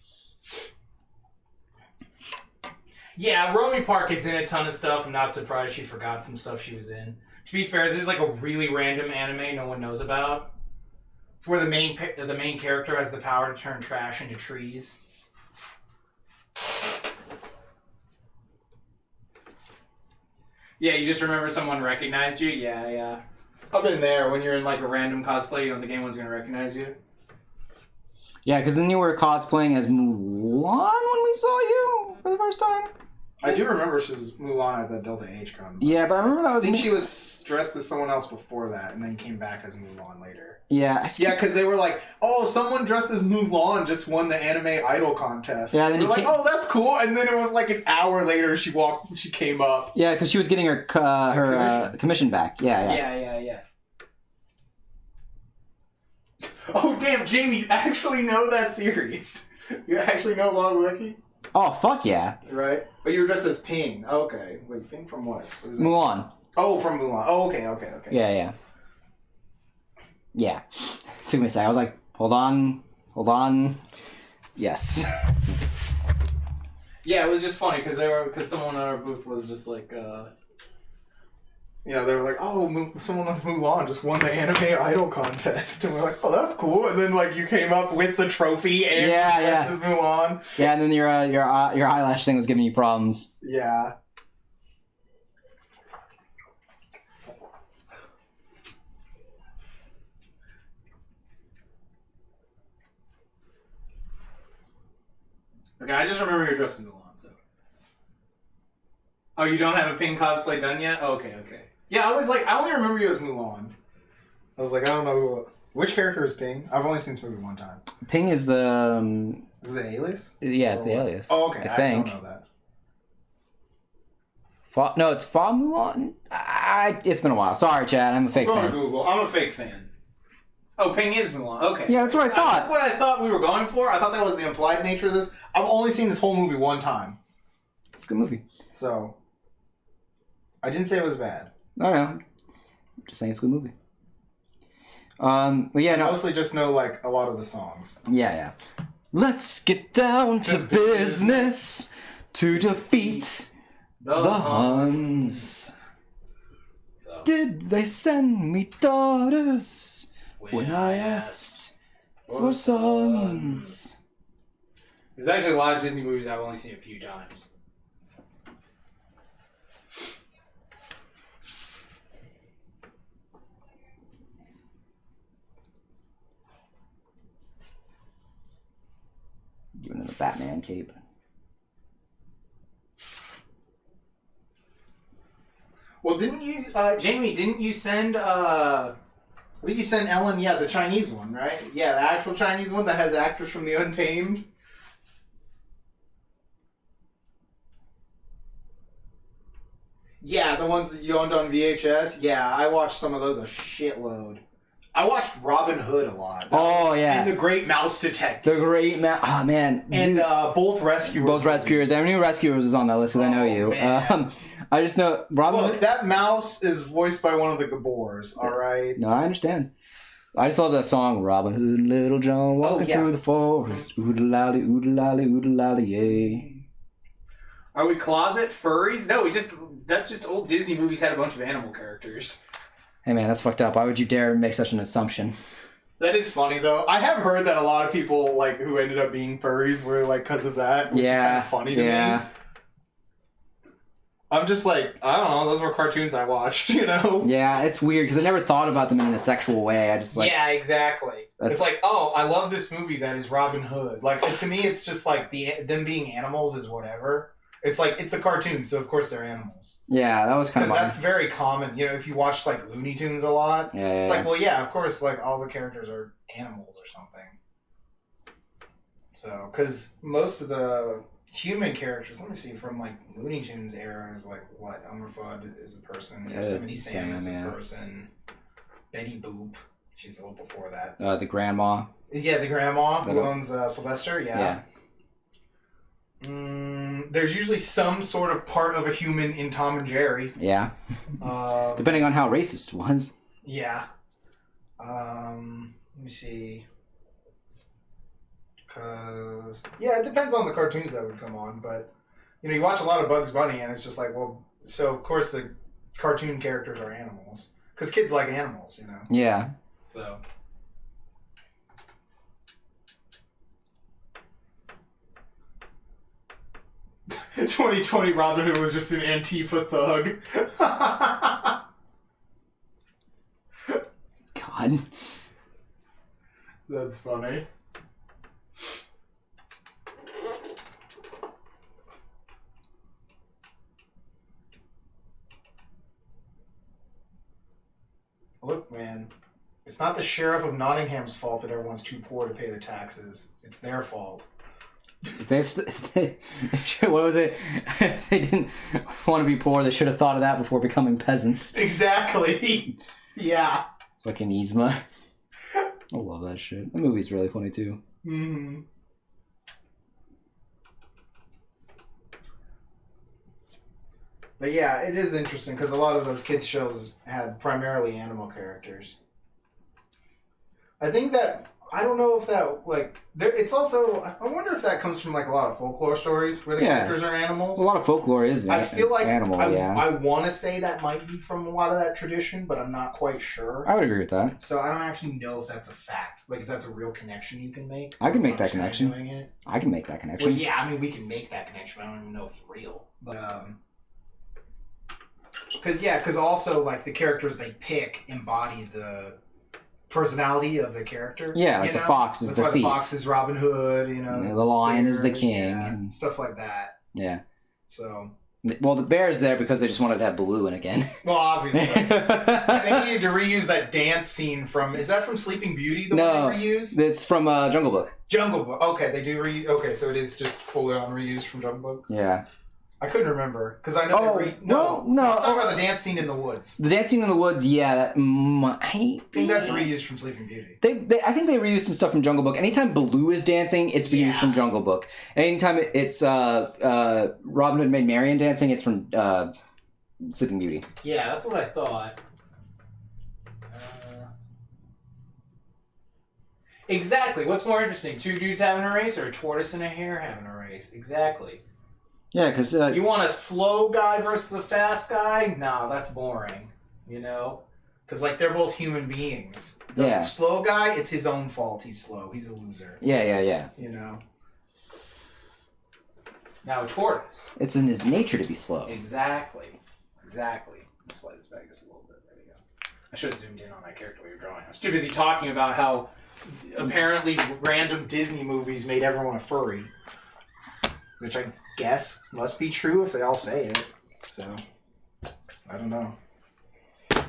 Yeah, Romy Park is in a ton of stuff. I'm not surprised she forgot some stuff she was in. To be fair, this is like a really random anime no one knows about. It's where the main character has the power to turn trash into trees. Yeah, you just remember someone recognized you? Yeah. I've been there. When you're in like a random cosplay, you don't think anyone's going to recognize you? Yeah, because then you were cosplaying as Mulan when we saw you for the first time. I do remember she was Mulan at the Delta H con. Yeah, but I remember that was... I think she was dressed as someone else before that, and then came back as Mulan later. Yeah. Yeah, because they were like, oh, someone dressed as Mulan just won the Anime Idol contest. Yeah, then we're like, oh, that's cool. And then it was like an hour later, she came up. Yeah, because she was getting her commission back. Yeah. Oh, damn, Jamie, you actually know that series. You actually know Long Wiki? Oh, fuck yeah. Right? But you were dressed as Ping. Okay. Wait, Ping from what? Mulan. Oh, from Mulan. Oh, okay. Yeah. Took me a second. I was like, hold on. Yes. Yeah, it was just funny because someone at our booth was just like, Yeah, they were like, oh, someone else Mulan just won the Anime Idol contest. And we're like, oh, that's cool. And then, like, you came up with the trophy and dressed as Mulan. Yeah, and then your eyelash thing was giving you problems. Yeah. Okay, I just remember you're dressed as Mulan, so. Oh, you don't have a Ping cosplay done yet? Oh, okay. Yeah, I only remember you as Mulan. I was like, I don't know which character is Ping. I've only seen this movie one time. Ping is the... Is it the alias? Yeah, it's the alias. Oh, okay. I think. don't know that. No, it's Fa Mulan. It's been a while. Sorry, Chad. I'm a fake Go fan. to Google. I'm a fake fan. Oh, Ping is Mulan. Okay. Yeah, that's what I thought. That's what I thought we were going for. I thought that was the implied nature of this. I've only seen this whole movie one time. Good movie. So, I didn't say it was bad. No. Just saying it's a good movie. But yeah, I no. mostly just know, like, a lot of the songs. Yeah. Let's get down to business to defeat the Huns. So, Did they send me daughters when I asked for sons? There's actually a lot of Disney movies I've only seen a few times. Giving him a Batman cape. Well, didn't you, Jamie, didn't you send, I think you sent Ellen, the Chinese one, right? Yeah, the actual Chinese one that has actors from The Untamed. Yeah, the ones that you owned on VHS. Yeah, I watched some of those a shitload. I watched Robin Hood a lot. Oh, yeah. And The Great Mouse Detective. The Great Oh, man. And both Rescuers. Both Rescuers. I knew Rescuers was on that list because I know you. Man. I just know... Look, that mouse is voiced by one of the Gabors, alright? No, I understand. I just love that song, Robin Hood and Little John walking through the forest. Oodle-lally, oodle-lally, oodle-lally, yay. Are we closet furries? No, that's just old Disney movies had a bunch of animal characters. Hey man, that's fucked up. Why would you dare make such an assumption? That is funny though. I have heard that a lot of people like who ended up being furries were like because of that, which is kind of funny to me. I'm just like, I don't know, those were cartoons I watched, you know? Yeah, it's weird because I never thought about them in a sexual way. I just like... Yeah, exactly. It's like, oh, I love this movie that is Robin Hood. Like, to me, it's just like them being animals is whatever. It's like, it's a cartoon, so of course they're animals. Yeah, that was kind of... Because that's very common. You know, if you watch like Looney Tunes a lot, it's like, well, yeah, of course, like all the characters are animals or something. So, because most of the human characters, let me see, from like Looney Tunes era is like what? Elmer Fudd is a person, Yosemite Sam is a person, Betty Boop, she's a little before that. The grandma. Yeah, the grandma who owns Sylvester, yeah. There's usually some sort of part of a human in Tom and Jerry. Yeah. Depending on how racist it was. Yeah. Let me see. Cause it depends on the cartoons that would come on, but you watch a lot of Bugs Bunny, and it's just like, well, so of course the cartoon characters are animals, because kids like animals, Yeah. So. 2020 Robin Hood was just an Antifa thug. God. That's funny. Look, man. It's not the sheriff of Nottingham's fault that everyone's too poor to pay the taxes. It's their fault. What was it? If they didn't want to be poor, they should have thought of that before becoming peasants. Exactly. Yeah. Fucking Yzma. I love that shit. The movie's really funny too. Mm-hmm. But yeah, it is interesting because a lot of those kids shows had primarily animal characters. I think that I don't know if that it's also I wonder if that comes from a lot of folklore stories where the characters are animals. A lot of folklore is I feel like animal. I want to say that might be from a lot of that tradition, but I'm not quite sure. I would agree with that. So I don't actually know if that's a fact, if that's a real connection you can make. I can make that connection. Doing it. I can make that connection. Well, yeah, I mean we can make that connection. But I don't even know if it's real, but because also the characters they pick embody the personality of the character. Yeah, the fox is That's the why thief. The fox is Robin Hood, the lion is the king. And stuff like that. Yeah. So. Well, the bear's there because they just wanted to have Baloo in again. Well, obviously. I think you need to reuse that dance scene from... Is that from Sleeping Beauty, one they reused? It's from Jungle Book. Jungle Book. Okay, they do Okay, so it is just fully on reused from Jungle Book? Yeah. I couldn't remember because I know No. I'm talking about the dance scene in the woods. The dance scene in the woods, yeah, I think that's reused from Sleeping Beauty. I think they reused some stuff from Jungle Book. Anytime Baloo is dancing, it's reused from Jungle Book. Anytime it's Robin Hood Maid Marian dancing, it's from Sleeping Beauty. Yeah, that's what I thought. Exactly. What's more interesting, two dudes having a race or a tortoise and a hare having a race? Exactly. Yeah, because... you want a slow guy versus a fast guy? No, that's boring. Because, they're both human beings. The slow guy, it's his own fault he's slow. He's a loser. Yeah. Now, a tortoise. It's in his nature to be slow. Exactly. Let's slide this back just a little bit. There we go. I should have zoomed in on that character we were drawing. I was too busy talking about how apparently random Disney movies made everyone a furry. Which I guess must be true if they all say it. So, I don't know.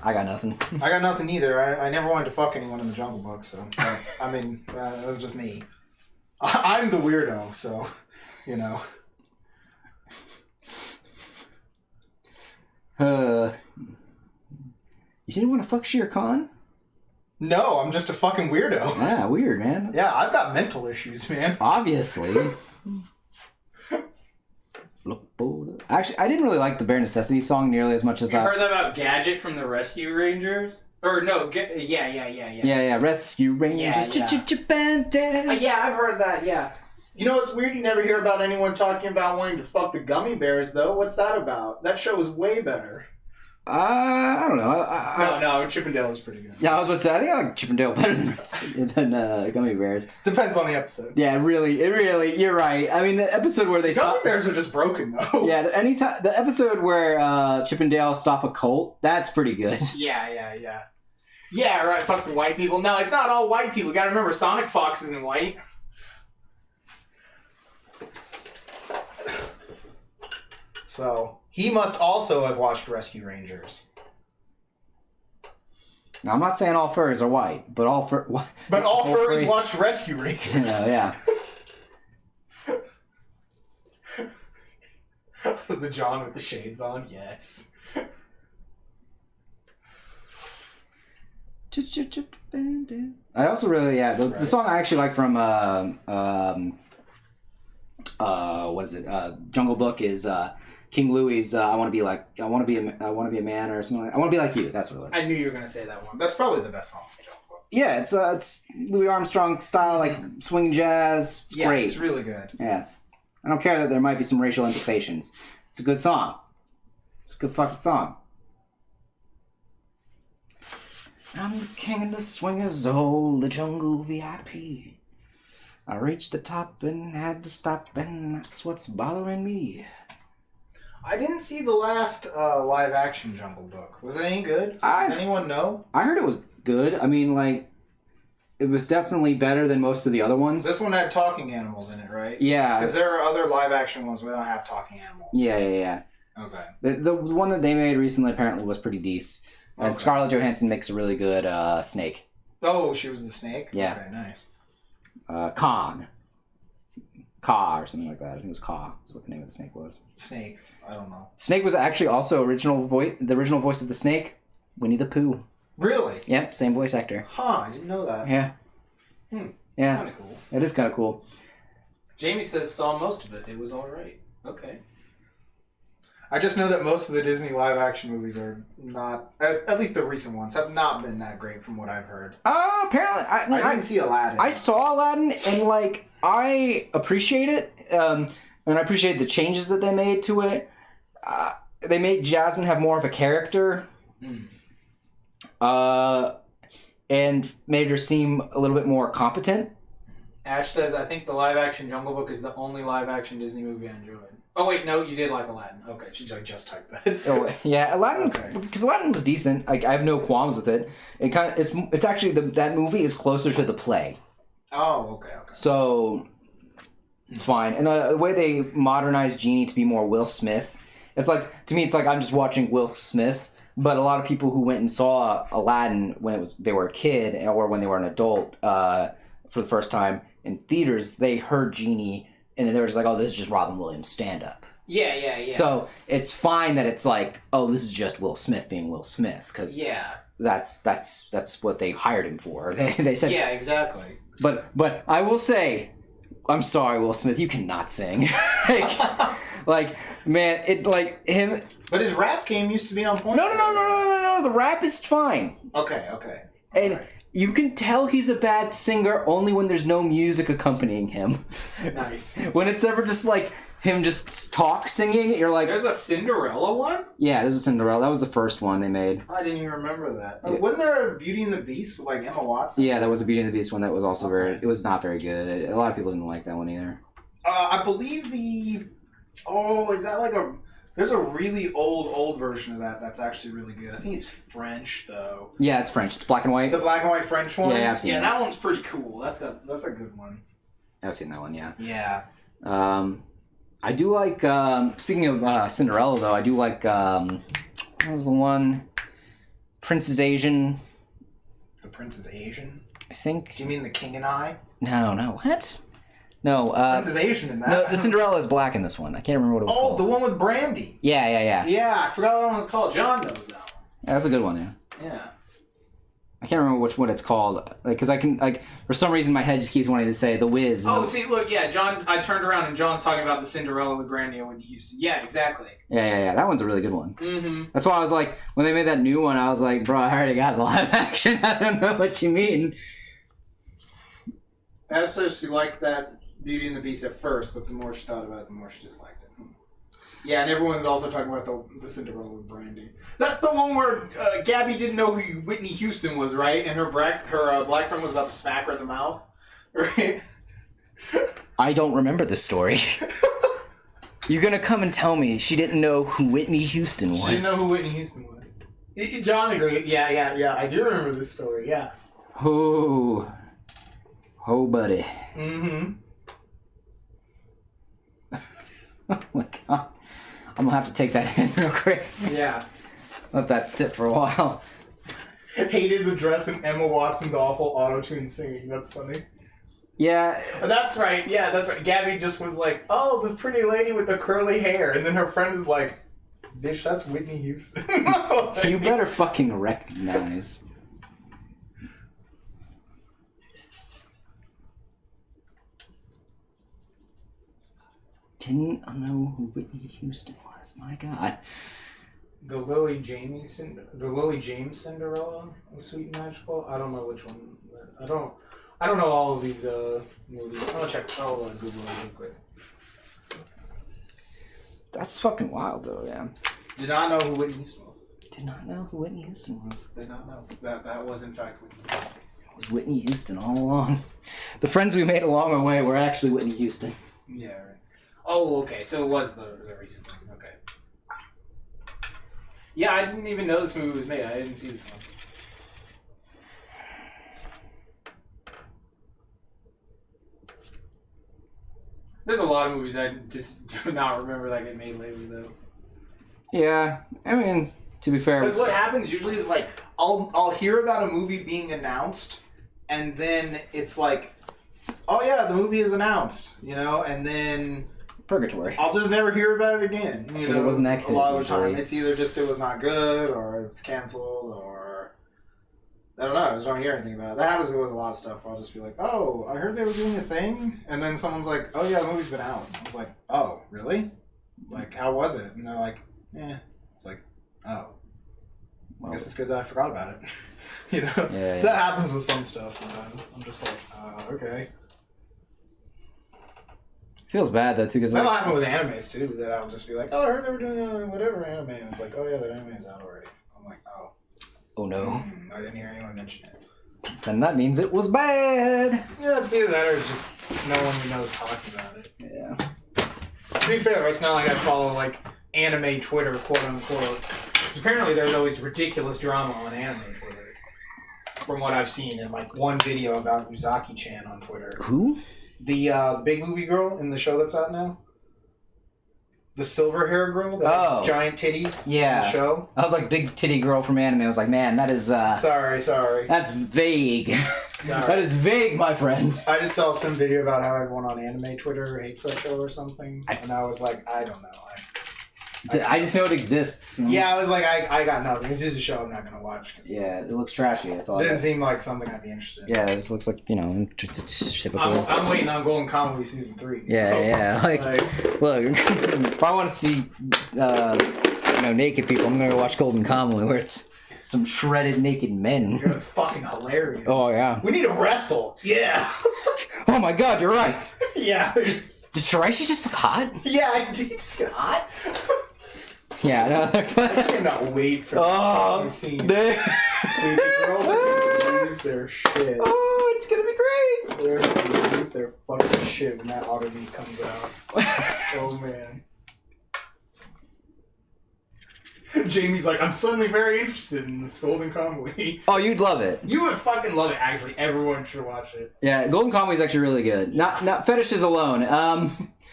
I got nothing. I got nothing either. I never wanted to fuck anyone in the Jungle Book, so... that was just me. I'm the weirdo, so, You didn't want to fuck Shere Khan? No, I'm just a fucking weirdo. Yeah, weird, man. Yeah, I've got mental issues, man. Obviously. Actually, I didn't really like the Bare Necessity song nearly as much as I heard that about Gadget from the Rescue Rangers? Or no, yeah. Rescue Rangers. Yeah, I've heard that, yeah. You know what's weird? You never hear about anyone talking about wanting to fuck the gummy bears, though. What's that about? That show was way better. I don't know. No, Chippendale is pretty good. Yeah, I was about to say, I think I like Chippendale better than Gummy Bears. Depends on the episode. Yeah, it really, you're right. I mean, the episode where they Gummy Bears are just broken, though. Yeah, the episode where Chippendale stop a cult, that's pretty good. Yeah. Yeah, right, fucking white people. No, it's not all white people. You gotta remember, Sonic Fox isn't white. So... He must also have watched Rescue Rangers. Now, I'm not saying all furries are white, but all furries watched Rescue Rangers. Yeah. The John with the shades on, yes. I also really, the song I actually like from what is it? Jungle Book is King Louis's. I want to be a man or something. I want to be like you. That's what it was. I knew you were gonna say that one. That's probably the best song in Jungle Book. Yeah, it's Louis Armstrong style, like swing jazz. It's great. It's really good. Yeah, I don't care that there might be some racial implications. It's a good song. It's a good fucking song. I'm the king of the swingers, oh, the jungle VIP. I reached the top and had to stop, and that's what's bothering me. I didn't see the last live action Jungle Book. Was it any good? Does anyone know? I heard it was good. I mean, like, it was definitely better than most of the other ones. This one had talking animals in it, right? Yeah. Because there are other live action ones where they don't have talking animals. Yeah. Okay. The one that they made recently apparently was pretty decent. And Okay. Scarlett Johansson makes a really good snake. Oh, she was the snake? Yeah. Okay, nice. Khan. Ka or something like that. I think it was Ka is what the name of the snake was. Snake. I don't know. Snake was actually also the original voice of the snake, Winnie the Pooh. Really? Yep, same voice actor. Huh, I didn't know that. Yeah. Yeah. Kind of cool. It is kind of cool. Jamie says saw most of it. It was all right. Okay. I just know that most of the Disney live action movies are not, at least the recent ones, have not been that great from what I've heard. Apparently, I didn't see Aladdin. I saw Aladdin, and like I appreciate it, and I appreciate the changes that they made to it. They made Jasmine have more of a character, and made her seem a little bit more competent. Ash says, I think the live-action Jungle Book is the only live-action Disney movie I enjoyed. Oh, wait, no, you did like Aladdin. Okay, she just typed that. Oh, yeah, Aladdin, because Aladdin was decent. Like, I have no qualms with it. It kind of, it's actually, that movie is closer to the play. Oh, okay. So, it's fine. And the way they modernized Genie to be more Will Smith, it's like, to me, it's like I'm just watching Will Smith, but a lot of people who went and saw Aladdin when they were a kid, or when they were an adult, for the first time in theaters, they heard Genie, and they were just like, oh, this is just Robin Williams stand-up. Yeah. So it's fine that it's like, oh, this is just Will Smith being Will Smith, because that's what they hired him for. They said, yeah, exactly. But I will say, I'm sorry, Will Smith, you cannot sing. like, man, it like him. But his rap game used to be on point. No. The rap is fine. Okay. And Alright. you can tell he's a bad singer only when there's no music accompanying him. Nice. When it's ever just like him just singing, you're like... There's a Cinderella one? Yeah, there's a Cinderella. That was the first one they made. I didn't even remember that. Yeah. Wasn't there a Beauty and the Beast with like Emma Watson? Yeah, there was a Beauty and the Beast one that was also it was not very good. A lot of people didn't like that one either. I believe is that like there's a really old version of that's actually really good. I think it's French though. Yeah, it's French. It's black and white. The black and white French one? Yeah, I've seen that. That one's pretty cool. That's a good one. I've seen that one, yeah. Yeah. I do like, speaking of Cinderella, though, I do like, what was the one? Prince is Asian. The Prince is Asian? I think. Do you mean The King and I? No, what? No, Prince is Asian in that. No, the Cinderella is black in this one. I can't remember what it was called. Oh, the one with Brandy. Yeah. Yeah, I forgot what that one's called. John knows that one. Yeah, that's a good one, yeah. Yeah. I can't remember which one it's called, because I can, like, for some reason my head just keeps wanting to say The Wiz. Oh, see, look, yeah, John, I turned around and John's talking about the Cinderella with Brandy and Whitney Houston. Yeah, exactly. Yeah. That one's a really good one. Mm-hmm. That's why I was like, when they made that new one, I was like, bro, I already got the live action. I don't know what you mean. As such, she liked that Beauty and the Beast at first, but the more she thought about it, the more she just liked it. Yeah, and everyone's also talking about the Cinderella with Brandy. That's the one where Gabby didn't know who Whitney Houston was, right? And her black friend was about to smack her in the mouth, right? I don't remember this story. You're gonna come and tell me she didn't know who Whitney Houston was. She didn't know who Whitney Houston was. John agreed. Yeah. I do remember this story, yeah. Oh, buddy. Mm-hmm. Oh my god. I'm gonna have to take that in real quick. Yeah. Let that sit for a while. Hated the dress and Emma Watson's awful auto-tune singing. That's funny. Yeah. That's right. Yeah, that's right. Gabby just was like, oh, the pretty lady with the curly hair. And then her friend is like, bitch, that's Whitney Houston. You better fucking recognize. didn't know who Whitney Houston was. My God. The Lily James Cinderella was Sweet and Magical. I don't know which one. I don't know all of these movies. I'm gonna check. I'll Google it real quick. That's fucking wild, though. Yeah. Did not know who Whitney Houston was. Did not know who Whitney Houston was. Did not know that was in fact Whitney Houston. It was Whitney Houston all along. The friends we made along our way were actually Whitney Houston. Yeah. Right. Oh, okay. So it was the recent one. Okay. Yeah, I didn't even know this movie was made. I didn't see this one. There's a lot of movies I just do not remember that get made lately, though. Yeah, I mean, to be fair, Because what happens usually is like I'll hear about a movie being announced, and then it's like, oh yeah, the movie is announced, you know, and then purgatory. I'll just never hear about it again. You know, it wasn't that good, a lot of the time. usually. It's either just it was not good, or it's canceled, or I don't know. I just don't hear anything about it. That happens with a lot of stuff. Where I'll just be like, oh, I heard they were doing a thing, and then someone's like, oh yeah, the movie's been out. I was like, oh really? Like, how was it? And they're like, It's like, oh. I guess it's good that I forgot about it. You know? Yeah. That happens with some stuff sometimes. I'm just like, okay. Feels bad though too, because That'll happen with animes too, that I'll just be like, oh, I heard they were doing whatever anime, and it's like, oh yeah, that anime is out already. I'm like, oh. Oh no. I didn't hear anyone mention it. Then that means it was bad. Yeah, it's either that or it's just no one we know is talking about it. Yeah. To be fair, it's not like I follow like anime Twitter, quote unquote. Because apparently there's always ridiculous drama on anime Twitter. From what I've seen in like one video about Uzaki-chan on Twitter. Who? The big movie girl in the show that's out now. The silver hair girl that has giant titties in the show. I was like big titty girl from anime. I was like, man, that is Sorry. That's vague. Sorry. That is vague, my friend. I just saw some video about how everyone on anime Twitter hates that show or something. And I was like, I don't know. I just know it exists. Yeah, I was like, I got nothing. It's just a show I'm not going to watch. Yeah, it looks trashy. That's all. It didn't seem like something I'd be interested in. Yeah, it just looks like, typical. I'm waiting on Golden Kamuy Season 3. Yeah. Like, look, if I want to see, naked people, I'm going to watch Golden Kamuy, where it's some shredded naked men. It's fucking hilarious. Oh, yeah. We need to wrestle. Yeah. Oh, my God, you're right. Yeah. Did Shiraishi just look hot? Yeah, did he just get hot? Yeah, no. I cannot wait for the scene. Dude, the girls are gonna lose their shit. Oh, it's gonna be great. They're gonna lose their fucking shit when that auto beat comes out. Oh man. Jamie's like, I'm suddenly very interested in this Golden Kamuy. Oh, you'd love it. You would fucking love it. Actually, everyone should watch it. Yeah, Golden Kamuy is actually really good. Not fetishes alone.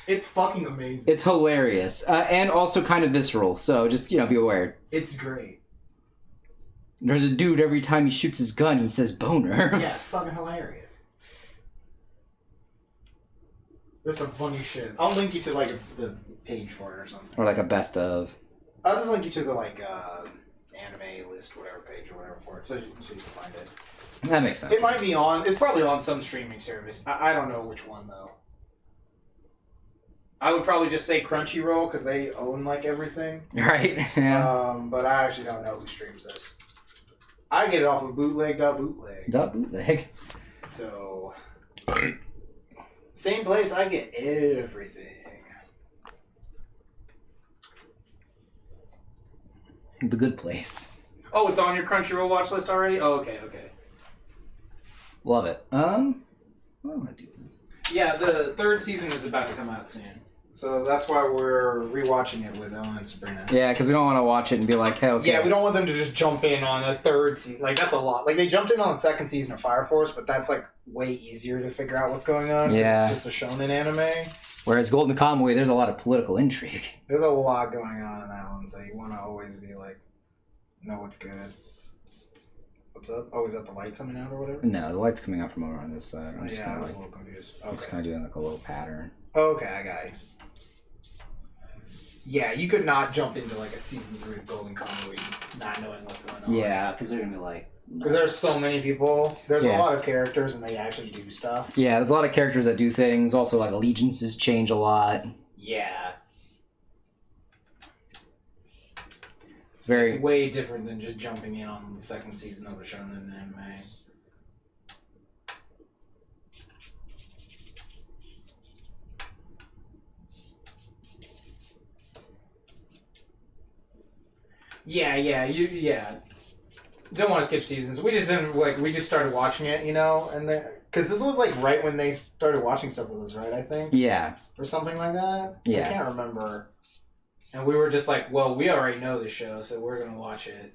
It's fucking amazing. It's hilarious and also kind of visceral. So just be aware. It's great. There's a dude every time he shoots his gun, he says boner. Yeah, it's fucking hilarious. There's some funny shit. I'll link you to like the page for it or something. Or like a best of. I'll just link you to the anime list, whatever page or whatever for it, so you can find it. That makes sense. It might be on. It's probably on some streaming service. I don't know which one though. I would probably just say Crunchyroll because they own like everything. Right. Yeah. But I actually don't know who streams this. I get it off of bootleg.bootleg. Bootleg. So same place I get everything. The Good Place. Oh, it's on your Crunchyroll watch list already? Oh, okay. Love it. How do I do this? Yeah, the third season is about to come out soon. So that's why we're rewatching it with Ellen and Sabrina. Yeah, because we don't want to watch it and be like, hey, okay. Yeah, we don't want them to just jump in on a third season. Like, that's a lot. Like, they jumped in on the second season of Fire Force, but that's, like, way easier to figure out what's going on. Yeah. It's just a shonen anime. Whereas Golden Kamuy, there's a lot of political intrigue. There's a lot going on in that one, so you want to always be, like, know what's good. What's up? Oh, is that the light coming out or whatever? No, the light's coming out from over on this side. I was a little confused. Okay. I'm just kind of doing, like, a little pattern. Okay, I got you. Yeah, you could not jump into like a season 3 of Golden Kamuy not knowing what's going on. Yeah, because they're gonna be like. Because there's so many people. There's a lot of characters, and they actually do stuff. Yeah, there's a lot of characters that do things. Also, like allegiances change a lot. Yeah. Very It's way different than just jumping in on the second season of a shonen anime. Yeah. Don't want to skip seasons. We just didn't we just started watching it, and because this was right when they started watching stuff with us, right? I think. Yeah. Or something like that. Yeah. I can't remember. And we were just like, well, we already know the show, so we're gonna watch it.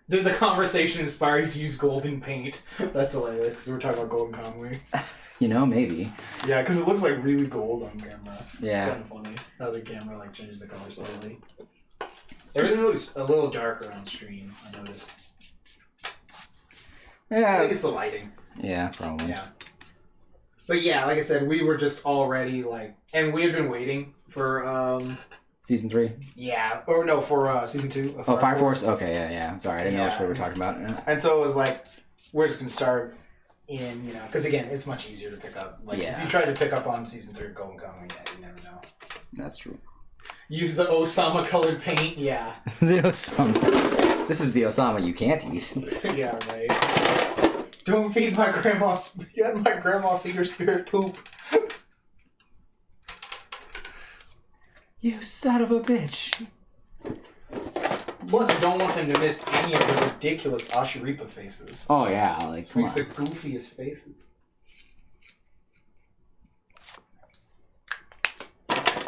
Did the conversation inspire you to use golden paint? That's hilarious because we're talking about golden Conway. Maybe. Yeah, because it looks like really gold on camera. Yeah. It's kind of funny how the camera changes the color slowly. Everything looks a little darker on stream, I noticed. Yeah. I think it's the lighting. Yeah, probably. Yeah. But yeah, like I said, we were just already and we had been waiting for Season 3? Yeah. Or no, for season 2. Oh, Fire Force? Okay, yeah. Sorry, I didn't know which way we were talking about. Yeah. And so it was we're just going to start in, because again, it's much easier to pick up. If you tried to pick up on season 3 of Golden Kamuy, you never know. That's true. Use the Osama colored paint, yeah. The Osama. This is the Osama you can't eat. Yeah, right. Don't feed my grandma. Yeah, my grandma feed her spirit poop. You son of a bitch. Plus, you don't want them to miss any of the ridiculous Ashiripa faces. Oh, yeah, come Makes on. the goofiest faces.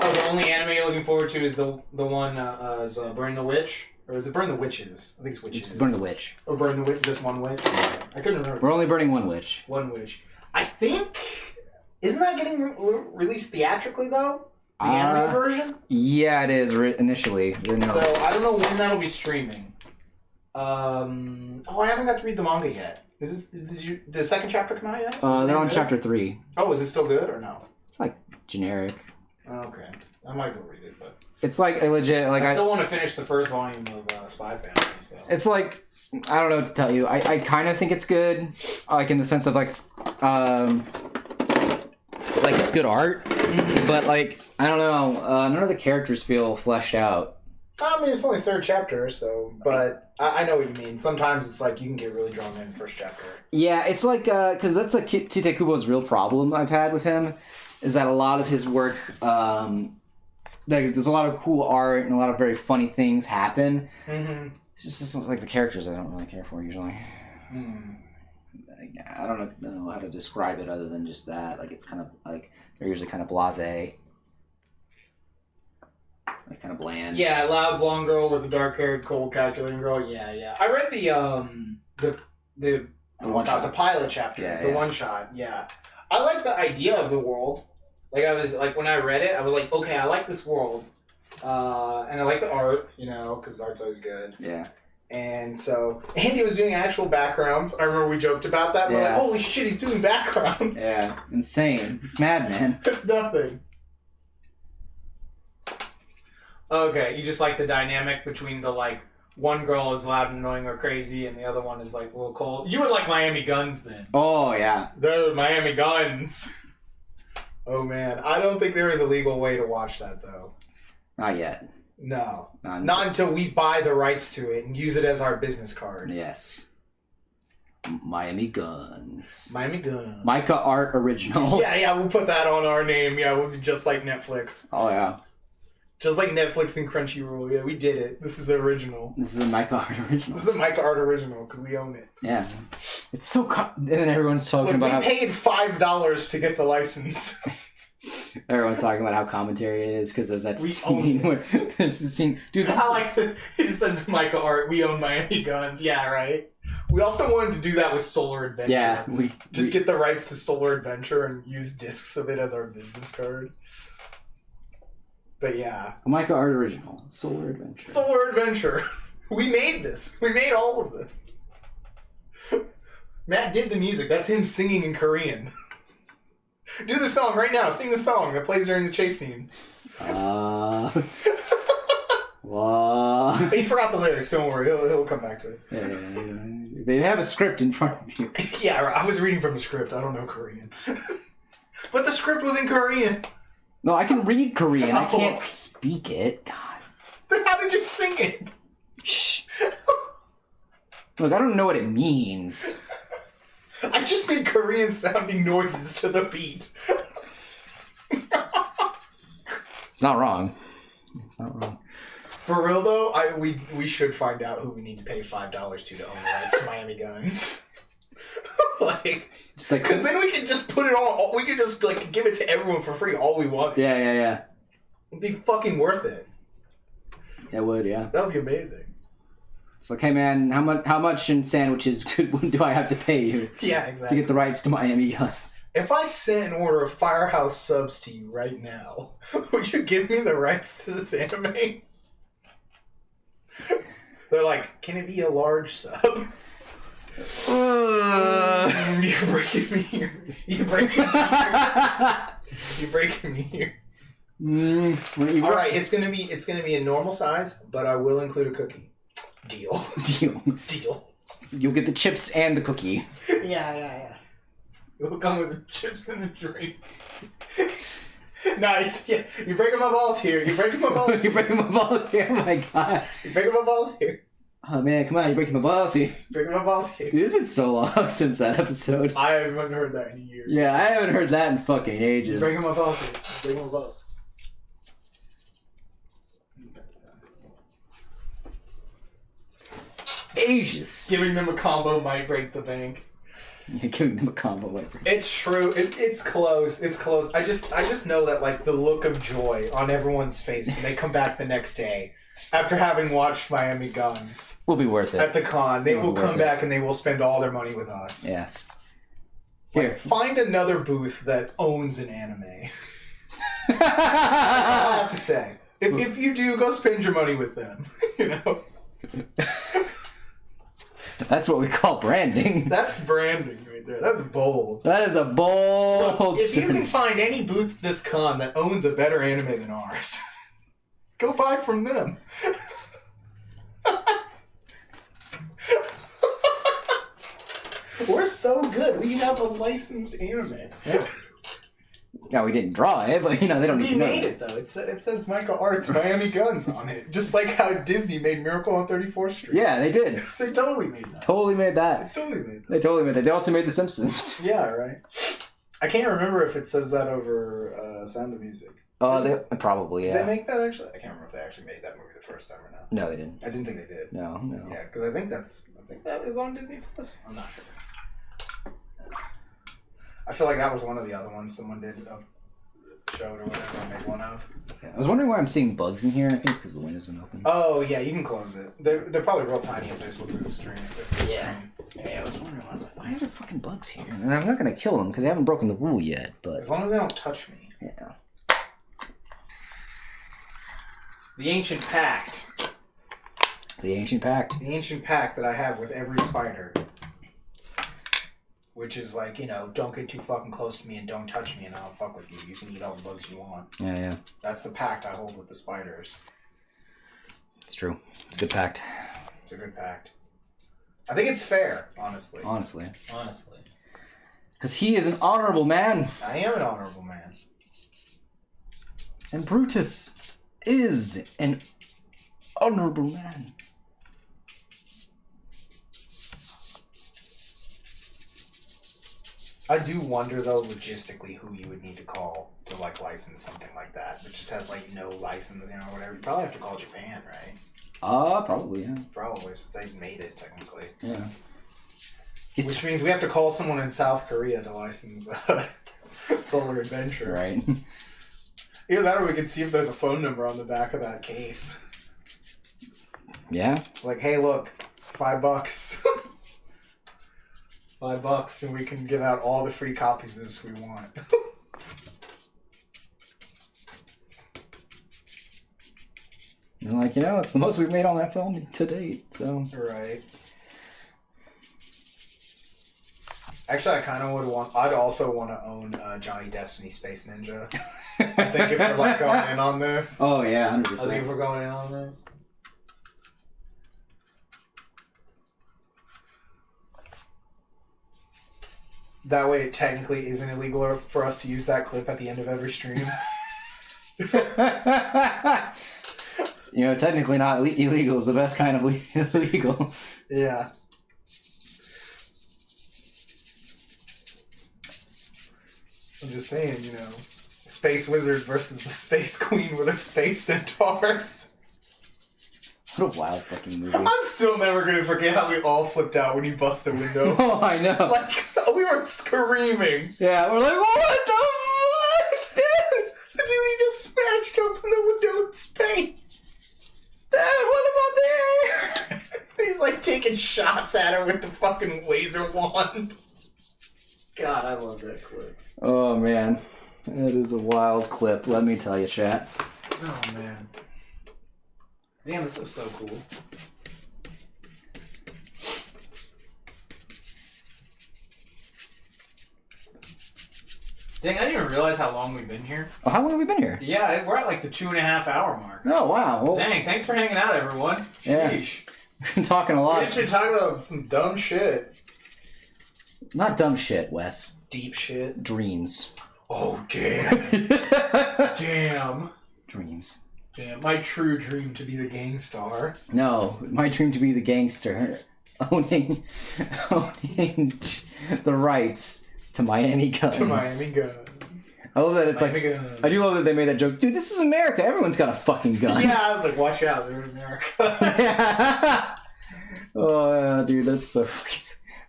Oh, the only anime you're looking forward to is the one is Burn the Witch? Or is it Burn the Witches? I think it's Witches. It's Burn the Witch. Or Burn the Witch, just one witch? I couldn't remember. We're only burning one witch. One Witch. I think... Isn't that getting released theatrically, though? The anime version? Yeah, it is initially. So, I don't know when that'll be streaming. I haven't got to read the manga yet. Did the second chapter come out yet? They're on chapter 3. Oh, is it still good or no? It's generic. Okay. I might go read it, but... It's a legit... I still want to finish the first volume of Spy Family, so... It's I don't know what to tell you. I kind of think it's good. In the sense of it's good art. But I don't know. None of the characters feel fleshed out. I mean, it's only third chapter, so... But I know what you mean. Sometimes it's you can get really drawn in the first chapter. Yeah, it's because that's Tite Kubo's real problem I've had with him, is that a lot of his work, there's a lot of cool art and a lot of very funny things happen. Mm-hmm. It's just the characters I don't really care for usually. I don't know how to describe it other than just that. It's kind of they're usually kind of blasé. Kind of bland. Yeah, loud blonde girl with a dark-haired, cold, calculating girl. Yeah. I read the one shot. The pilot chapter. Yeah, the one shot. Yeah. I like the idea of the world. I was when I read it, I was okay, I like this world, and I like the art, because the art's always good. Yeah. And so Andy was doing actual backgrounds. I remember we joked about that. We're holy shit, he's doing backgrounds. Yeah, insane. It's mad, man. It's nothing. Okay, you just like the dynamic between the one girl is loud and annoying or crazy, and the other one is a little cold. You would like Miami Guns then. Oh yeah, they're Miami Guns. Oh man, I don't think there is a legal way to watch that though. Not yet. No, not until we buy the rights to it and use it as our business card. Yes. Miami Guns. Miami Guns. Maeca Art Original. Yeah, we'll put that on our name. Yeah, we'll be just like Netflix. Oh yeah. Just like Netflix and Crunchyroll. Yeah, we did it. This is original. This is a Maeca Art Original. This is a Maeca Art Original because we own it. Yeah. It's so... and then everyone's talking about we paid $5 to get the license. Everyone's talking about how commentary it is because there's that scene where there's the scene. Dude, I like it just says Maeca Art. We own Miami Guns. Yeah, right. We also wanted to do that with Solar Adventure. Yeah, we get the rights to Solar Adventure and use discs of it as our business card. But yeah. A Maeca Art Original. Solar Adventure. Solar Adventure. We made this. We made all of this. Matt did the music. That's him singing in Korean. Do the song right now. Sing the song that plays during the chase scene. He forgot the lyrics. Don't worry. He'll come back to it. Yeah. They have a script in front of you. Yeah, I was reading from a script. I don't know Korean. But the script was in Korean. No, I can read Korean. I can't speak it. God. Then how did you sing it? Shh. Look, I don't know what it means. I just made Korean sounding noises to the beat. It's not wrong. It's not wrong. For real though, we should find out who we need to pay $5 to own the rights to Miami Guns. Because then we can just put it all. We can just like give it to everyone for free, all we want. Yeah. It'd be fucking worth it. It would, yeah. That would be amazing. It's like, hey man, how much in sandwiches do I have to pay you? Yeah, To exactly. get the rights to Miami Guns? If I sent an order of Firehouse subs to you right now, would you give me the rights to this anime? They're like, can it be a large sub? You're breaking me here. You're breaking me here. You're breaking me here. All right, it's gonna be a normal size, but I will include a cookie. Deal. Deal. You'll get the chips and the cookie. Yeah. It will come with chips and a drink. Nice. Yeah, you're breaking my balls here. You're breaking my balls. You're breaking my balls here. Oh my god. You're breaking my balls here. Oh man, come on, you're breaking my balls here. Breaking my balls here. Dude, it's been so long since that episode. I haven't heard that in years. Yeah, I haven't heard that in fucking ages. You're breaking my balls here. You're breaking my balls. Ages. Giving them a combo might break the bank. Yeah, giving them a combo like It's true. It's close. It's close. I just know that like the look of joy on everyone's face when they come back the next day after having watched Miami Guns will be worth at it. the con. They will Worth come it. back and they will spend all their money with us. Yes. Like, Here. find another booth that owns an anime. That's all I have to say. If you do, go spend your money with them. You know? That's what we call branding. That's branding right there. That's bold. That is a bold Look, if you statement. can find any booth at this con that owns a better anime than ours, go buy from them. We're so good. We have a licensed anime. No, we didn't draw it, but you know, they don't need We to know. made it though. It says Maeca Arts Miami Guns on it, just like how Disney made Miracle on 34th Street. Yeah, they did. They totally made that. Totally made that. They totally made that. They totally made that. They also made The Simpsons. Yeah, right. I can't remember if it says that over Sound of Music. They probably, Did yeah. they make that actually? I can't remember if they actually made that movie the first time or not. No, they didn't. I didn't think they did. No. Yeah, because I think that is on Disney Plus. I'm not sure. I feel like that was one of the other ones someone did showed or whatever I made one of. I was wondering why I'm seeing bugs in here. I think it's because the window's been open. Oh yeah, you can close it. They're probably real tiny if they slip through the screen. Yeah, I was wondering. I was like, why are there fucking bugs here? And I'm not gonna kill them because they haven't broken the rule yet. But As long as they don't touch me. yeah. The Ancient Pact. The Ancient Pact. The Ancient Pact that I have with every spider. Which is like, you know, don't get too fucking close to me and don't touch me and I'll fuck with you. You can eat all the bugs you want. Yeah. That's the pact I hold with the spiders. It's true. It's a good pact. It's a good pact. I think it's fair, honestly. Honestly. Honestly. Because he is an honorable man. I am an honorable man. And Brutus is an honorable man. I do wonder, though, logistically, who you would need to call to, like, license something like that. That just has, like, no license, you know, whatever. You probably have to call Japan, right? Probably, yeah. Probably, since they made it, technically. Yeah. Which means we have to call someone in South Korea to license Solar Adventure. Right. Either that or we could see if there's a phone number on the back of that case. Yeah. It's like, hey, look, $5. $5 and we can give out all the free copies of this we want. And like, you know, it's the most we've made on that film to date, so. Right. Actually, I kind of would want. I'd also want to own Johnny Destiny Space Ninja. I think if we're like going in on this. Oh yeah, 100%. I think if we're going in on this. That way it technically isn't illegal for us to use that clip at the end of every stream. You know, technically not illegal is the best kind of illegal. Yeah. I'm just saying, you know, Space Wizard versus the Space Queen with her space centaurs. What a wild fucking movie. I'm still never gonna forget how we all flipped out when you bust the window. Oh, I know. Like, we were screaming. Yeah, we're like, what the fuck? The dude, he just smashed open the window in space. Dad, what about there? He's like taking shots at her with the fucking laser wand. God, I love that clip. Oh, man. That is a wild clip, let me tell you, chat. Oh, man. Damn, this is so cool. Dang, I didn't even realize how long we've been here. Oh, how long have we been here? Yeah, we're at like the 2.5 hour mark. Oh, wow. Well, Dang, thanks for hanging out, everyone. Yeah. Sheesh. we've been talking a We've lot. just been talking about some dumb shit. Not dumb shit, Wes. Deep shit. Dreams. Oh, damn. Damn. Dreams. Damn. My true dream to be the gang star. No, my dream to be the gangster, owning the rights to Miami guns. To Miami guns. I love that it's Miami like, guns. I do love that they made that joke. Dude, this is America. Everyone's got a fucking gun. Yeah, I was like, watch out, they're in America. Yeah. Oh, yeah, dude, that's so fucking...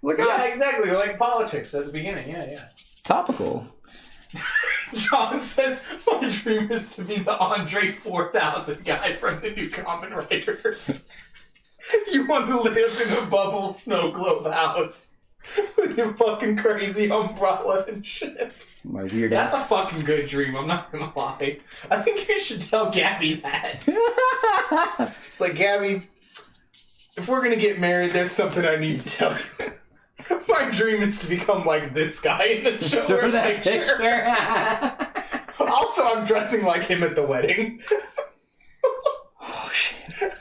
Look at Yeah, exactly. Like politics at the beginning. Yeah. topical. John says, my dream is to be the Andre 4000 guy from the new Kamen Rider. You want to live in a bubble snow globe house with your fucking crazy umbrella and shit. My weird That's ass. a fucking good dream, I'm not gonna lie. I think you should tell Gabby that. It's like, Gabby, if we're gonna get married, there's something I need to tell you. My dream is to become like this guy in the show. Show her that picture. Also, I'm dressing like him at the wedding. Oh, shit.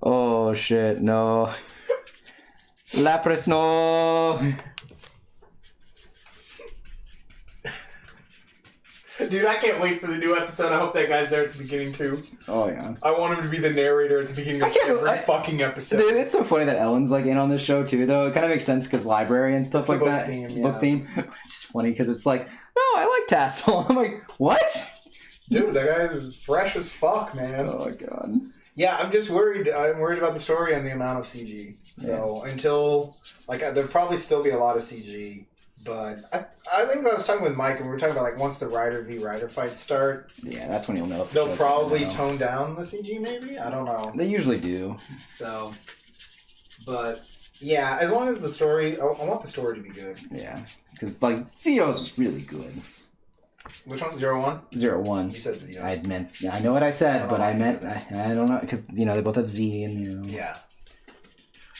Oh, shit, no. Lapras, no. Dude, I can't wait for the new episode. I hope that guy's there at the beginning, too. Oh, yeah. I want him to be the narrator at the beginning of every fucking episode. Dude, it's so funny that Ellen's like in on this show too, though. It kind of makes sense because library and stuff It's like the book that. theme, yeah. Book theme. It's just funny because it's like, no, I like Tassel. I'm like, what? Dude, that guy is fresh as fuck, man. Oh my god. Yeah, I'm just worried. I'm worried about the story and the amount of CG. So until, like, there'll probably still be a lot of CG. But I think I was talking with Mike and we were talking about, like, once the Rider v. Rider fights start, Yeah, that's when you'll know. If the they'll show's probably going well. tone down the CG, maybe? I don't know. They usually do. So, but, yeah, as long as the story, I want the story to be good. Yeah, because like Zero's was really good. Which one? 01? 01. You said Zero. I know what I said, I don't but know I why you meant said I don't know because you know they both have Z and you know. Yeah.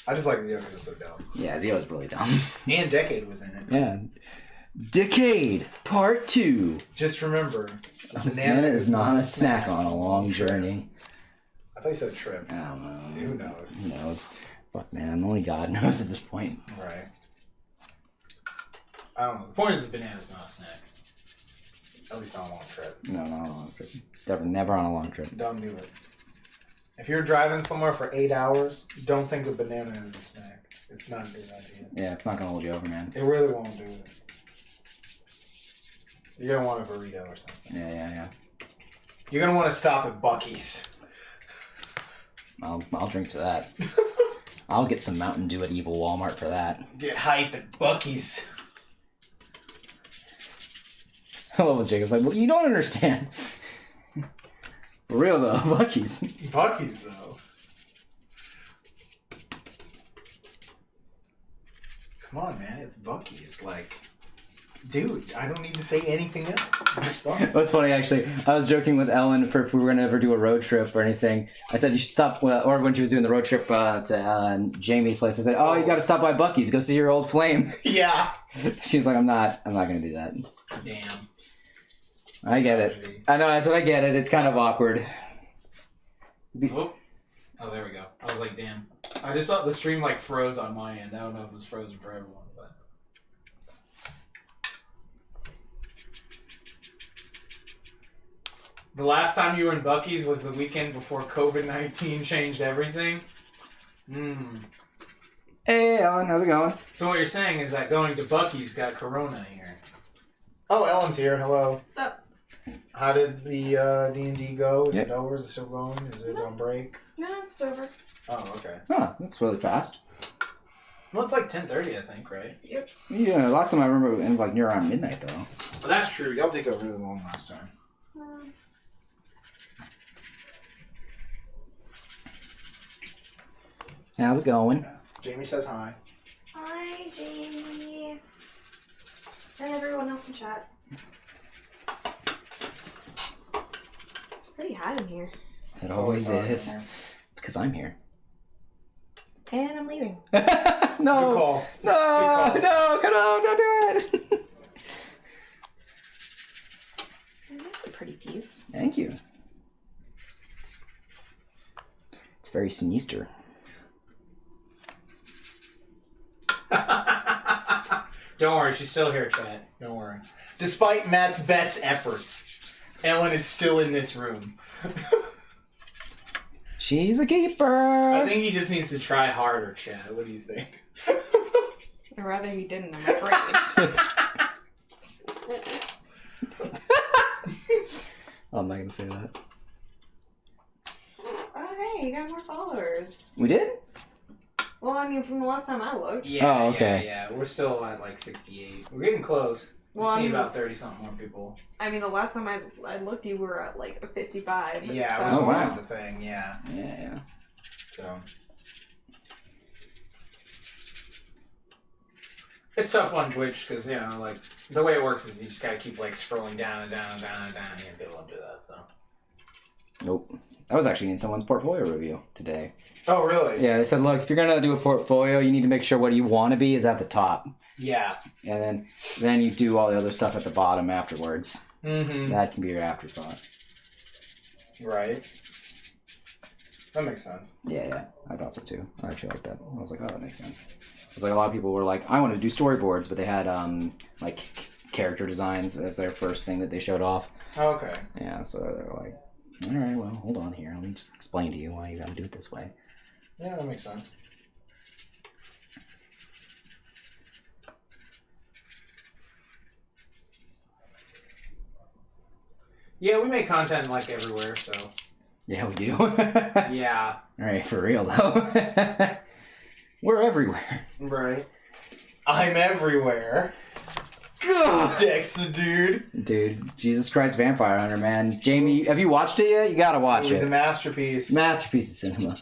I just like Zero because it's so dumb. Yeah, Zero's really dumb. And Decade was in it. Yeah. Decade Part 2. Just remember, a Banana is not a snack on a long journey. I thought you said trip. I don't know. Who knows? Who knows? Fuck, man. Only God knows at this point. Right. I don't know. The point is, banana's not a snack. At least on a long trip. No, not on a long trip. Never on a long trip. Don't do it. If you're driving somewhere for 8 hours, don't think of banana as a snack. It's not a good idea. Yeah, it's not gonna hold you over, man. It really won't do it. You're gonna want a burrito or something. Yeah. You're gonna want to stop at Buc-ee's. I'll drink to that. I'll get some Mountain Dew at Evil Walmart for that. Get hype at Buc-ee's. I love what Jacob's like, well, you don't understand. For real though, Buc-ee's. Buc-ee's, though. Come on, man. It's Buc-ee's. Like, dude, I don't need to say anything else. Just Buc-ee's. That's funny, actually. I was joking with Ellen for if we were going to ever do a road trip or anything. I said you should stop, or when she was doing the road trip to Jamie's place, I said, oh, you got to stop by Buc-ee's, go see your old flame. Yeah. She was like, I'm not going to do that. Damn. I get it. I know, I said I get it. It's kind of awkward. Oh, there we go. I was like, damn. I just thought the stream like froze on my end. I don't know if it was frozen for everyone, but The last time you were in Buc-ee's was the weekend before COVID-19 changed everything. Hey, Ellen, how's it going? So what you're saying is that going to Buc-ee's got Corona here. Oh, Ellen's here. Hello. What's up? How did the D&D go? Is Yep. it over? Is it still going? Is it on break? No, it's over. Oh, okay. Huh, that's really fast. Well, it's like 10:30, I think, right? Yep. Yeah, last time I remember it ended like near around midnight though. Well, that's true. Y'all did go really long last time. How's it going? Jamie says hi. Hi, Jamie. And everyone else in chat. It's pretty hot in here. It It's always hot in is. here. Because I'm here. And I'm leaving. No! Good call. No! call. No! Come on! Don't do it! That's a pretty piece. Thank you. It's very sinister. Don't worry, she's still here, Chad. Don't worry. Despite Matt's best efforts, Ellen is still in this room. She's a keeper! I think he just needs to try harder, Chad. What do you think? I'd rather he didn't, I'm afraid. I'm not gonna say that. Oh, hey, you got more followers. We did? Well, I mean, from the last time I looked. Yeah, Oh, okay. Yeah. We're still at like 68. We're getting close. We Well, just I need mean- about 30-something more people. I mean, the last time I looked, you were at like a 55. Yeah, so... I was Oh, going wow. with the thing, yeah. Yeah. So, It's tough on Twitch because, you know, like, the way it works is you just gotta keep, like, scrolling down and down and down and down. You can't be able to do that, so. Nope. I was actually in someone's portfolio review today. oh, really? Yeah, they said, look, if you're gonna do a portfolio, you need to make sure what you want to be is at the top. Yeah. And then you do all the other stuff at the bottom afterwards. Mm-hmm. That can be your afterthought. Right. That makes sense. Yeah, I thought so too. I actually like that. I was like, oh, that makes sense. It's like a lot of people were like, I want to do storyboards, but they had like character designs as their first thing that they showed off. Okay. Yeah, so they're like, all right, well, hold on here. Let me just explain to you why you got to do it this way. Yeah, that makes sense. Yeah, we make content, like, everywhere, so. Yeah, we do. Yeah. All right, for real though. We're everywhere. Right. I'm everywhere. Dexter, dude. Dude, Jesus Christ Vampire Hunter, man. Jamie, have you watched it yet? You gotta watch It was it. a masterpiece. Masterpiece of cinema.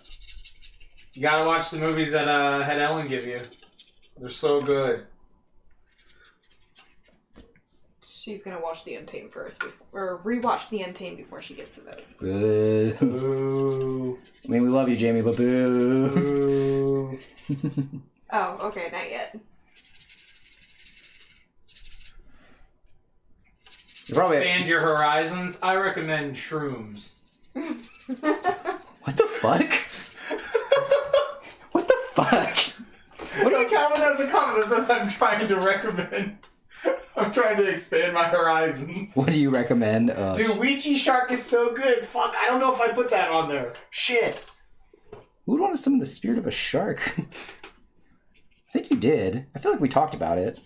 You gotta watch the movies that had Ellen give you. They're so good. She's gonna watch The Untamed first, or rewatch The Untamed before she gets to those. Boo. Ooh. I mean, we love you, Jamie, but boo. Ooh. Oh, okay, not yet. You're probably... Expand your horizons. I recommend Shrooms. What the fuck? What the fuck? What do I comment as a comment that says I'm trying to recommend? I'm trying to expand my horizons. What do you recommend? Dude, Ouija Shark is so good. Fuck, I don't know if I put that on there. Shit. Who would want to summon the spirit of a shark? I think you did. I feel like we talked about it.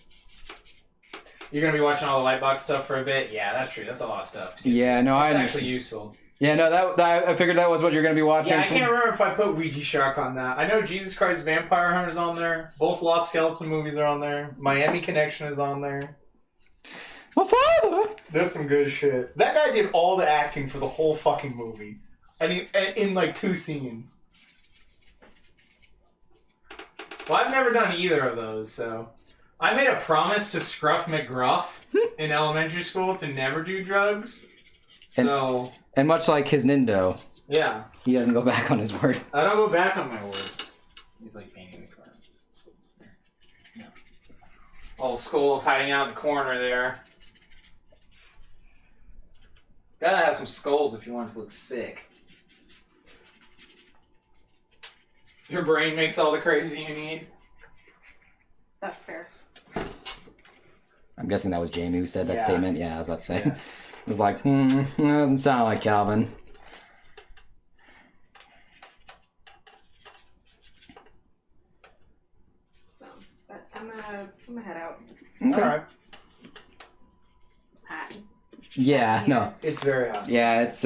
You're gonna be watching all the Lightbox stuff for a bit? Yeah, that's true. That's a lot of stuff. Yeah, no, I It's understand. actually useful. Yeah, no, that I figured that was what you're going to be watching. Yeah, I can't remember if I put Ouija Shark on that. I know Jesus Christ Vampire Hunter's on there. Both Lost Skeleton movies are on there. Miami Connection is on there. My father! There's some good shit. That guy did all the acting for the whole fucking movie. And in like 2 scenes. Well, I've never done either of those, so... I made a promise to Scruff McGruff in elementary school to never do drugs. So, And much like his Nindo, yeah. he doesn't go back on his word. I don't go back on my word. He's like painting the car. Yeah. Old Skull's hiding out in the corner there. Gotta have some skulls if you want it to look sick. Your brain makes all the crazy you need. That's fair. I'm guessing that was Jamie who said that Yeah. statement. Yeah, I was about to say. Yeah. was like, that doesn't sound like Calvin. So, but I'm gonna head out. Okay. All right. Hot. Yeah, no. It's very hot. Yeah, it's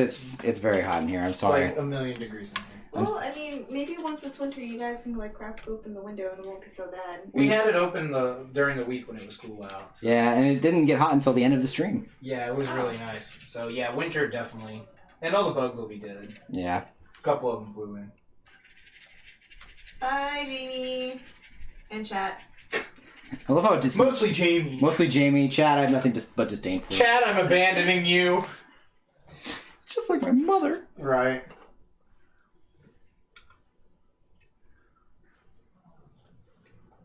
very hot in here. I'm It's sorry. like 1,000,000 degrees in here. Well, I mean, maybe once this winter you guys can like crack open the window and it won't be so bad. We had it open during the week when it was cool out. So. Yeah, and it didn't get hot until the end of the stream. Yeah, it was really nice. So yeah, winter definitely, and all the bugs will be dead. Yeah. A couple of them flew in. Bye, Jamie. And chat. I love how it just Mostly Jamie. mostly Jamie. Chad, I have nothing but disdain for. Chad, I'm abandoning you. Just like my mother. Right.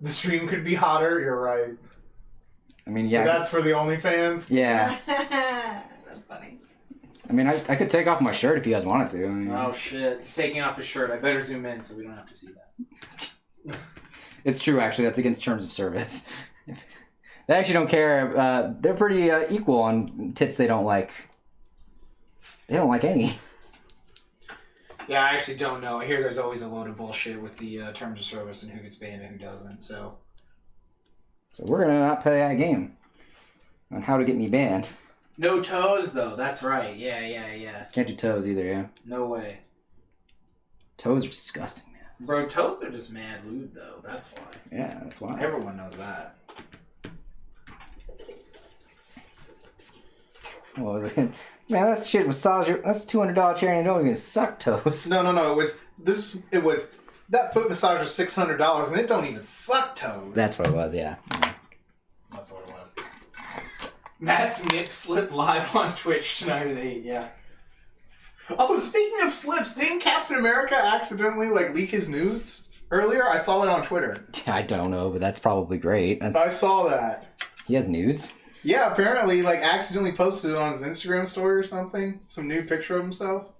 The stream could be hotter. You're right. I mean, yeah. That's for the OnlyFans. Yeah. That's funny. I mean, I could take off my shirt if you guys wanted to. I mean, Oh shit, he's taking off his shirt. I better zoom in so we don't have to see that. it's true, actually. That's against terms of service. They actually don't care. They're pretty equal on tits they don't like. They don't like any. Yeah, I actually don't know. I hear there's always a load of bullshit with the terms of service and who gets banned and who doesn't. So we're gonna not play that game on how to get me banned. no toes though. That's right. Yeah. Can't do toes either. Yeah. No way, Toes are disgusting, man. bro. Toes are just mad lewd though. That's why. Yeah, that's why. Everyone knows that. What was it? Man, that shit massage. That's $200 charity and don't even suck toes. No. It was that foot massage was $600 and it don't even suck toes. That's what it was. Yeah. That's what it was. Matt's nip slip live on Twitch tonight at 8. Yeah. Oh, speaking of slips, didn't Captain America accidentally leak his nudes earlier? I saw that on Twitter. I don't know, but that's probably great. I saw that. He has nudes. Yeah, apparently, accidentally posted it on his Instagram story or something. Some new picture of himself.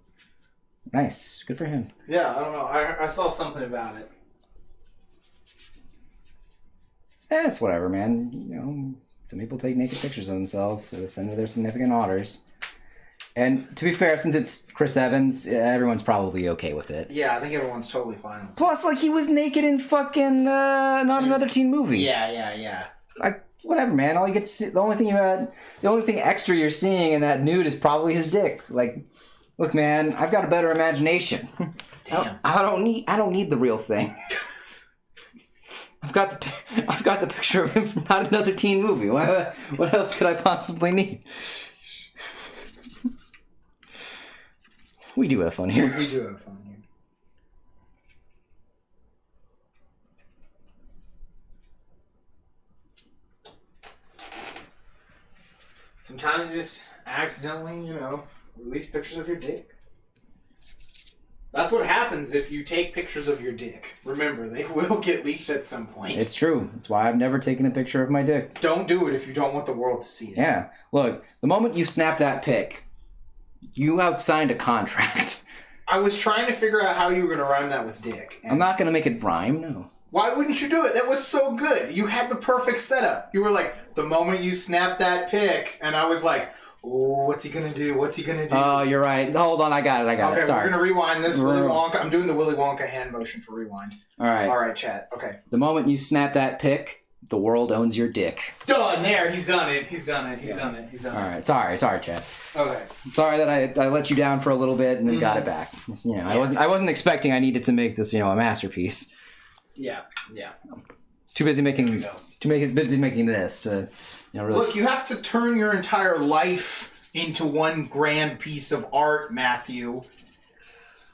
Nice. Good for him. Yeah, I don't know. I saw something about it. It's whatever, man. You know, some people take naked pictures of themselves to send to their significant others. And to be fair, since it's Chris Evans, everyone's probably okay with it. Yeah, I think everyone's totally fine. Plus, he was naked in fucking Not Another Teen Movie. Yeah. Whatever, man. All you get to see, the only thing extra you're seeing in that nude is probably his dick. Look, man, I've got a better imagination. Damn. I don't need the real thing. I've got the picture of him from Not Another Teen Movie. What else could I possibly need? We do have fun here. We do have fun here. Sometimes you just accidentally, release pictures of your dick. That's what happens if you take pictures of your dick. Remember, they will get leaked at some point. It's true. That's why I've never taken a picture of my dick. Don't do it if you don't want the world to see it. Yeah. Look, the moment you snap that pic, you have signed a contract. I was trying to figure out how you were going to rhyme that with dick. I'm not going to make it rhyme, no. Why wouldn't you do it? That was so good. You had the perfect setup. You were like, the moment you snap that pic, and I was like, oh, what's he going to do? What's he going to do? Oh, you're right. Hold on, I got it. Okay, Sorry. we're going to rewind this. Willy Wonka. I'm doing the Willy Wonka hand motion for rewind. All right, chat. Okay. The moment you snap that pic, the world owns your dick. Done. There. He's done it. He's done it. All right. Sorry, Chad. Okay. Sorry that I let you down for a little bit and then got it back. I wasn't expecting I needed to make this a masterpiece. Yeah. Too busy making this. Really. Look, you have to turn your entire life into one grand piece of art, Matthew.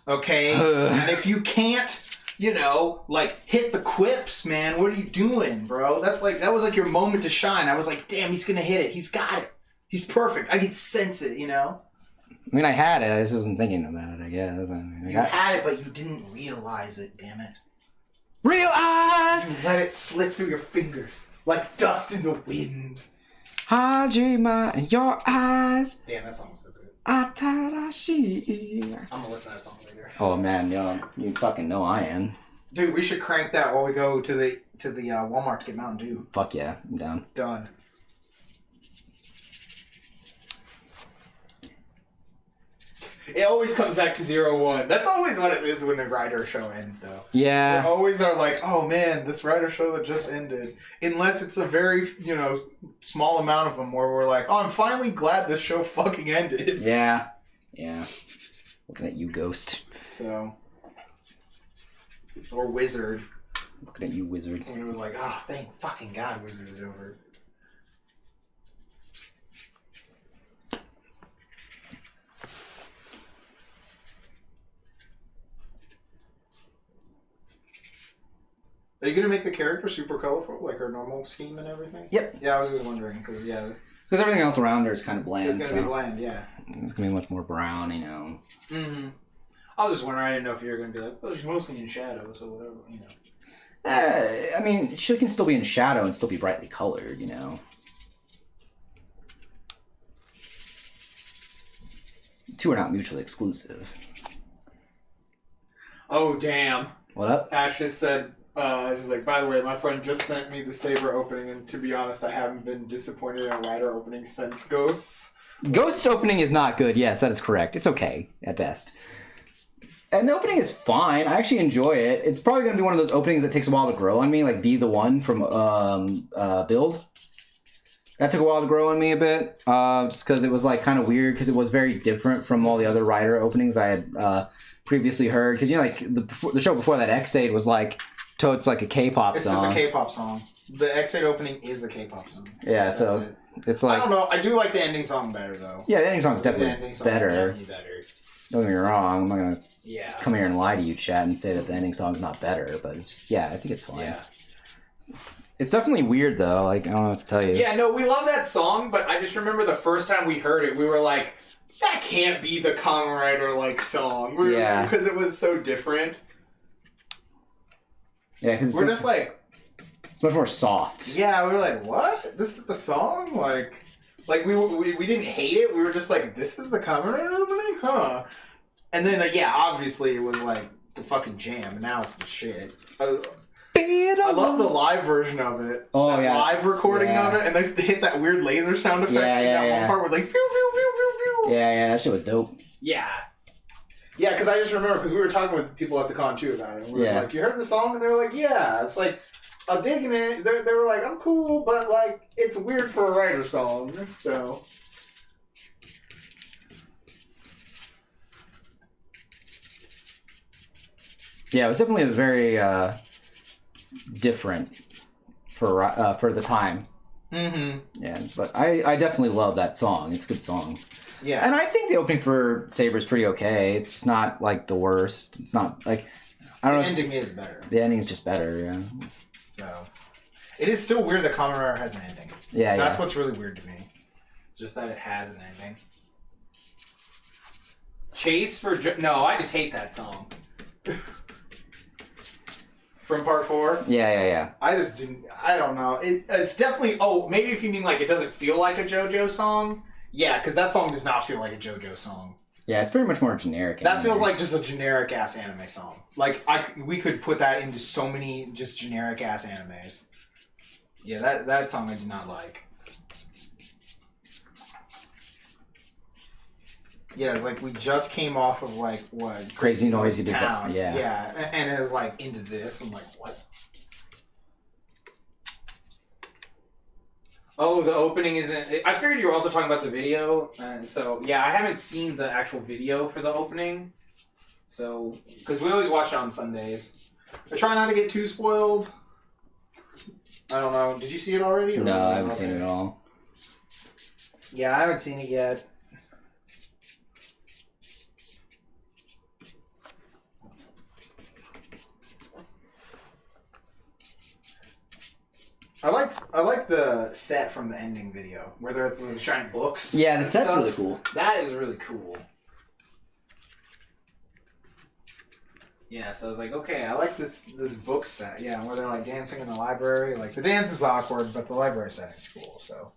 Okay? And if you can't, hit the quips, man, what are you doing, bro? That was your moment to shine. I was like, damn, he's gonna hit it. He's got it. He's perfect. I could sense it, I mean, I had it. I just wasn't thinking about it, I guess. You had it, but you didn't realize it, damn it. Realize! You let it slip through your fingers like dust in the wind. Hajima in your eyes. Damn, that song was so good. Atarashi. I'm gonna listen to that song later. Oh man, you fucking know I am. Dude, we should crank that while we go to the Walmart to get Mountain Dew. Fuck yeah, I'm down. Done. It always comes back to 0-1. That's always what it is when a writer show ends, though. Yeah. They always are like, oh man, this writer show that just ended. Unless it's a very, small amount of them where we're like, oh, I'm finally glad this show fucking ended. Yeah. Yeah. Looking at you, Ghost. So. Or Wizard. Looking at you, Wizard. When it was like, oh, thank fucking God Wizard is over. Are you gonna make the character super colorful, like her normal scheme and everything? Yep. Yeah, I was just wondering, because Because everything else around her is kind of bland. it's gonna be bland, yeah. It's gonna be much more brown, Mm-hmm. I was just wondering. I didn't know if you were gonna be like, she's mostly in shadow, so whatever, I mean, she can still be in shadow and still be brightly colored, Two are not mutually exclusive. Oh damn! What up? Ash just said, she's like, by the way, my friend just sent me the Saber opening, and to be honest, I haven't been disappointed in a Rider opening since Ghosts. Ghost's opening is not good. Yes, that is correct. It's okay at best. And the opening is fine. I actually enjoy it. It's probably going to be one of those openings that takes a while to grow on me, like Be the One from Build. That took a while to grow on me a bit, just because it was like kind of weird, because it was very different from all the other Rider openings I had previously heard. Because the show before that, Echtrai, was like totes like a K-pop song. It's just a K-pop song. The Echtrai opening is a K-pop song. Yeah, so it's like, I don't know. I do like the ending song better though. Yeah, the ending song's definitely better. Don't get me wrong. I'm not gonna come here and lie to you, chat, and say that the ending song's not better, but it's just, I think it's fine. Yeah. It's definitely weird though. Like, I don't know what to tell you. Yeah, no, we love that song, but I just remember the first time we heard it, we were like, that can't be the Kamen Rider song. Because it was so different. Yeah, because we're just like, it's much more soft. Yeah, we were like, what? This is the song? Like we didn't hate it. We were just like, this is the Kamen Rider opening? Huh. And then, obviously it was like the fucking jam, and now it's the shit. I love the live version of it. Oh, that live recording of it, and they hit that weird laser sound effect. That one part was like, pew, pew, pew, pew, pew. Yeah, that shit was dope. Yeah. Yeah, because I just remember, because we were talking with people at the con too about it, and we were like, you heard the song? And they were like, yeah. It's like, I'm digging it. They were like, I'm cool, but it's weird for a Rider song, so. Yeah, it was definitely a very different for the time. Mm-hmm. Yeah, but I definitely love that song. It's a good song. Yeah. And I think the opening for Saber is pretty okay. It's just not the worst. It's not I don't know. The ending is better. The ending is just better, yeah. So it is still weird that Kamen Rider has an ending. Yeah, That's what's really weird to me. Just that it has an ending. Chase for no, I just hate that song. From part 4? Yeah. I just didn't. I don't know. It's definitely. Oh, maybe if you mean it doesn't feel like a JoJo song. Yeah, because that song does not feel like a JoJo song. Yeah, it's very much more generic. That feels like just a generic ass anime song. We could put that into so many just generic ass animes. Yeah, that song I did not like. Yeah, it's like we just came off of what? Crazy Noisy Town. Yeah. Yeah, and it was into this. I'm like, what? Oh, the opening isn't... I figured you were also talking about the video. And so, yeah, I haven't seen the actual video for the opening. So, because we always watch it on Sundays. I try not to get too spoiled. I don't know. Did you see it already? No, I haven't seen it at all. Yeah, I haven't seen it yet. I like the set from the ending video where they're at the giant books. Yeah, the set's really cool. That is really cool. Yeah, so I was like, okay, I like this book set. Yeah, where they're dancing in the library. The dance is awkward, but the library setting's cool. So,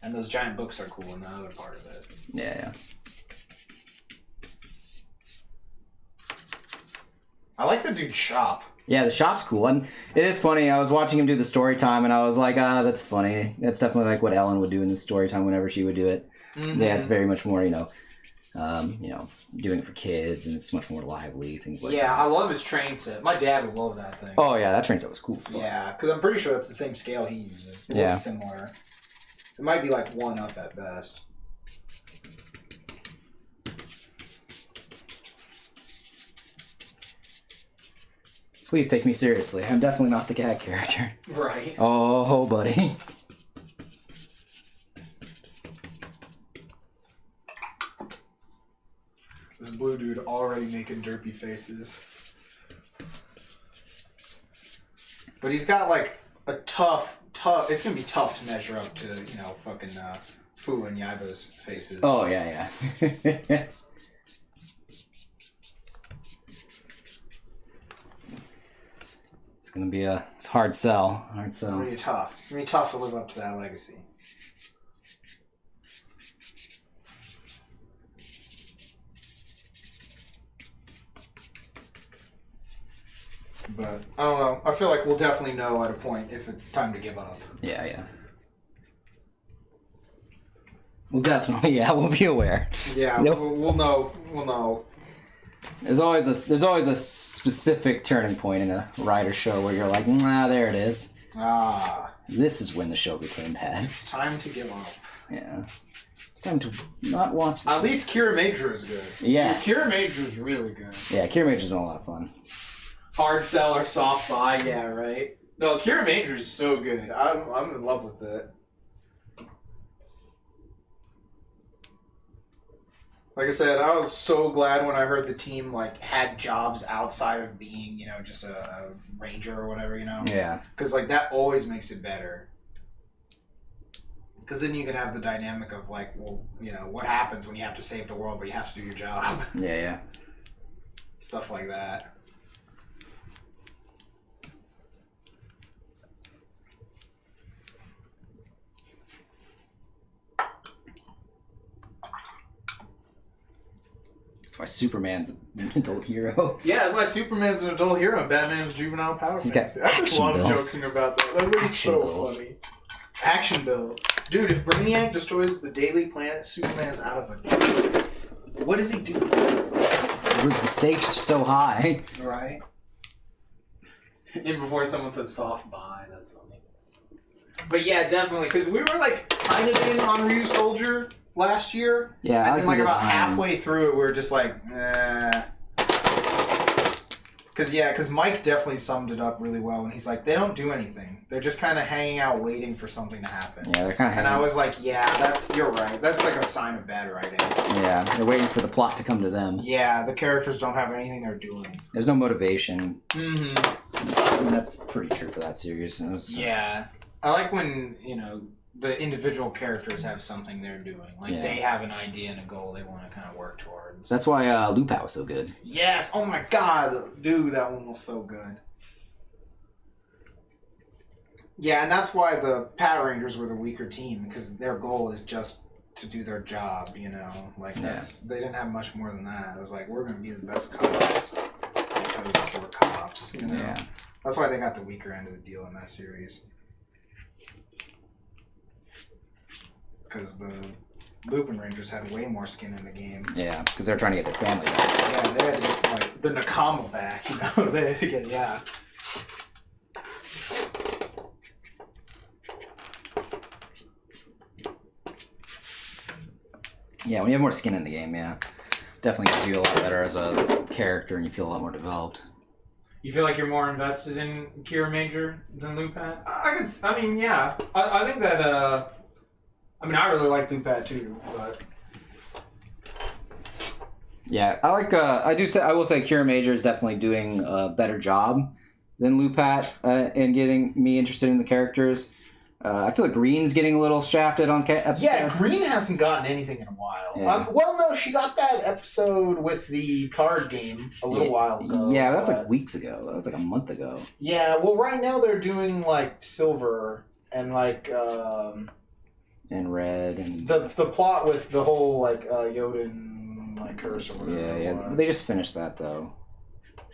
and those giant books are cool in the other part of it. Yeah. I like the dude's shop. Yeah, the shop's cool, and it is funny. I was watching him do the story time, and I was like, that's funny. That's definitely what Ellen would do in the story time whenever she would do it. Mm-hmm. Yeah, it's very much more, doing it for kids, and it's much more lively, things like that. Yeah, I love his train set. My dad would love that thing. Oh yeah, that train set was cool as well. Yeah, because I'm pretty sure that's the same scale he uses. It looks similar. It might be like one up at best. Please take me seriously. I'm definitely not the gag character. Right. Oh, buddy. This blue dude already making derpy faces. But he's got like a tough. It's gonna be tough to measure up to, fucking Fu and Yaiba's faces. Oh, yeah. It's gonna be it's a hard sell. It's gonna be tough. It's gonna be tough to live up to that legacy. But I don't know. I feel like we'll definitely know at a point if it's time to give up. Yeah. We'll definitely, we'll be aware. Yeah, Nope. we'll know. We'll know. There's always a specific turning point in a writer show where you're like, there it is. This is when the show became bad. It's time to give up. Yeah. It's time to not watch this. At least Kira Major is good. Yes. Kira Major is really good. Yeah, Kira Major's been a lot of fun. Hard sell or soft buy, yeah, right? No, Kira Major is so good. I'm in love with it. Like I said, I was so glad when I heard the team had jobs outside of being, just a ranger or whatever, Yeah. Because that always makes it better. Because then you can have the dynamic of what happens when you have to save the world, but you have to do your job. Yeah. Stuff like that. That's why Superman's an adult hero. Yeah, that's why Superman's an adult hero and Batman's juvenile power. He's got I just love action bills. joking about that. That was so bills. funny. Action bill. Dude, if Brainiac destroys the Daily Planet, Superman's out of it. What does he do? The stakes are so high. Right. And before someone said soft buy, that's funny. But yeah, definitely, because we were Kind of in on Ryu Soldier last year. Yeah, And then about halfway through it, we were just Because Mike definitely summed it up really well when he's like, they don't do anything. They're just kind of hanging out waiting for something to happen. Yeah, they're kind of. And I was like, you're right. That's a sign of bad writing. Yeah, they're waiting for the plot to come to them. Yeah, the characters don't have anything they're doing. There's no motivation. Mm-hmm. I mean, that's pretty true for that series. Yeah. I like when, the individual characters have something they're doing. They have an idea and a goal they want to kind of work towards. That's why Lupow was so good. Yes! Oh my god! Dude, that one was so good. Yeah, and that's why the Power Rangers were the weaker team, because their goal is just to do their job, They didn't have much more than that. It was we're going to be the best cops because we're cops, Yeah. That's why they got the weaker end of the deal in that series. Because the Lupin Rangers had way more skin in the game. Yeah, because they're trying to get their family back. Yeah, they had to get the Nakama back, They had to get, Yeah, when you have more skin in the game, definitely gets you a lot better as a character, and you feel a lot more developed. You feel like you're more invested in Kira Major than Lupin? I think that, I really like Lupat too, but Yeah, I like. I will say, Kira Major is definitely doing a better job than Lupat in getting me interested in the characters. I feel like Green's getting a little shafted on episodes. yeah, Green hasn't gotten anything in a while. Yeah. No, she got that episode with the card game a little while ago. Yeah, that's weeks ago. That was a month ago. Yeah, well, right now they're doing Silver and And Red and the plot with the whole Yoden curse or whatever. Yeah. They just finished that though.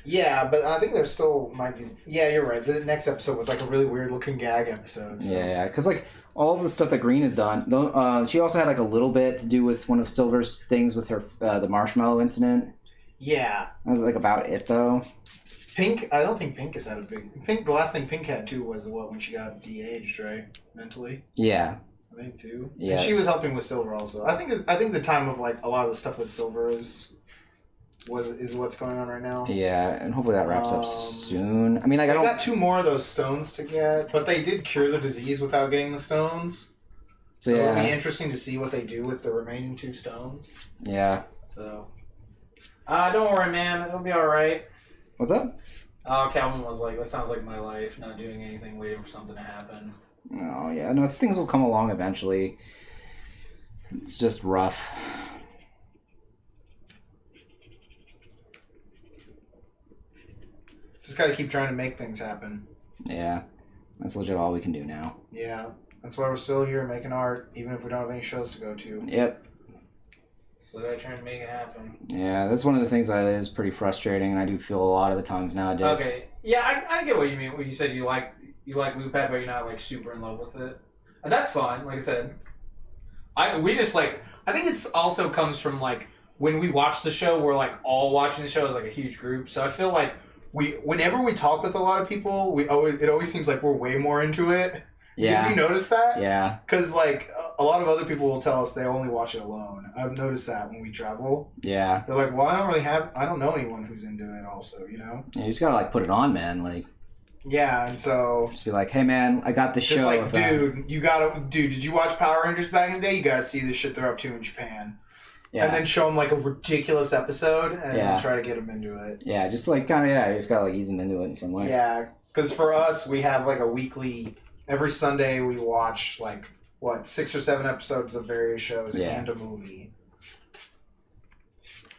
Yeah, but I think there still might be. Yeah, you're right. The next episode was like a really weird looking gag episode. So. Yeah, because like all of the stuff that Green has done, she also had like a little bit to do with one of Silver's things with her the marshmallow incident. Yeah, That was like about it though. Pink. I don't think Pink has had a big. Pink. The last thing Pink had too was when she got de-aged, right? Mentally. Yeah. I think too. Yeah. And she was helping with Silver also. I think the time of like a lot of the stuff with Silver is what's going on right now. Yeah, and hopefully that wraps up soon. I mean, like, I got 2 more of those stones to get, but they did cure the disease without getting the stones. So it'll be interesting to see what they do with the remaining 2 stones. Yeah. So, don't worry, man. It'll be all right. What's up? Calvin was like, "That sounds like my life. Not doing anything, waiting for something to happen." Oh yeah, no, things will come along eventually. It's just rough. Just got to keep trying to make things happen. Yeah, that's legit all we can do now. Yeah, that's why we're still here making art, even if we don't have any shows to go to. Yep. So they're trying to make it happen. Yeah, that's one of the things that is pretty frustrating, and I do feel a lot of the times nowadays. Okay, yeah, I get what you mean. When you said you like Loopad, but you're not like super in love with it, and that's fine. Like I said, I think it's also comes from like when we watch the show, we're like all watching the show as like a huge group. So I feel like whenever we talk with a lot of people, it always seems like we're way more into it. Yeah. Have you noticed that? Yeah. Because like a lot of other people will tell us they only watch it alone. I've noticed that when we travel. Yeah. They're like, well, I don't know anyone who's into it also, you know? Yeah, you just gotta like put it on, man. Like. Yeah, and so Just be like, hey man, I got this just show. like, dude, did you watch Power Rangers back in the day? You gotta see the shit they're up to in Japan. Yeah. And then show them like a ridiculous episode and Yeah. then try to get them into it. Yeah, just like kind of you just gotta like ease them into it in some way. Yeah, because for us, we have like a weekly. Every Sunday, we watch like 6 or 7 episodes of various shows and a movie.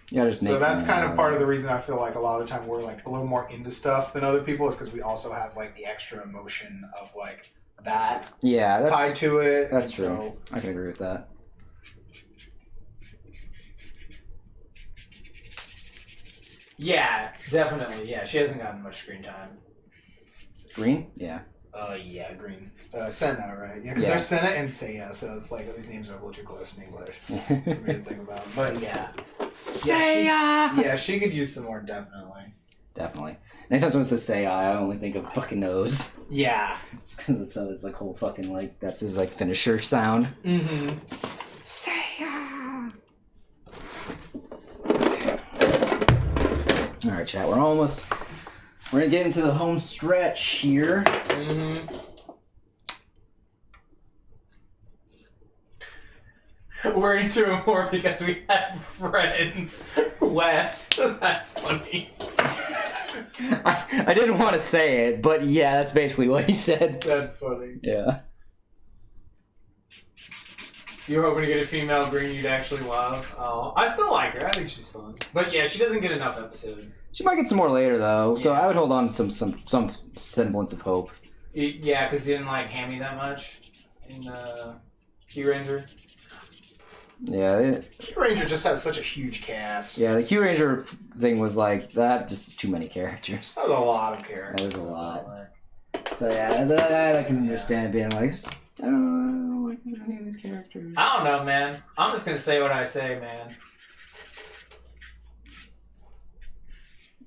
Yeah, just So that's kind of part of the reason I feel like a lot of the time we're like a little more into stuff than other people is because we also have like the extra emotion of like that tied to it. That's true. So, I can agree with that. Yeah, definitely. Yeah, she hasn't gotten much screen time. Green? Yeah. Yeah, Green. Senna, right? Yeah, because there's Senna and Seiya, so it's like these names are a little too close in English for me to think about. But yeah. Seiya! Yeah, she could use some more, definitely. Definitely. Anytime someone says Seiya, I only think of fucking nose. Yeah. It's because it's like whole fucking like, that's his like finisher sound. Mm-hmm. Seiya! Alright, chat, we're gonna get into the home stretch here. Mm-hmm. We're into it more because we have friends less. That's funny. I didn't want to say it, but yeah, that's basically what he said. That's funny. Yeah. You're hoping to get a female Green you'd actually love. Oh, I still like her. I think she's fun. But yeah, she doesn't get enough episodes. She might get some more later though, so I would hold on to some semblance of hope. Yeah, because you didn't like Hammy that much in Q Ranger. Yeah. Q Ranger just has such a huge cast. Yeah, the Q Ranger thing was like that. Just too many characters. That was a lot of characters. That was a lot. So yeah, that I can understand being like, I don't like any of these characters. I don't know, man. I'm just gonna say what I say, man.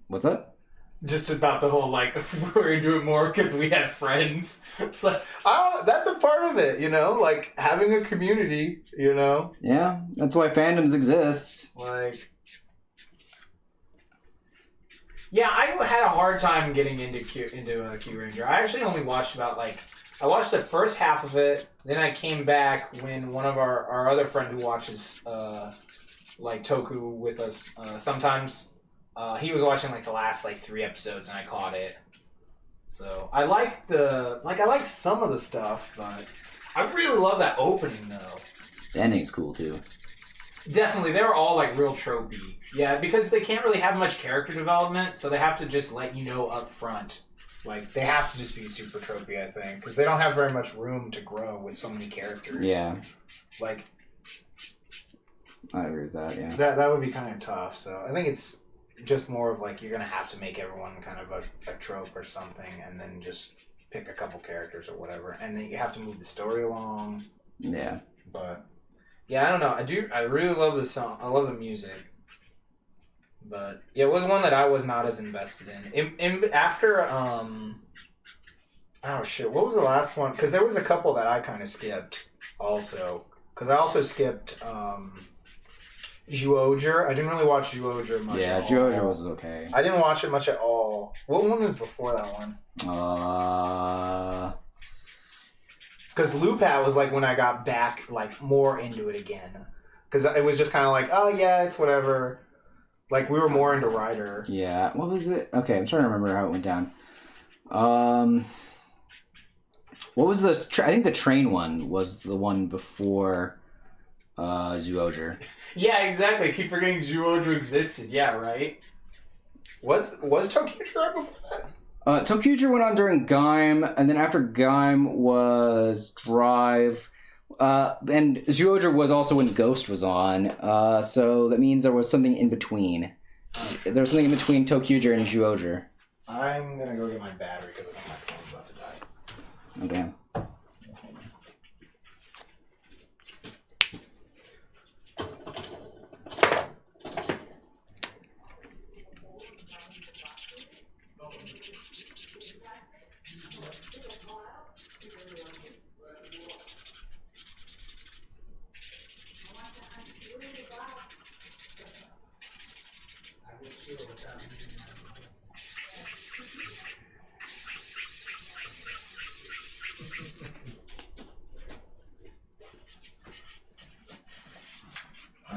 What's up? Just about the whole like we're gonna do it more because we have friends. It's like that's a part of it, you know, like having a community, you know. Yeah, that's why fandoms exist. Like, yeah, I had a hard time getting into Q Ranger. I actually only watched about I watched the first half of it. Then I came back when one of our other friend who watches Toku with us sometimes. He was watching the last 3 episodes, and I caught it. So I like I like some of the stuff, but I really love that opening though. The ending's cool too. Definitely, they're all real tropey. Yeah, because they can't really have much character development, so they have to just let you know up front. They have to just be super tropey, I think, because they don't have very much room to grow with so many characters. Yeah. I agree with that. Yeah. That would be kind of tough. So I think it's just more of like you're gonna have to make everyone kind of a trope or something, and then just pick a couple characters or whatever, and then you have to move the story along. Yeah. But yeah, I don't know. I really love the song. I love the music. But yeah, it was one that I was not as invested in. After oh shit, what was the last one? Because there was a couple that I kind of skipped also. Because I also skipped Zyuohger. I didn't really watch Zyuohger much. Yeah, Zyuohger was okay. I didn't watch it much at all. What one was before that one? Because Lupat was like when I got back like more into it again. Because it was just kind of like, oh yeah, it's whatever. Like we were more into Rider. Yeah. What was it? Okay, I'm trying to remember how it went down. What was the? I think the train one was the one before Zyuohger. Yeah, exactly. I keep forgetting Zyuohger existed. Yeah, right. Was ToQger right before that? ToQger went on during Gaim, and then after Gaim was Drive, and Zyuohger was also when Ghost was on. So that means there was something in between. There was something in between ToQger and Zyuohger. I'm gonna go get my battery because I think my phone's about to die. Oh damn.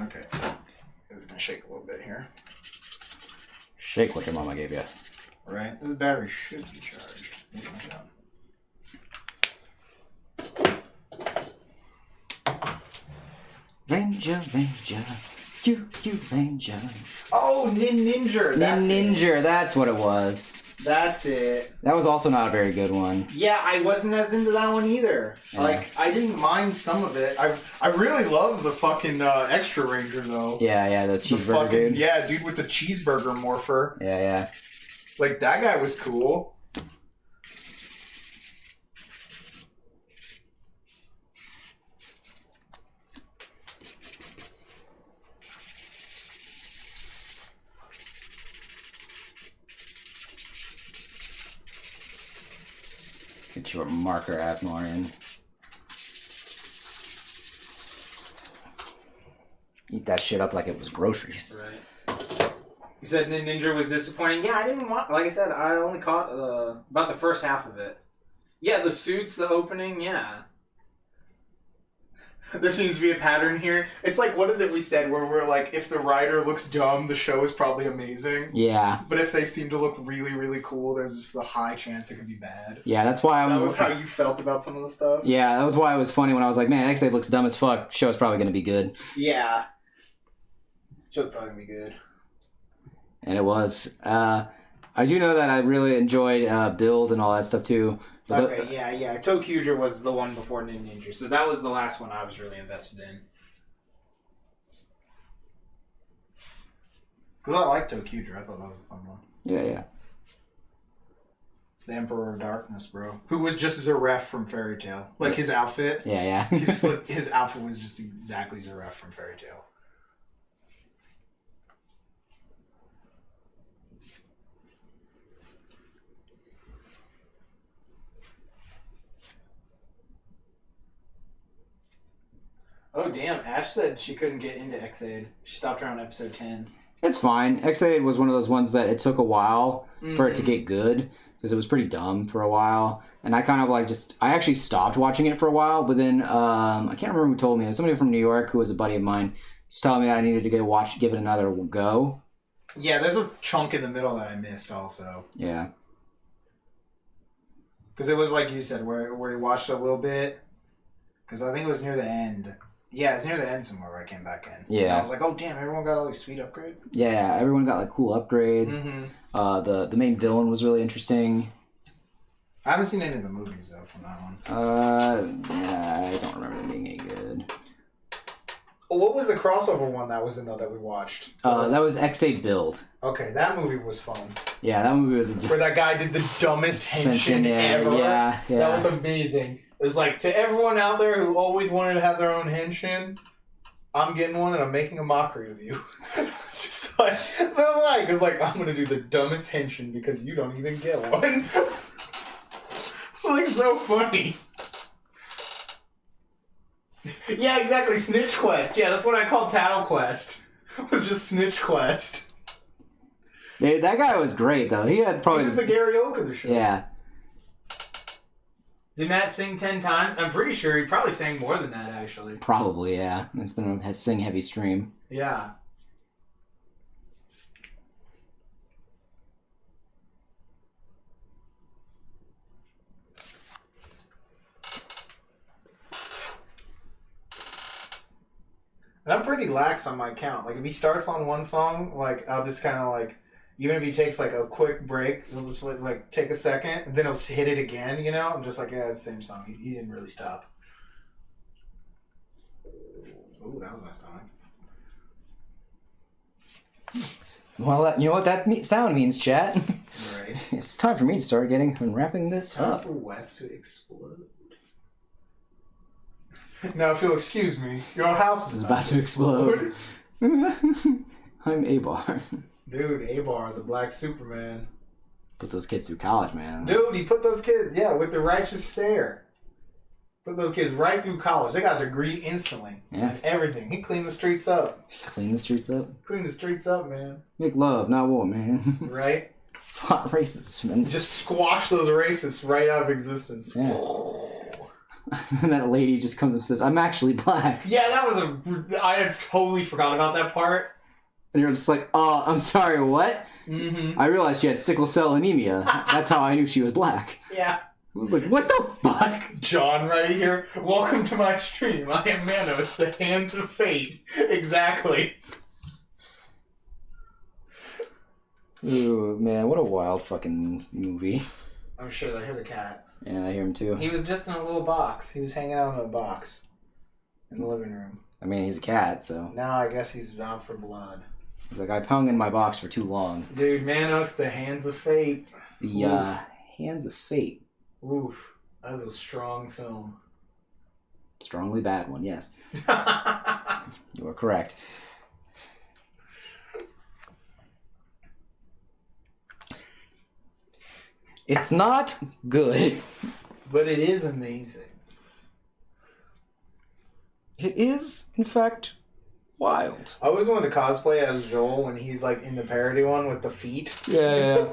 Okay. It's gonna shake a little bit here. Shake what your mama gave you. Right? This battery should be charged. Ranger, you Ranger. Oh, Ninja. Ninja, that's what it was. That's it. That was also not a very good one. Yeah, I wasn't as into that one either. Yeah. Like, I didn't mind some of it. I really love the fucking Extra Ranger, though. Yeah, the cheeseburger dude. Yeah, dude with the cheeseburger morpher. Yeah. Like, that guy was cool. Get your marker, Asmorian. Eat that shit up like it was groceries. Right. You said Ninja was disappointing. Yeah, I didn't want. Like I said, I only caught about the first half of it. Yeah, the suits, the opening. Yeah. There seems to be a pattern here. It's like, what is it we said where we're like, if the writer looks dumb, the show is probably amazing. Yeah. But if they seem to look really, really cool, there's just a high chance it could be bad. Yeah, that's why That was how you felt about some of the stuff? Yeah, that was why it was funny when I was like, man, X8 looks dumb as fuck. Show's probably going to be good. Yeah. Show's probably going to be good. And it was. I do know that I really enjoyed Build and all that stuff too. Okay, yeah. ToQger was the one before Ninja, so that was the last one I was really invested in. Because I liked ToQger. I thought that was a fun one. Yeah. The Emperor of Darkness, bro. Who was just Zaref from Fairy Tail. Like, his outfit. Yeah. He's just like, his outfit was just exactly Zaref from Fairy Tail. Oh, damn. Ash said she couldn't get into X-Aid. She stopped around episode 10. It's fine. X8 was one of those ones that it took a while for it to get good because it was pretty dumb for a while. And I kind of like I actually stopped watching it for a while, but then I can't remember who told me. It was somebody from New York who was a buddy of mine. Was telling me that I needed to give it another go. Yeah, there's a chunk in the middle that I missed also. Yeah. Because it was like you said, where you watched a little bit. Because I think it was near the end. Yeah, it's near the end somewhere where I came back in. Yeah. And I was like, oh damn, everyone got all these sweet upgrades. Yeah, everyone got like cool upgrades. Mm-hmm. The main villain was really interesting. I haven't seen any of the movies though from that one. Yeah, I don't remember them being any good. What was the crossover one that was in though that we watched? That was X8 Build. Okay, that movie was fun. Yeah, that movie was Where that guy did the dumbest henshin ever. Yeah. That was amazing. It was like, to everyone out there who always wanted to have their own henshin, I'm getting one and I'm making a mockery of you. Just like, so it's like, I'm gonna do the dumbest henshin because you don't even get one. It's like so funny. Yeah, exactly. Snitch Quest. Yeah, that's what I call Tattle Quest. It was just Snitch Quest. Yeah, that guy was great though. He had probably He was the Gary Oak of the show. Yeah. Did Matt sing 10 times? I'm pretty sure he probably sang more than that, actually. Probably, yeah. It's been a sing heavy stream. Yeah. And I'm pretty lax on my count. Like, if he starts on one song, like, I'll just kind of, like, even if he takes, like, a quick break, he'll just, like take a second, and then he'll hit it again, you know? I'm just like, yeah, it's the same song. He didn't really stop. Ooh, that was my stomach. Well, you know what that sound means, chat? Right. It's time for me to start wrapping this Time up. for West to explode. Now, if you'll excuse me, your house is About to explode. I'm A-Bar. Dude, A-Bar, the Black Superman. Put those kids through college, man. Dude, he put those kids, with the righteous stare. Put those kids right through college. They got a degree instantly. Yeah. And everything. He cleaned the streets up. Clean the streets up. Clean the streets up, man. Make love, not war, man. Right? Fought racists, man. Just squash those racists right out of existence. Yeah. And that lady just comes and says, I'm actually black. Yeah, that was I had totally forgot about that part. And you're just like, oh, I'm sorry, what? Mm-hmm. I realized she had sickle cell anemia. That's how I knew she was black. Yeah. I was like, what the fuck? John right here. Welcome to my stream. I am Manos, the hands of fate. Exactly. Ooh, man, what a wild fucking movie. I'm sure I hear the cat. Yeah, I hear him too. He was just in a little box. He was hanging out in a box in the living room. I mean, he's a cat, so. Now I guess he's out for blood. He's like, I've hung in my box for too long. Dude, Manos, the hands of fate. The Hands of Fate. Oof. That is a strong film. Strongly bad one, yes. You are correct. It's not good. But it is amazing. It is, in fact, wild. I always wanted to cosplay as Joel when he's like in the parody one with the feet. Yeah.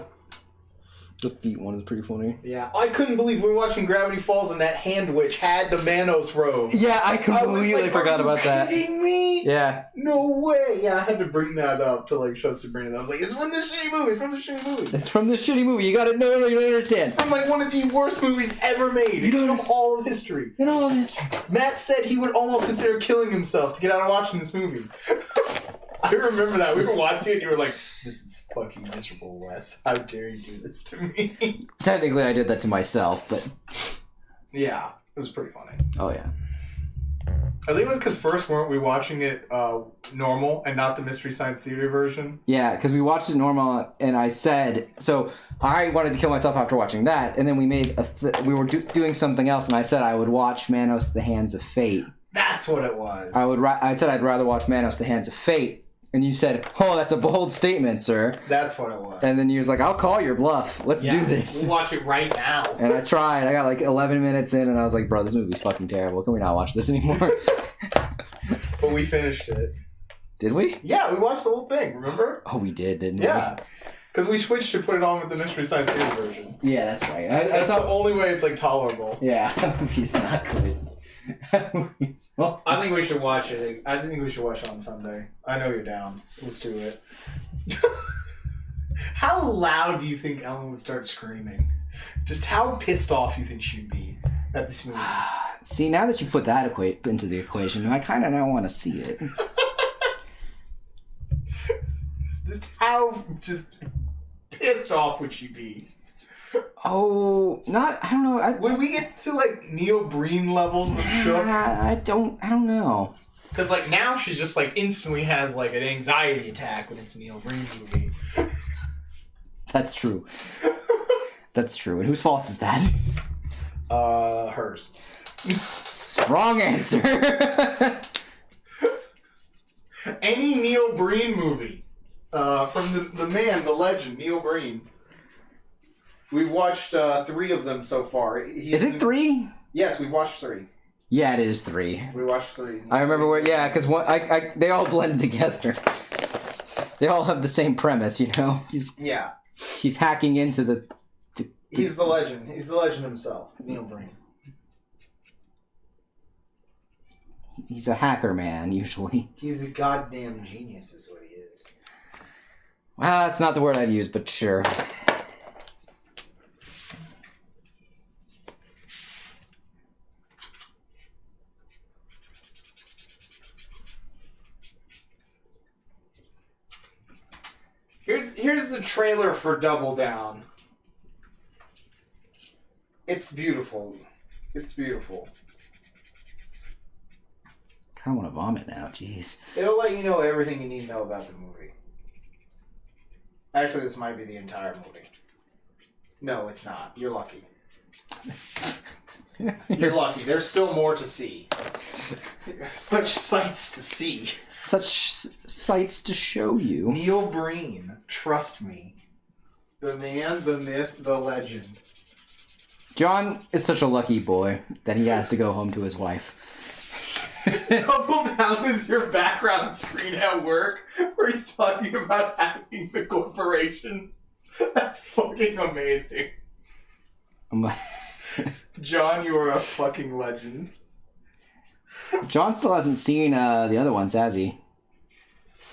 The feet one is pretty funny. Yeah. I couldn't believe we were watching Gravity Falls and that hand witch had the Manos robe. Yeah, I completely forgot about that. Are you kidding me? Yeah. No way. Yeah, I had to bring that up to like show Sabrina. I was like, it's from this shitty movie. It's from this shitty movie. It's from this shitty movie. You gotta know, you don't understand. It's from like one of the worst movies ever made. You don't in understand. all of history. In all of history. Matt said he would almost consider killing himself to get out of watching this movie. I remember that. We were watching it and you were like, this is fucking miserable, Wes. How dare you do this to me? Technically, I did that to myself, but... Yeah, it was pretty funny. Oh, yeah. I think it was because first weren't we watching it normal and not the Mystery Science Theater version? Yeah, because we watched it normal, and I said... So, I wanted to kill myself after watching that, and then we made we were doing something else, and I said I would watch Manos, the Hands of Fate. That's what it was. I said I'd rather watch Manos, the Hands of Fate. And you said, oh, that's a bold statement, sir. That's what it was. And then you was like, I'll call your bluff. Let's do this. We'll watch it right now. And I tried. I got like 11 minutes in, and I was like, bro, this movie's fucking terrible. Can we not watch this anymore? But we finished it. Did we? Yeah, we watched the whole thing, remember? Oh, we did, didn't Yeah. Because we switched to put it on with the Mystery Science Theater version. we? Yeah, that's right. That's the only way it's like tolerable. Yeah, that movie's not good. I think we should watch it. I think we should watch it on Sunday. I know you're down. Let's do it. How loud do you think Ellen would start screaming? Just how pissed off you think she'd be at this movie? See, now that you put that into the equation, I kind of now want to see it. Just how pissed off would she be? Oh, I don't know. Would we get to like Neil Breen levels of shook? I don't know. Because, like, now she's just, like, instantly has, like, an anxiety attack when it's a Neil Breen movie. That's true. That's true. And whose fault is that? Hers. Wrong answer. Any Neil Breen movie. From the man, the legend, Neil Breen. We've watched 3 of them so far. Is it 3? Yes, we've watched 3. Yeah, it is 3. We watched 3. I remember where, yeah, because they all blend together. They all have the same premise, you know? He's hacking into the... He's the legend. He's the legend himself, Neil Breen. He's a hacker man, usually. He's a goddamn genius is what he is. Well, that's not the word I'd use, but sure. Here's the trailer for Double Down. It's beautiful. It's beautiful. I kind of want to vomit now, jeez. It'll let you know everything you need to know about the movie. Actually, this might be the entire movie. No, it's not. You're lucky. You're lucky. There's still more to see. Such sights to see. Such sights to show you. Neil Breen, trust me. The man, the myth, the legend. John is such a lucky boy that he has to go home to his wife. Double Down is your background screen at work where he's talking about hacking the corporations. That's fucking amazing. John, you are a fucking legend. John still hasn't seen the other ones, has he?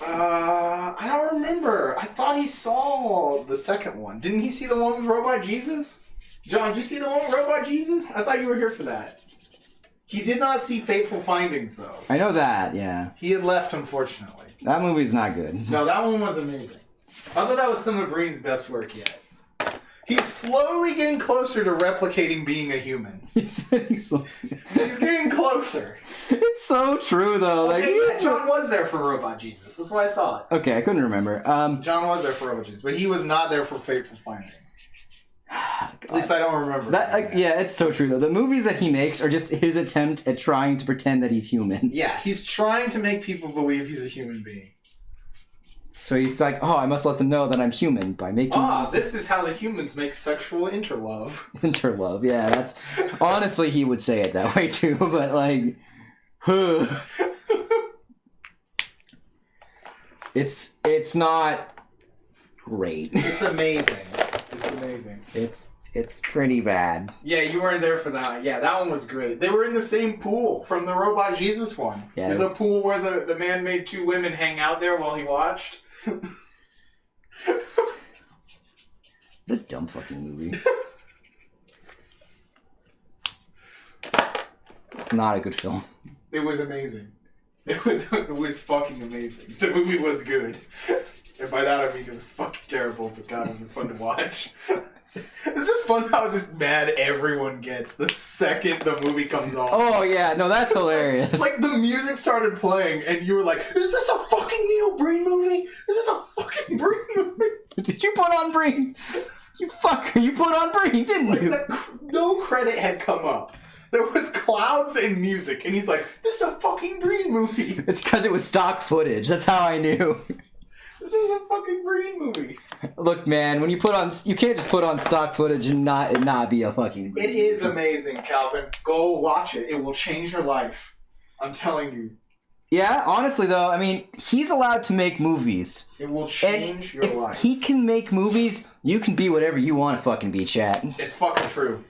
I don't remember. I thought he saw the second one. Didn't he see the one with Robot Jesus? John, did you see the one with Robot Jesus? I thought you were here for that. He did not see Fateful Findings, though. I know that, yeah. He had left, unfortunately. That movie's not good. No, that one was amazing. I thought that was some of Breen's best work yet. He's slowly getting closer to replicating being a human. He's getting closer. It's so true, though. Okay, yeah, John was there for Robot Jesus. That's what I thought. Okay, I couldn't remember. John was there for Robot Jesus, but he was not there for Fateful Findings. At least I don't remember. Yeah, it's so true, though. The movies that he makes are just his attempt at trying to pretend that he's human. Yeah, he's trying to make people believe he's a human being. So he's like, oh, I must let them know that I'm human by making... this is how the humans make sexual interlove. Interlove, yeah, that's... Honestly, he would say it that way, too, but, like... It's not great. It's amazing. It's amazing. It's pretty bad. Yeah, you weren't there for that. Yeah, that one was great. They were in the same pool from the Robot Jesus one. Yeah. The pool where the man made 2 women hang out there while he watched. What a dumb fucking movie. It's not a good film. It was amazing. It was fucking amazing. The movie was good. And by that I mean it was fucking terrible, but God, it was fun to watch. It's just fun how just mad everyone gets the second the movie comes on. Oh yeah, no, that's hilarious. Like the music started playing and you were like, is this a fucking Neil Breen movie? Is this a fucking Breen movie? Did you put on Breen? You fucker, you put on Breen, didn't you? No credit had come up. There was clouds and music and he's like, this is a fucking Breen movie. It's because it was stock footage, that's how I knew. This is a fucking Breen movie. Look, man, when you can't just put on stock footage and not be a fucking... It is amazing, Calvin. Go watch it. It will change your life. I'm telling you. Yeah, honestly, though, I mean, he's allowed to make movies. It will change your life. He can make movies, you can be whatever you want to fucking be, chat. It's fucking true.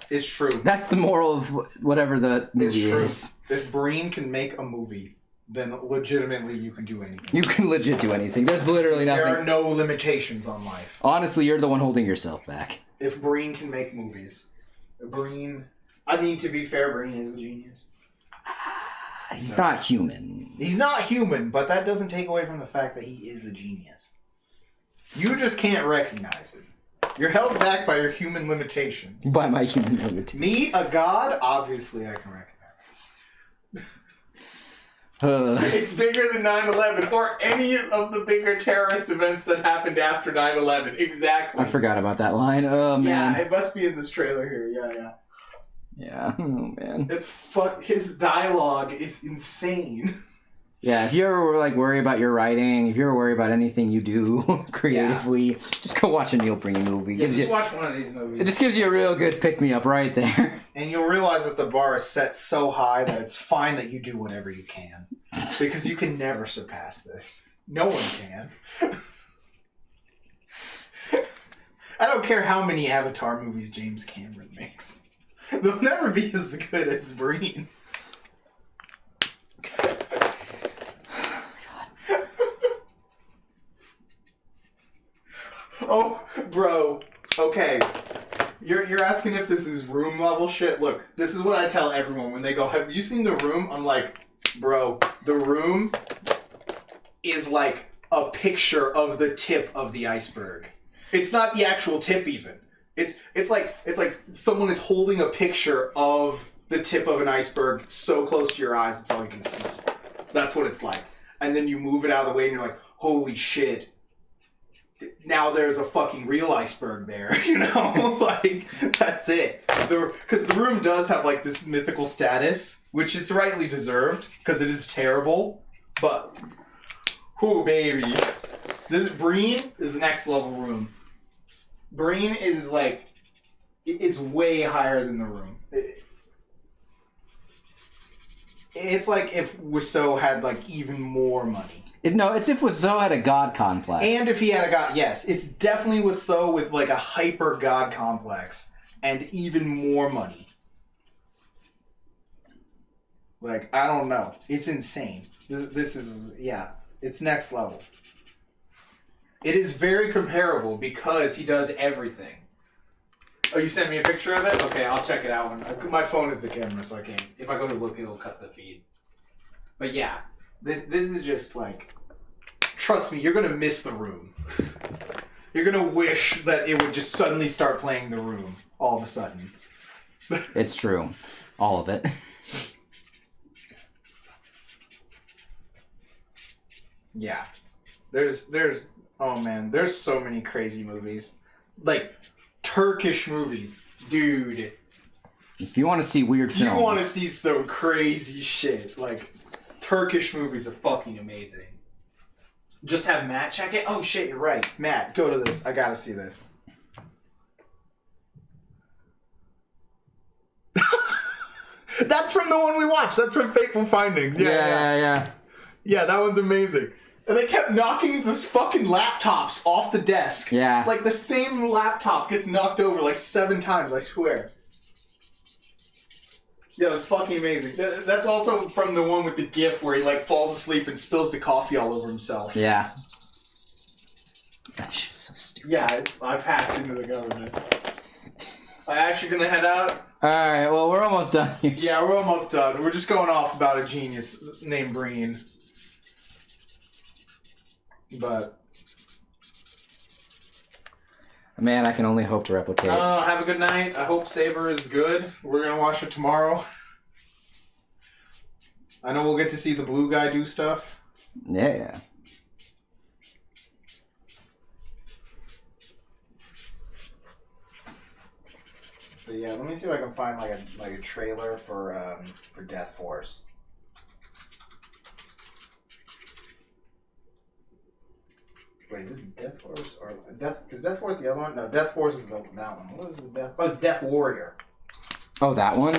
It's true. That's the moral of whatever the movie is. If Breen can make a movie, then legitimately you can do anything. You can legit do anything. There's literally nothing. There are no limitations on life. Honestly, you're the one holding yourself back. If Breen can make movies. Breen... I mean, to be fair, Breen is a genius. He's not human. He's not human, but that doesn't take away from the fact that he is a genius. You just can't recognize it. You're held back by your human limitations. By my human limitations. Me, a god, obviously I can recognize. It's bigger than 9/11 or any of the bigger terrorist events that happened after 9/11. Exactly. I forgot about that line. Oh man. Yeah, it must be in this trailer here. Yeah. Yeah. Oh man. His dialogue is insane. Yeah, if you ever worry about your writing, if you ever worry about anything you do creatively, just go watch a Neil Breen movie. Yeah, just watch one of these movies. It just gives you a real good pick-me-up right there. And you'll realize that the bar is set so high that it's fine that you do whatever you can. Because you can never surpass this. No one can. I don't care how many Avatar movies James Cameron makes. They'll never be as good as Breen. Oh, bro. Okay. You're asking if this is room level shit? Look, this is what I tell everyone when they go, have you seen The Room? I'm like, bro, The Room is like a picture of the tip of the iceberg. It's not the actual tip even. It's like someone is holding a picture of the tip of an iceberg so close to your eyes it's all you can see. That's what it's like. And then you move it out of the way and you're like, holy shit. Now there's a fucking real iceberg there, you know? Like, that's it. Because The Room does have, like, this mythical status, which is rightly deserved, because it is terrible. But, whoo, baby. Breen is next level Room. Breen is, like, it's way higher than The Room. It's like if Wiseau had, like, even more money. No, it's if Wiseau had a god complex. And if he had a god, yes. It's definitely Wiseau with like a hyper god complex and even more money. Like, I don't know. It's insane. This is, yeah, it's next level. It is very comparable because he does everything. Oh, you sent me a picture of it? Okay, I'll check it out. My phone is the camera, so I can't. If I go to look, it'll cut the feed. But yeah. This is just like, trust me, you're gonna miss The Room. You're gonna wish that it would just suddenly start playing The Room all of a sudden. It's true, all of it. Yeah, there's oh man, there's so many crazy movies, like Turkish movies, dude. If you want to see weird films, you want to see some crazy shit, like. Turkish movies are fucking amazing. Just have Matt check it. Oh shit, you're right. Matt, go to this. I gotta see this. That's from the one we watched. That's from Fateful Findings. Yeah, that one's amazing. And they kept knocking those fucking laptops off the desk. Yeah. Like the same laptop gets knocked over like 7 times, I swear. Yeah, it was fucking amazing. That's also from the one with the GIF where he like falls asleep and spills the coffee all over himself. Yeah. That shit's so stupid. Yeah, I've hacked into the government. I'm actually gonna head out. Alright, well, we're almost done here. Yeah, we're almost done. We're just going off about a genius named Breen. But... Man, I can only hope to replicate. Have a good night. I hope Saber is good. We're gonna watch it tomorrow. I know we'll get to see the blue guy do stuff. Yeah. But yeah, let me see if I can find like a trailer for Death Force. Wait, is it Death Force or is Death Force the other one? No, Death Force is that one. What is the Death? Oh, it's Death Warrior. Oh, that one?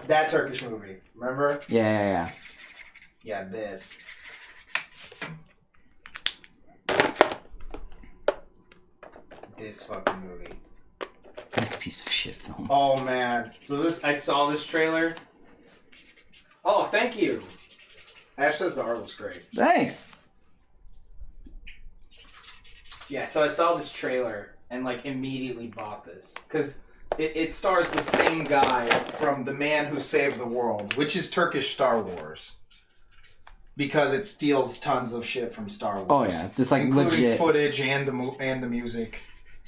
That Turkish movie. Remember? Yeah. Yeah, this. This fucking movie. This piece of shit film. Oh man. So I saw this trailer. Oh, thank you. Ash says the art looks great. Thanks. Yeah, so I saw this trailer and like immediately bought this because it stars the same guy From The Man Who Saved the World, which is Turkish Star Wars. Because it steals tons of shit from Star Wars. Oh yeah, it's just like including legit. footage and the music.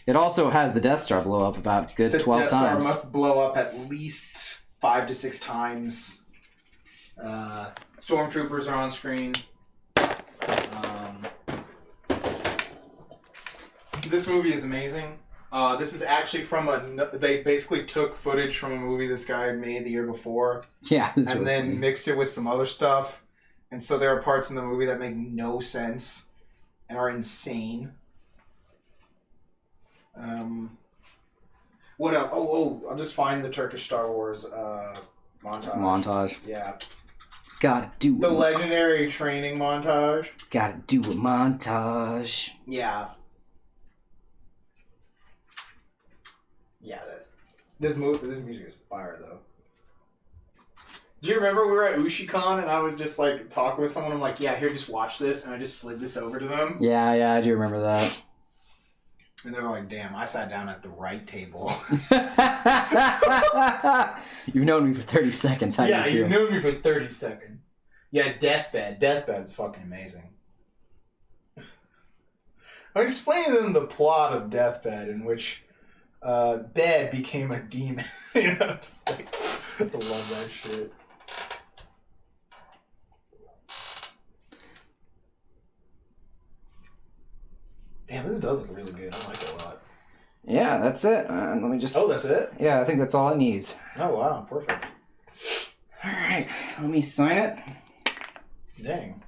It also has the Death Star blow up about good 12 The Death Star times. must blow up at least 5 to 6 times. Stormtroopers are on screen. This movie is amazing. This is actually from they basically took footage from a movie this guy made the year before. Yeah. And then mixed it with some other stuff. And so there are parts in the movie that make no sense and are insane. What else? I'll just find the Turkish Star Wars montage. Yeah. Gotta do The legendary training montage. Gotta do a montage. Yeah. Yeah, this music is fire though. Do you remember we were at UshiCon and I was just like talking with someone? I'm like, yeah, here, just watch this, and I just slid this over to them. Yeah, I do remember that. And they were like, damn, I sat down at the right table. You've known me for 30 seconds. How do you feel? You've known me for 30 seconds. Yeah, Deathbed. Deathbed is fucking amazing. I'm explaining to them the plot of Deathbed, in which Bed became a demon. You know, just like, I love that shit. Damn, this does look really good. I like it a lot. Yeah, that's it. Let me just... Oh, that's it? Yeah, I think that's all it needs. Oh, wow. Perfect. Alright, let me sign it. Dang.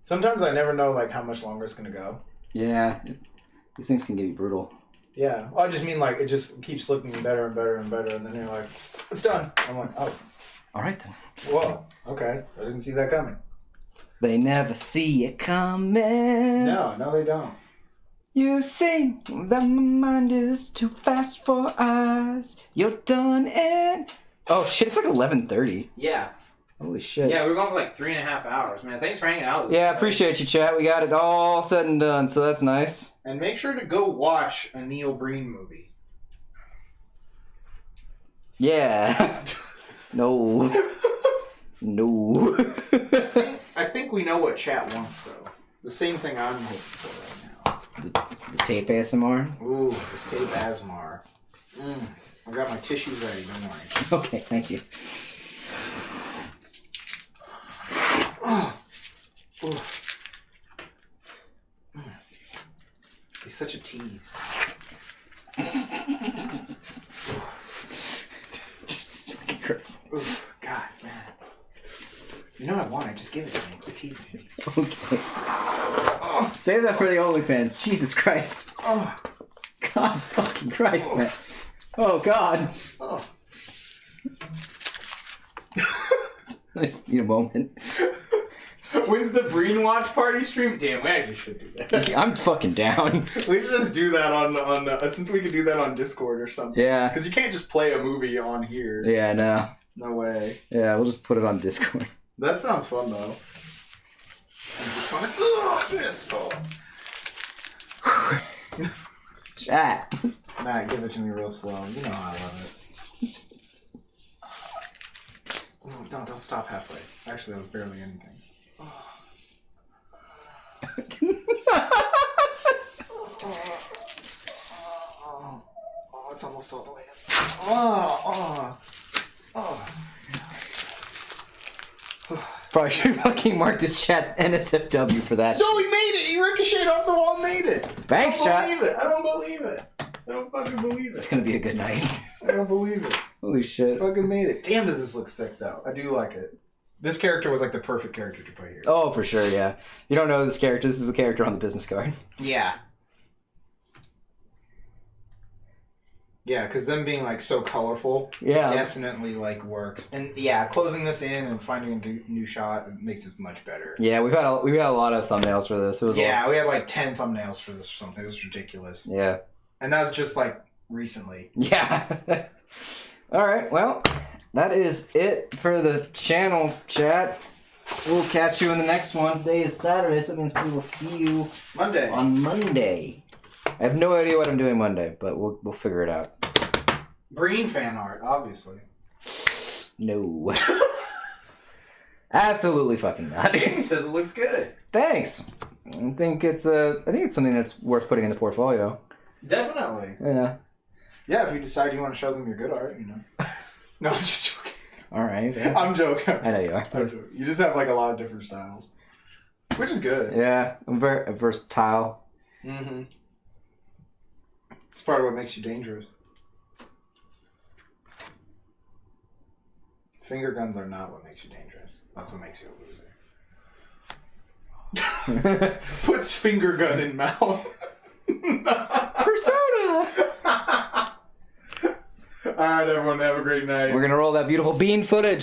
Sometimes I never know, like, how much longer it's going to go. Yeah, these things can get brutal. Yeah. Well, I just mean, like, it just keeps looking better and better and better, and then you're like, it's done. I'm like, oh. Alright then. Whoa. Okay. I didn't see that coming. They never see it coming. No, they don't. You say that my mind is too fast for eyes. You're done and... Oh shit, it's like 11:30. Yeah. Holy shit. Yeah, we were going for like 3.5 hours, man. Thanks for hanging out with us. Yeah, appreciate you, chat. We got it all said and done, so that's nice. And make sure to go watch a Neil Breen movie. Yeah. No. No. I think we know what chat wants, though. The same thing I'm hoping for right now. The tape ASMR? Ooh, this tape ASMR. I got my tissues ready, don't worry. Okay, thank you. He's such a tease. Jesus fucking Christ. Ooh, God, man. You know what I want, I just give it to me. Quit teasing me. Okay. Save that for the OnlyFans. Jesus Christ. Oh. God fucking Christ, man. Oh, God. Oh. I just need a moment. When's the Breen Watch Party stream? Damn, we actually should do that. I'm fucking down. We should just do that on since we could do that on Discord or something. Yeah. Because you can't just play a movie on here. Yeah, no. No way. Yeah, we'll just put it on Discord. That sounds fun, though. Is this fun? Ugh, this phone. Chat. Matt, give it to me real slow. You know how I love it. Oh, no, don't stop halfway. Actually, that was barely anything. Oh, it's almost all the way in. Probably should fucking mark this chat NSFW for that. No, he made it! He ricocheted off the wall and made it! Thanks, chat. I don't believe it. I don't fucking believe It's it. gonna be a good night. I don't believe it. Holy shit. Fucking made it. Damn, does this look sick, though. I do like it. This character was like the perfect character to put here. Oh, for sure, yeah. You don't know this character. This is the character on the business card. Yeah. Yeah, because them being like so colorful definitely like works. And yeah, closing this in and finding a new shot makes it much better. Yeah, we had a lot of thumbnails for this. It was we had like 10 thumbnails for this or something. It was ridiculous. Yeah. And that was just like recently. Yeah. All right. Well, that is it for the channel, chat. We'll catch you in the next one. Today is Saturday, so that means we will see you Monday. on Monday. I have no idea what I'm doing Monday, but we'll figure it out. Breen fan art, obviously. No. Absolutely fucking not. Jamie says it looks good. Thanks. I think it's something that's worth putting in the portfolio. Definitely. Yeah. Yeah, if you decide you want to show them your good art, you know. No, I'm just joking. All right. I'm joking. I know you are. I'm joking. You just have like a lot of different styles, which is good. Yeah, I'm very versatile. Mm-hmm. It's part of what makes you dangerous. Finger guns are not what makes you dangerous. That's what makes you a loser. Puts finger gun in mouth. Persona. All right, everyone, have a great night. We're gonna roll that beautiful bean footage.